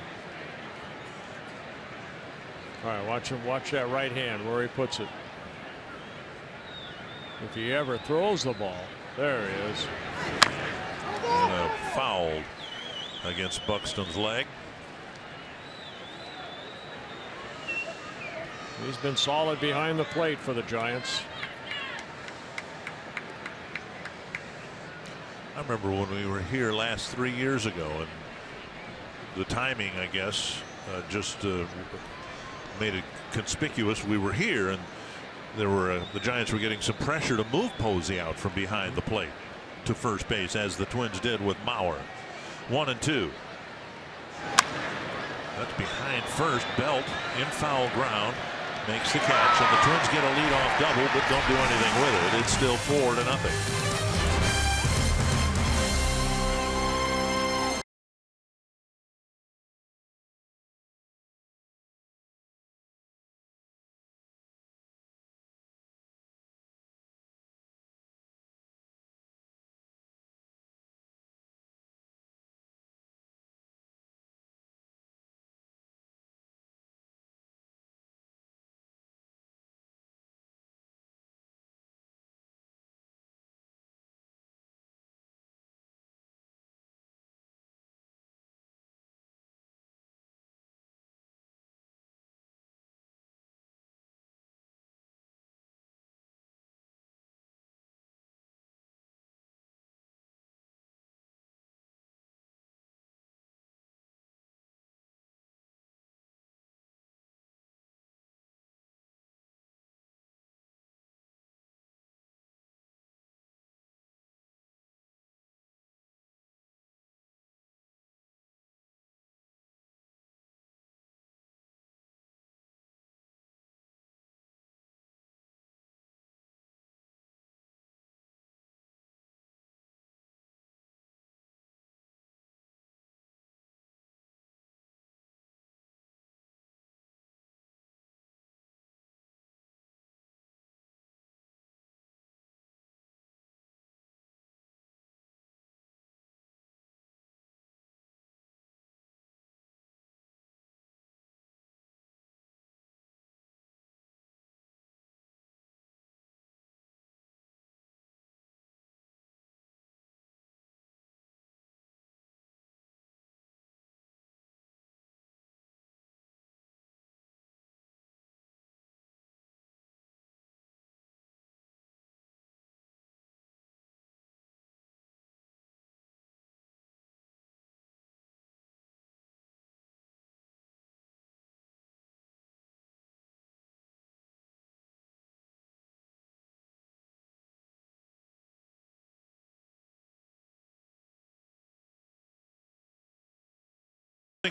All right, watch that right hand where he puts it. If he ever throws the ball, there he is. And a foul against Buxton's leg. He's been solid behind the plate for the Giants. I remember when we were here last 3 years ago, and the timing, I guess, just made it conspicuous. We were here, and there were the Giants were getting some pressure to move Posey out from behind the plate to first base, as the Twins did with Mauer. 1-2. That's behind first. Belt in foul ground makes the catch, and the Twins get a leadoff double, but don't do anything with it. It's still 4-0.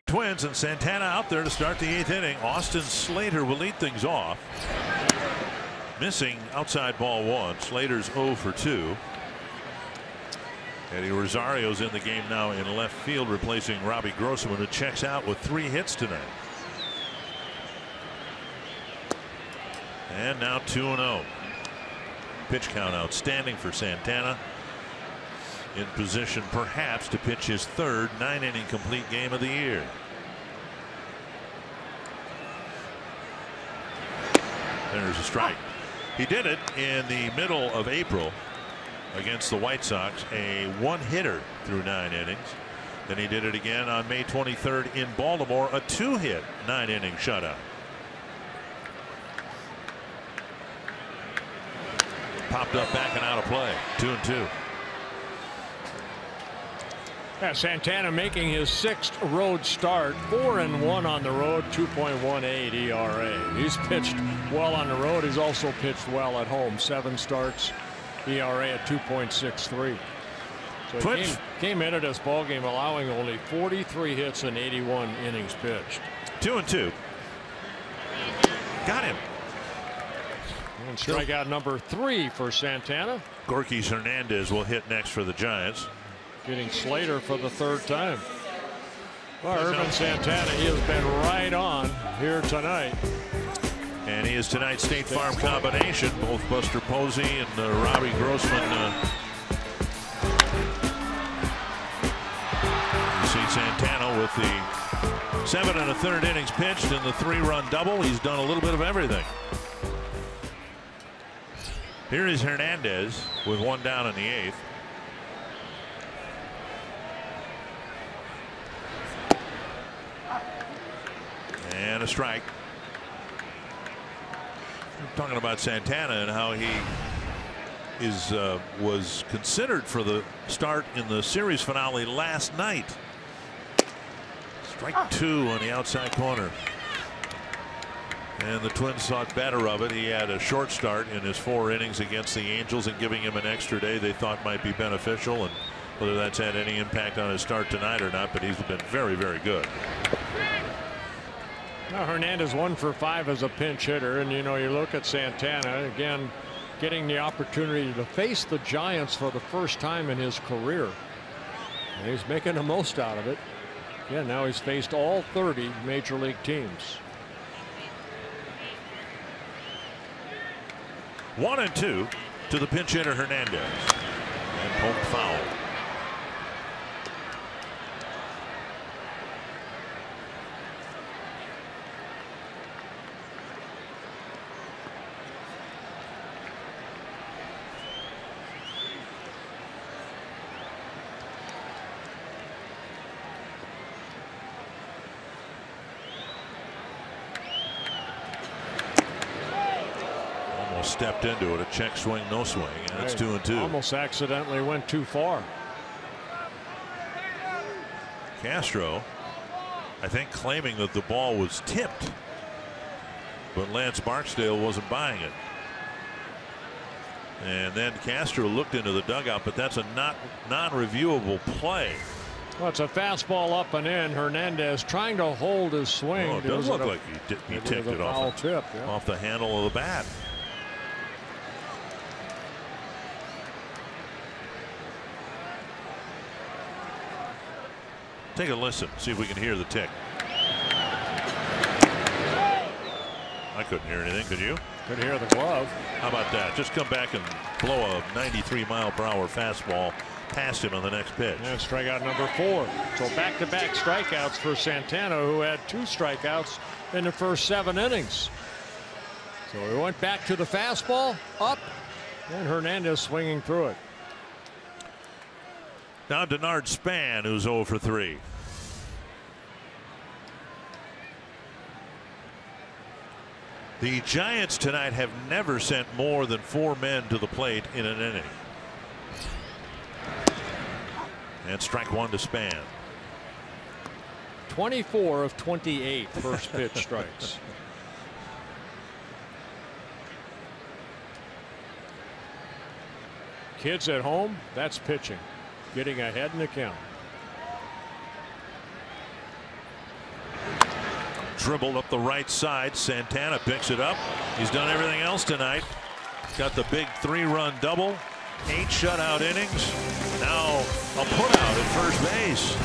Twins, and Santana out there to start the 8th inning. Austin Slater will lead things off. Missing outside ball 1. Slater's 0 for 2. Eddie Rosario's in the game now in left field, replacing Robbie Grossman, who checks out with 3 hits tonight. And now 2-0. Pitch count outstanding for Santana. In position perhaps to pitch his 3rd 9-inning complete game of the year. There's a strike. He did it in the middle of April against the White Sox, a 1-hitter through 9 innings. Then he did it again on May 23rd in Baltimore, a 2-hit 9-inning shutout. Popped up back and out of play. 2-2. Yeah, Santana making his 6th road start, 4-1 on the road, 2.18 ERA. He's pitched well on the road. He's also pitched well at home. 7 starts, ERA at 2.63. So he came into this ballgame allowing only 43 hits and 81 innings pitched. 2-2. Got him. And strikeout number 3 for Santana. Gorkys Hernandez will hit next for the Giants. Getting Slater for the 3rd time. Well, Irvin Santana, he has been right on here tonight. And he is tonight's State Farm combination. Both Buster Posey and Robbie Grossman. You see Santana with the 7 1/3 innings pitched and the 3-run double. He's done a little bit of everything. Here is Hernandez with 1 down in the 8th. And a strike. I'm talking about Santana and how he was considered for the start in the series finale last night. Strike 2 on the outside corner. And the Twins thought better of it. He had a short start in his 4 innings against the Angels, and giving him an extra day they thought might be beneficial, and whether that's had any impact on his start tonight or not, but he's been very, very good. Now Hernandez 1 for 5 as a pinch hitter, and you look at Santana again getting the opportunity to face the Giants for the first time in his career. And he's making the most out of it. Yeah, now he's faced all 30 major league teams. 1-2 to the pinch hitter Hernandez, and poked foul. Stepped into it, a check swing, no swing, and it's 2-2. Almost accidentally went too far. Castro, I think, claiming that the ball was tipped, but Lance Barksdale wasn't buying it. And then Castro looked into the dugout, but that's a non-reviewable play. Well, it's a fastball up and in. Hernandez trying to hold his swing. Oh, it does look like he tipped it off the handle of the bat. Take a listen, see if we can hear the tick. I couldn't hear anything, could you? Could hear the glove. How about that? Just come back and blow a 93-mile-per-hour fastball past him on the next pitch. And strikeout number 4. So back-to-back strikeouts for Santana, who had 2 strikeouts in the first 7 innings. So we went back to the fastball, up, and Hernandez swinging through it. Now Denard Spann, who's 0 for 3. The Giants tonight have never sent more than 4 men to the plate in an inning. And strike 1 to Spann. 24 of 28 first pitch strikes. Kids at home, that's pitching. Getting ahead in the count. dribbled up the right side. Santana picks it up. He's done everything else tonight. Got the big 3-run double. 8 shutout innings. Now a putout at first base.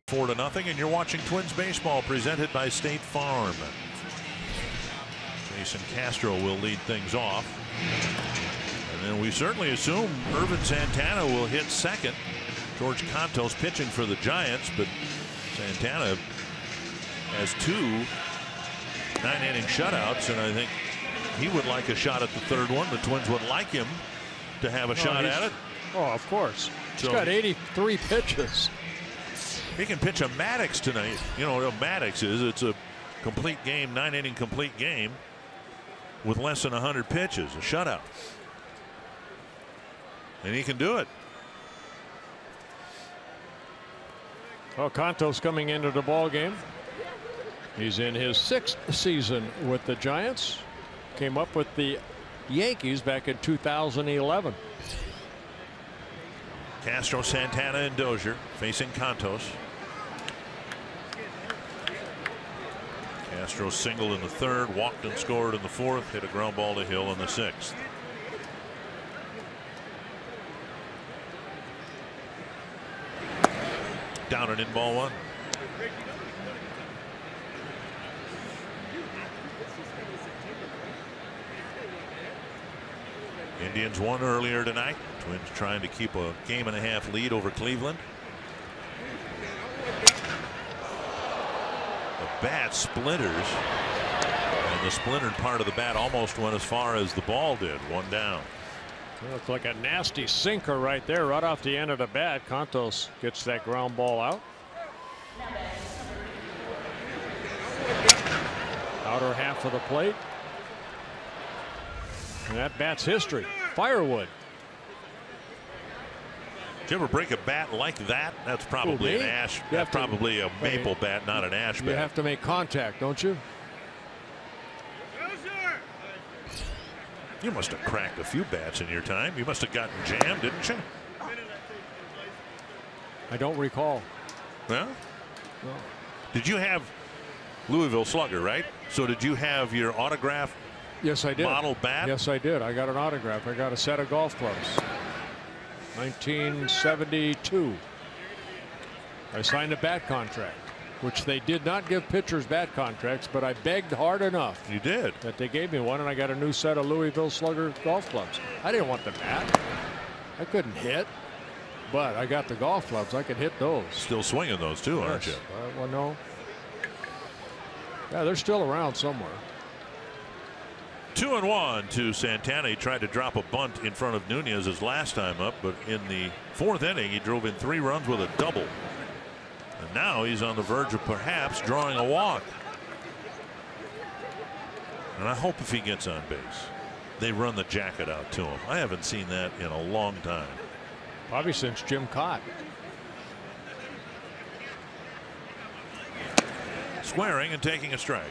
Four to nothing, and you're watching Twins baseball presented by State Farm. Jason Castro will lead things off, and then we certainly assume Irvin Santana will hit second. George Contos pitching for the Giants, but Santana has 2 9-inning shutouts, and I think he would like a shot at the third one. The Twins would like him to have a shot at it. Oh, of course. He's got 83 pitches. He can pitch a Maddox tonight. You know what a Maddox is? It's a complete game, 9-inning complete game with less than 100 pitches, a shutout. And he can do it. Well, Contos coming into the ball game. He's in his 6th season with the Giants. Came up with the Yankees back in 2011. Castro, Santana, and Dozier facing Contos. Castro singled in the 3rd, walked and scored in the 4th, hit a ground ball to Hill in the 6th. Down and in ball 1. Indians won earlier tonight. Twins trying to keep a 1.5-game lead over Cleveland. The bat splinters, and the splintered part of the bat almost went as far as the ball did. 1 down. It looks like a nasty sinker right there, right off the end of the bat. Contos gets that ground ball out. Outer half of the plate. And that bat's history. Firewood. Did you ever break a bat like that? That's probably an ash. That's probably a maple bat, not an ash bat. You have to make contact, don't you? You must have cracked a few bats in your time. You must have gotten jammed, didn't you? I don't recall. Well, no. Did you have Louisville Slugger, right? So did you have your autograph? Yes, I did. Model bat? Yes, I did. I got an autograph. I got a set of golf clubs. 1972. I signed a bat contract, which they did not give pitchers bat contracts, but I begged hard enough. You did. That they gave me one, and I got a new set of Louisville Slugger golf clubs. I didn't want the bat. I couldn't hit, but I got the golf clubs. I could hit those. Still swinging those too, aren't you? Well, no. Yeah, they're still around somewhere. 2-1 to Santana. He tried to drop a bunt in front of Nunez his last time up, but in the 4th inning he drove in 3 runs with a double. And now he's on the verge of perhaps drawing a walk. And I hope if he gets on base, they run the jacket out to him. I haven't seen that in a long time. Probably since Jim Cott. Squaring and taking a strike.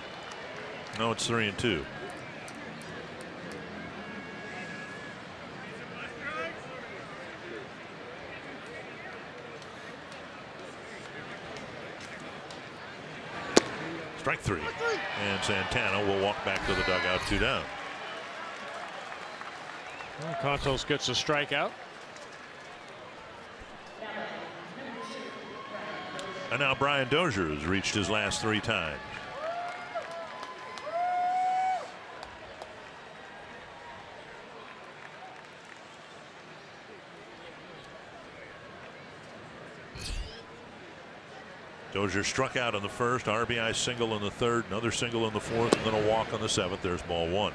No, it's 3-2. Strike 3. And Santana will walk back to the dugout, 2 down. Well, Contos gets a strikeout. And now Brian Dozier has reached his last 3 times. Dozier struck out in the first, RBI single in the third, another single in the fourth, and then a walk on the seventh. There's ball 1.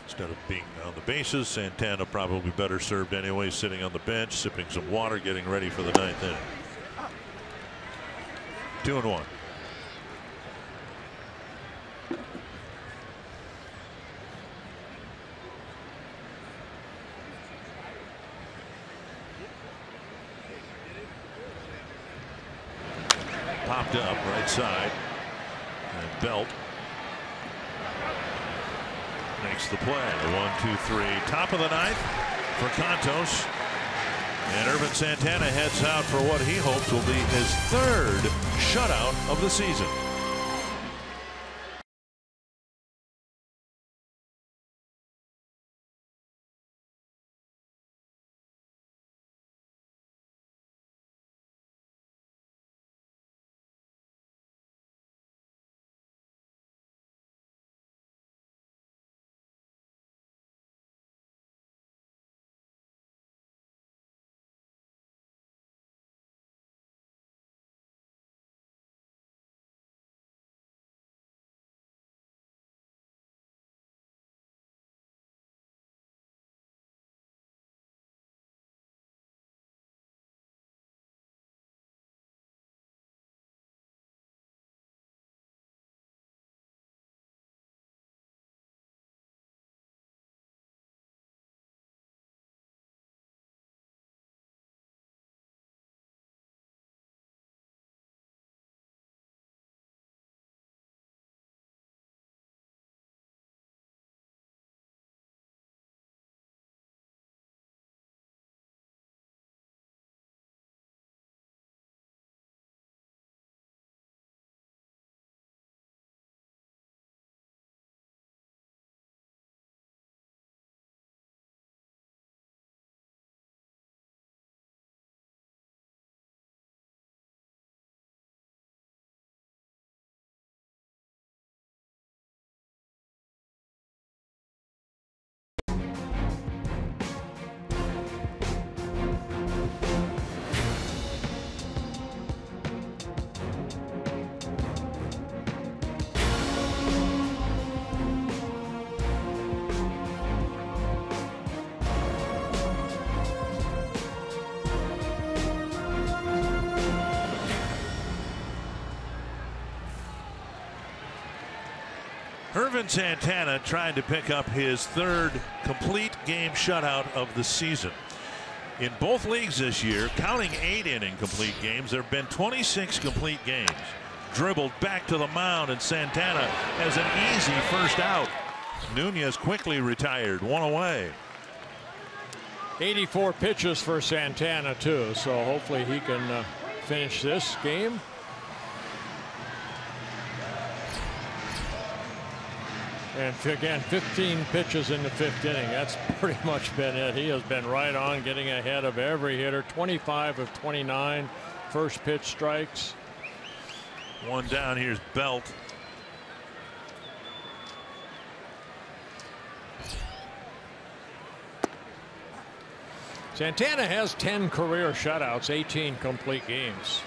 Instead of being on the bases, Santana probably better served anyway, sitting on the bench, sipping some water, getting ready for the 9th inning. 2-1. Popped up right side, and Belt makes the play. 1-2-3. Top of the 9th for Contos. And Irvin Santana heads out for what he hopes will be his 3rd shutout of the season. Irvin Santana trying to pick up his 3rd complete game shutout of the season. In both leagues this year, counting 8-inning complete games, there have been 26 complete games. Dribbled back to the mound, and Santana has an easy first out. Nunez quickly retired, 1 away. 84 pitches for Santana too, so hopefully he can finish this game. And again, 15 pitches in the 5th inning. That's pretty much been it. He has been right on, getting ahead of every hitter. 25 of 29 first pitch strikes. One down. Here's Belt. Santana has 10 career shutouts, 18 complete games.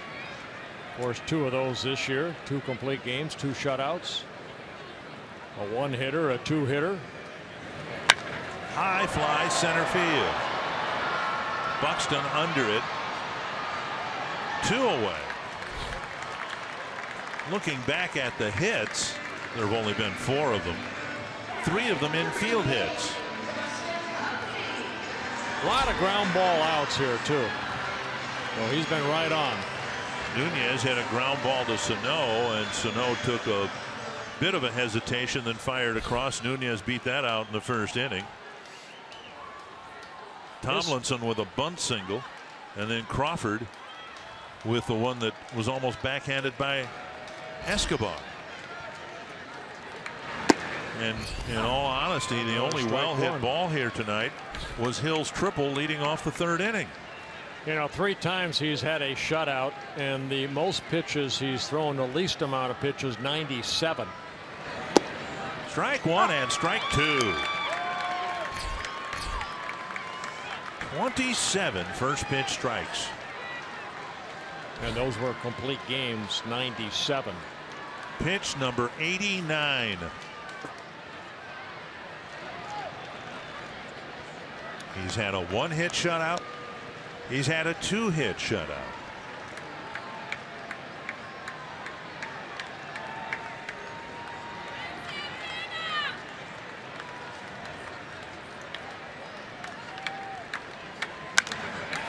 Of course, 2 of those this year, 2 complete games, 2 shutouts. A 1-hitter, a 2-hitter. High fly center field. Buxton under it. 2 away. Looking back at the hits, there have only been 4 of them. 3 of them infield hits. A lot of ground ball outs here too. Well, he's been right on. Nunez had a ground ball to Sano, and Sano took a bit of a hesitation, then fired across. Nunez beat that out in the first inning. Tomlinson with a bunt single, and then Crawford with the one that was almost backhanded by Escobar. And in all honesty, the only well-hit ball here tonight was Hill's triple leading off the 3rd inning. You know, 3 times he's had a shutout, and the most pitches he's thrown, the least amount of pitches, 97. Strike 1 and strike 2. 27 first pitch strikes. And those were complete games, 97. Pitch number 89. He's had a 1-hit shutout. He's had a 2-hit shutout.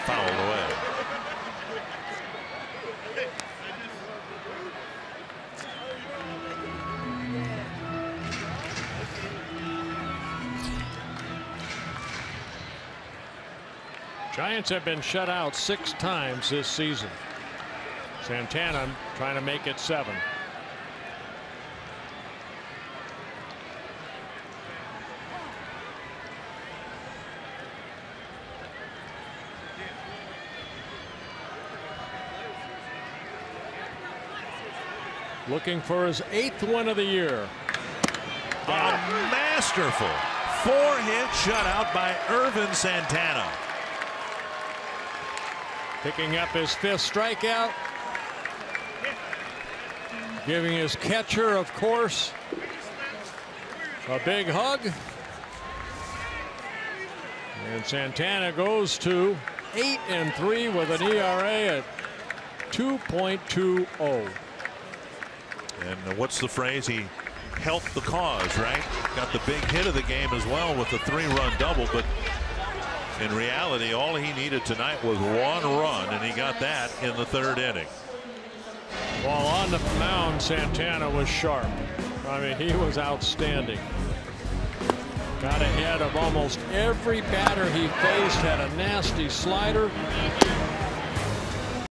Fouled away. Giants have been shut out 6 times this season. Santana trying to make it 7. Looking for his 8th win of the year. A masterful 4-hit shutout by Irvin Santana. Picking up his 5th strikeout. Giving his catcher, of course, a big hug. And Santana goes to 8-3 with an ERA at 2.20. And what's the phrase? He helped the cause, right? Got the big hit of the game as well with the 3-run double, but in reality, all he needed tonight was 1 run, and he got that in the 3rd inning. While on the mound, Santana was sharp. I mean, he was outstanding. Got ahead of almost every batter he faced, had a nasty slider.